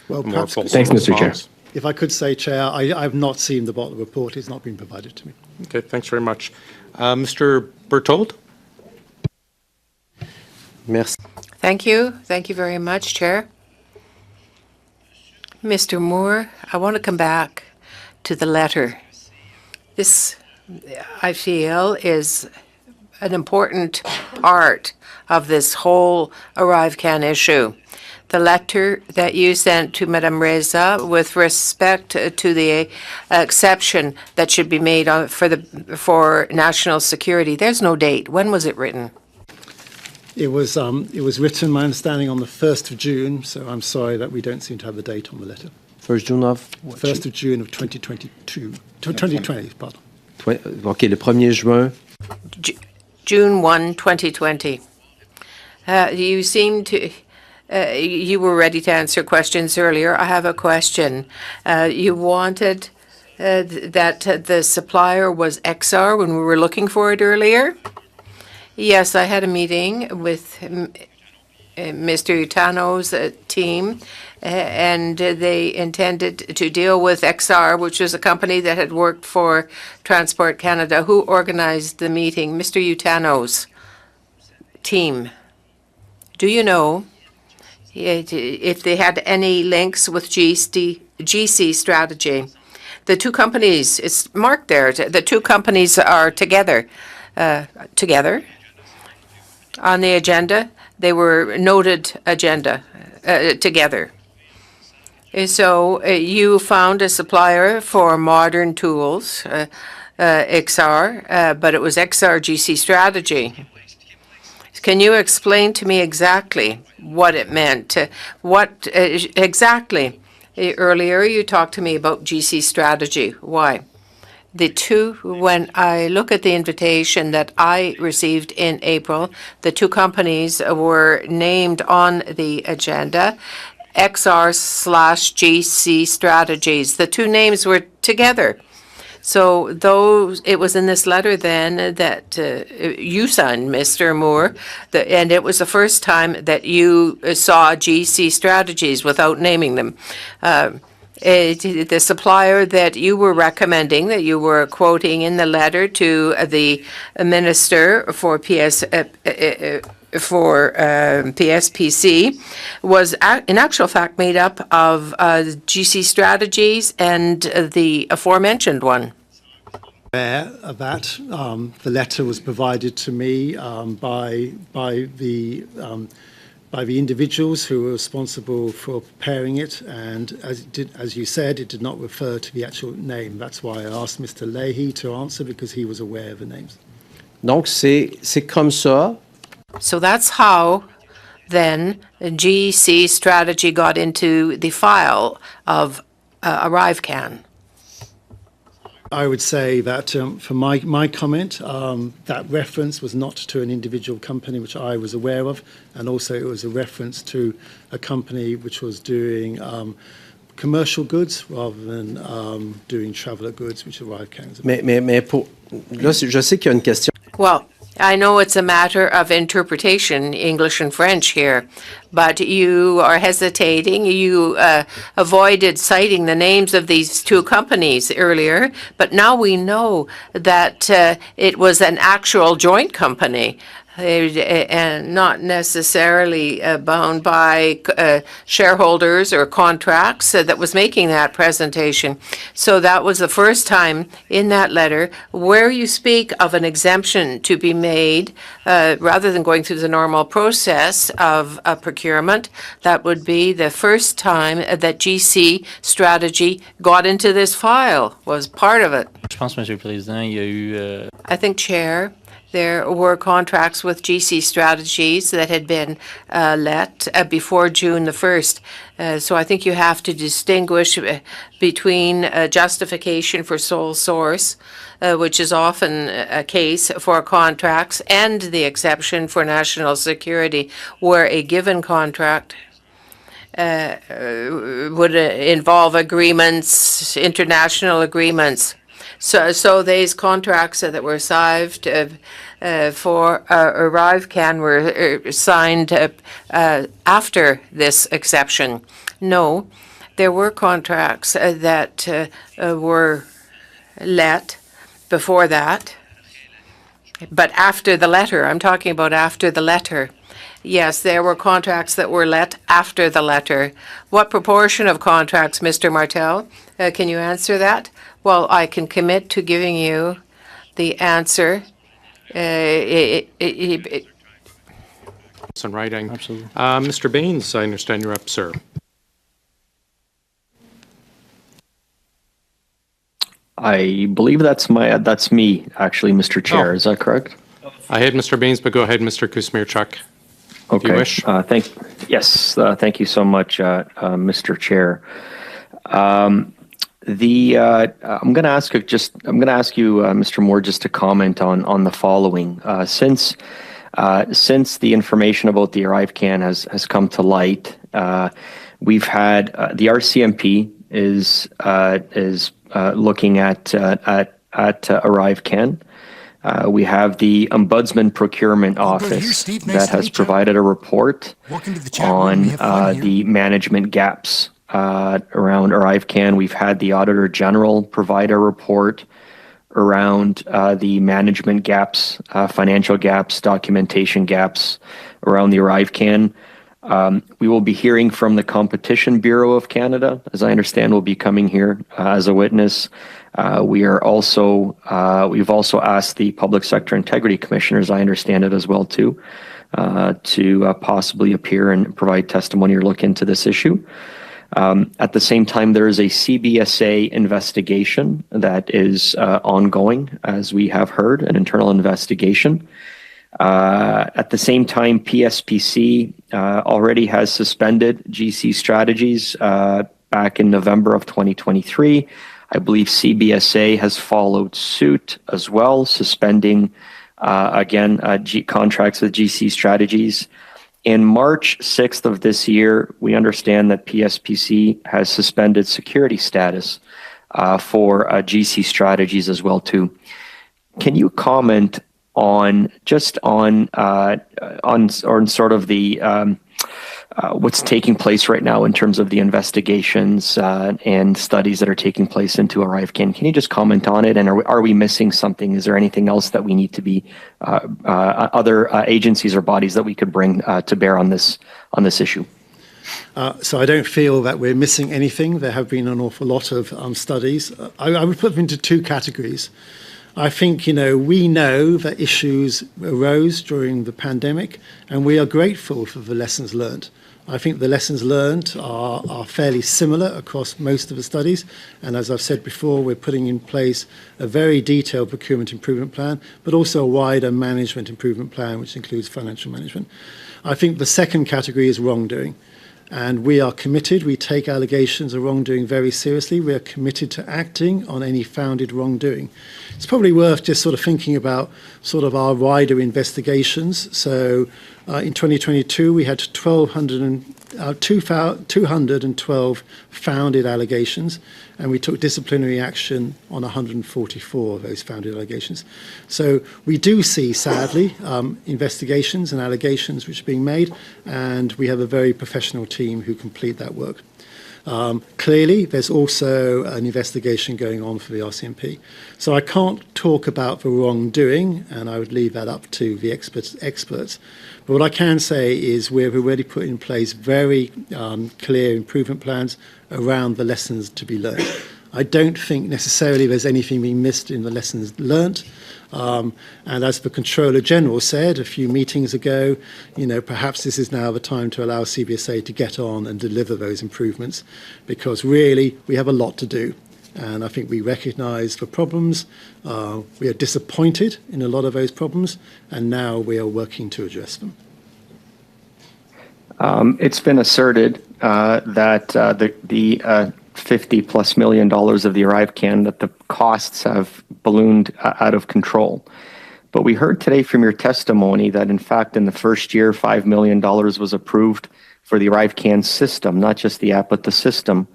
Well, perhaps, thanks, Mr. Chair. If I could say, Chair, I have not seen the Bottler report. It's not been provided to me. Okay, thanks very much. Mr. Berthold? Merci. Thank you. Thank you very much, Chair. Mr. Moore, I want to come back to the letter. This, I feel, is an important part of this whole ArriveCan issue. The letter that you sent to Madame Reza with respect to the exception that should be made for national security. There's no date. When was it written? It was written, my understanding, on the 1st of June, so I'm sorry that we don't seem to have the date on the letter. 1st June of what? 1st of June of 2022. 2020, pardon. OK, le 1er juin. June 1, 2020. You seem to, you were ready to answer questions earlier. I have a question. You wanted that the supplier was XR when we were looking for it earlier? Yes, I had a meeting with Mr. Utano's team, and they intended to deal with XR, which was a company that had worked for Transport Canada. Who organized the meeting? Mr. Utano's team. Do you know if they had any links with GC Strategy? The two companies, it's marked there, the two companies are together. Together on the agenda. They were noted agenda together. So you found a supplier for modern tools, XR, but it was XR GC Strategy. Can you explain to me exactly what it meant? What exactly? Earlier you talked to me about GC Strategy. Why? The two, when I look at the invitation that I received in April, the two companies were named on the agenda, XR/GC Strategies. The two names were together. So it was in this letter then that you signed, Mr. Moore, and it was the first time that you saw GC Strategies without naming them. The supplier that you were recommending, that you were quoting in the letter to the minister for PSPC, was in actual fact made up of GC Strategies and the aforementioned one. Aware of that. The letter was provided to me by the individuals who were responsible for preparing it, and as you said, it did not refer to the actual name. That's why I asked Mr. Leahy to answer, because he was aware of the names. Donc, c'est comme ça. So that's how then GC Strategy got into the file of ArriveCan. I would say that for my comment, that reference was not to an individual company which I was aware of, and also it was a reference to a company which was doing commercial goods rather than doing traveller goods, which ArriveCan is about. Mais pour, là, je sais qu'il y a une question. Well, I know it's a matter of interpretation, English and French here, but you are hesitating. You avoided citing the names of these two companies earlier, but now we know that it was an actual joint company. And not necessarily bound by shareholders or contracts that was making that presentation. So that was the first time in that letter where you speak of an exemption to be made rather than going through the normal process of procurement. That would be the first time that GC Strategy got into this file, was part of it. Je pense, Monsieur le Président, il y a eu... I think, Chair, there were contracts with GC Strategies that had been let before June the 1st. So I think you have to distinguish between justification for sole source, which is often a case for contracts, and the exception for national security, where a given contract would involve agreements, international agreements. So these contracts that were signed for ArriveCan were signed after this exception. No, there were contracts that were let before that, but after the letter. I'm talking about after the letter. Yes, there were contracts that were let after the letter. What proportion of contracts, Mr. Martel? Can you answer that? Well, I can commit to giving you the answer. It's in writing. Absolutely. Mr. Baines, I understand you're up, sir. I believe that's me, actually, Mr. Chair. Is that correct? I had Mr. Baines, but go ahead, Mr. Kusmirchuk. Okay. you wish. Thank you so much, Mr. Chair. I'm going to ask you, Mr. Moore, just to comment on the following. Since the information about the ArriveCAN has come to light, we've had the RCMP is looking at ArriveCAN. We have the Ombudsman Procurement Office that has provided a report on the management gaps around ArriveCAN. We've had the Auditor General provide a report around the management gaps, financial gaps, documentation gaps around the ArriveCAN. We will be hearing from the Competition Bureau of Canada, as I understand, will be coming here as a witness. We've also asked the Public Sector Integrity Commissioner, as I understand it as well too, to possibly appear and provide testimony or look into this issue. At the same time, there is a CBSA investigation that is ongoing, as we have heard, an internal investigation. At the same time, PSPC already has suspended GC strategies back in November of 2023. I believe CBSA has followed suit as well, suspending, contracts with GC strategies. In March 6th of this year, we understand that PSPC has suspended security status for GC strategies as well too. Can you comment on sort of the what's taking place right now in terms of the investigations and studies that are taking place into ArriveCAN? Can you just comment on it? And are we missing something? Is there anything else that we need to be other agencies or bodies that we could bring to bear on this issue? So I don't feel that we're missing anything. There have been an awful lot of studies. I would put them into two categories. I think, we know that issues arose during the pandemic, and we are grateful for the lessons learned. I think the lessons learned are fairly similar across most of the studies. And as I've said before, we're putting in place a very detailed procurement improvement plan, but also a wider management improvement plan, which includes financial management. I think the second category is wrongdoing. And we are committed. We take allegations of wrongdoing very seriously. We are committed to acting on any founded wrongdoing. It's probably worth just sort of thinking about sort of our wider investigations. So in 2022, we had 212 founded allegations, and we took disciplinary action on 144 of those founded allegations. So we do see, sadly, investigations and allegations which are being made, and we have a very professional team who complete that work. Clearly, there's also an investigation going on for the RCMP. So I can't talk about the wrongdoing, and I would leave that up to the experts. But what I can say is we've already put in place very clear improvement plans around the lessons to be learned. I don't think necessarily there's anything being missed in the lessons learned. And as the Controller General said a few meetings ago, perhaps this is now the time to allow CBSA to get on and deliver those improvements, because really we have a lot to do. And I think we recognise the problems. We are disappointed in a lot of those problems, and now we are working to address them. It's been asserted that the $50+ million of the ArriveCAN, that the costs have ballooned out of control. But we heard today from your testimony that, in fact, in the first year, $5 million was approved for the ArriveCAN system, not just the app, but the system.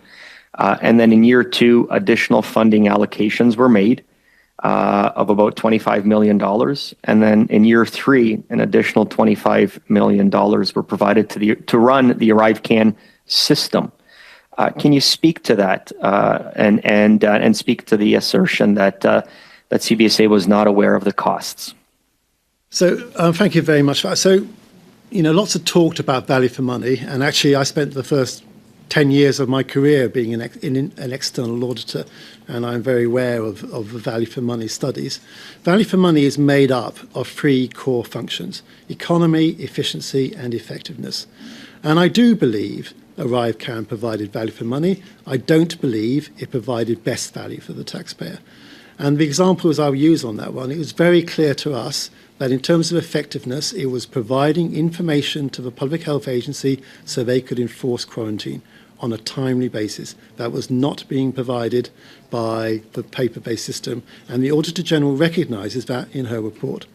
And then in year two, additional funding allocations were made of about $25 million. And then in year three, an additional $25 million were provided to run the ArriveCAN system. Can you speak to that and speak to the assertion that CBSA was not aware of the costs? So thank you very much for that. So, lots of talked about value for money, and actually I spent the first 10 years of my career being an external auditor, and I'm very aware of the value for money studies. Value for money is made up of three core functions: economy, efficiency, and effectiveness. And I do believe ArriveCAN provided value for money. I don't believe it provided best value for the taxpayer. And the examples I'll use on that one, it was very clear to us that in terms of effectiveness, it was providing information to the Public Health Agency so they could enforce quarantine on a timely basis. That was not being provided by the paper-based system, and the Auditor General recognises that in her report.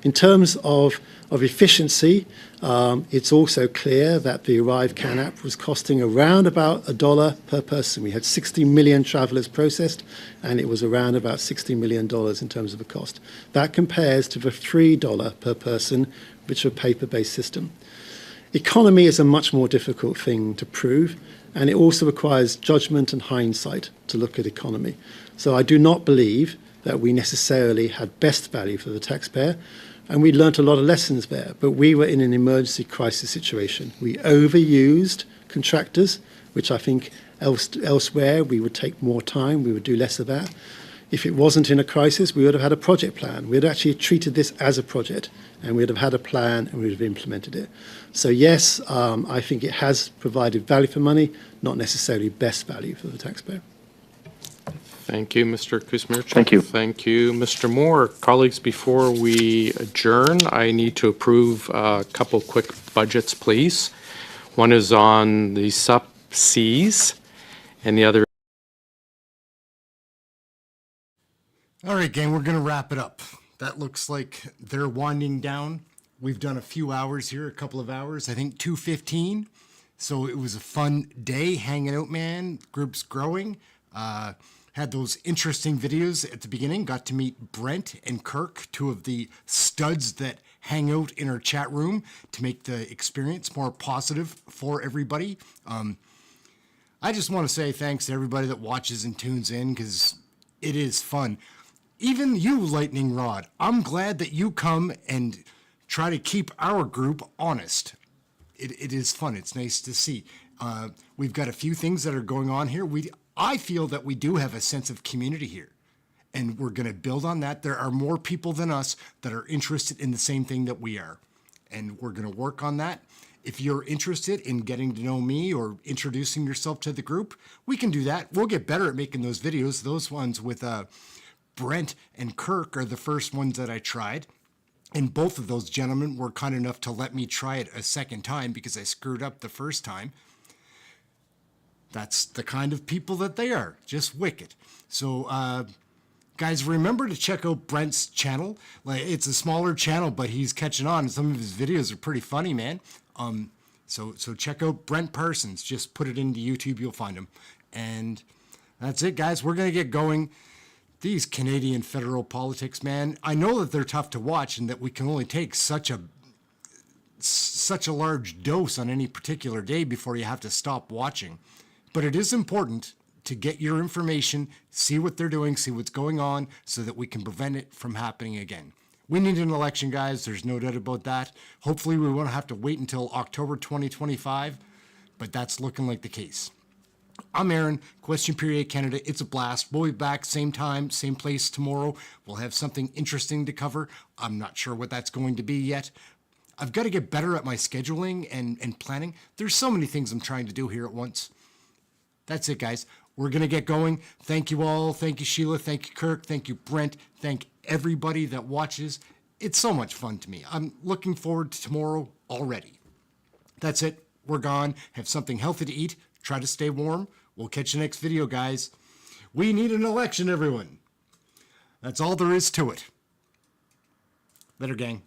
In terms of efficiency, it's also clear that the Arrive Can app was costing around about $1 per person. We had 60 million travellers processed, and it was around about $60 million in terms of the cost. That compares to the $3 per person, which is a paper-based system. Economy is a much more difficult thing to prove, and it also requires judgment and hindsight to look at economy. So I do not believe that we necessarily had best value for the taxpayer, and we learnt a lot of lessons there, but we were in an emergency crisis situation. We overused contractors, which I think elsewhere we would take more time, we would do less of that. If it wasn't in a crisis, we would have had a project plan. We would actually treated this as a project, and we would have had a plan and we would have implemented it. So yes, I think it has provided value for money, not necessarily best value for the taxpayer. Thank you, Mr. Kuzmirchuk. Thank you. Thank you, Mr. Moore. Colleagues, before we adjourn, I need to approve a couple quick budgets, please. One is on the sub-Cs, and the other. All right, gang, we're going to wrap it up. That looks like they're winding down. We've done a few hours here, a couple of hours, I think 2:15. So it was a fun day hanging out, man. Group's growing. Had those interesting videos at the beginning. Got to meet Brent and Kirk, two of the studs that hang out in our chat room to make the experience more positive for everybody. I just want to say thanks to everybody that watches and tunes in, because it is fun. Even you, Lightning Rod, I'm glad that you come and try to keep our group honest. It is fun. It's nice to see. We've got a few things that are going on here. I feel that we do have a sense of community here, and we're going to build on that. There are more people than us that are interested in the same thing that we are, and we're going to work on that. If you're interested in getting to know me or introducing yourself to the group, we can do that. We'll get better at making those videos. Those ones with Brent and Kirk are the first ones that I tried. And both of those gentlemen were kind enough to let me try it a second time because I screwed up the first time. That's the kind of people that they are, just wicked. So, guys, remember to check out Brent's channel. Like, it's a smaller channel, but he's catching on. Some of his videos are pretty funny, man. So check out Brent Parsons. Just put it into YouTube, you'll find him. And that's it, guys. We're going to get going. These Canadian federal politics, man, I know that they're tough to watch and that we can only take such a large dose on any particular day before you have to stop watching. But it is important to get your information, see what they're doing, see what's going on, so that we can prevent it from happening again. We need an election, guys. There's no doubt about that. Hopefully we won't have to wait until October 2025, but that's looking like the case. I'm Aaron, Question Period Canada. It's a blast. We'll be back same time, same place tomorrow. We'll have something interesting to cover. I'm not sure what that's going to be yet. I've got to get better at my scheduling and planning. There's so many things I'm trying to do here at once. That's it, guys. We're going to get going. Thank you all. Thank you, Sheila. Thank you, Kirk. Thank you, Brent. Thank everybody that watches. It's so much fun to me. I'm looking forward to tomorrow already. That's it. We're gone. Have something healthy to eat. Try to stay warm. We'll catch you next video, guys. We need an election, everyone. That's all there is to it. Later, gang.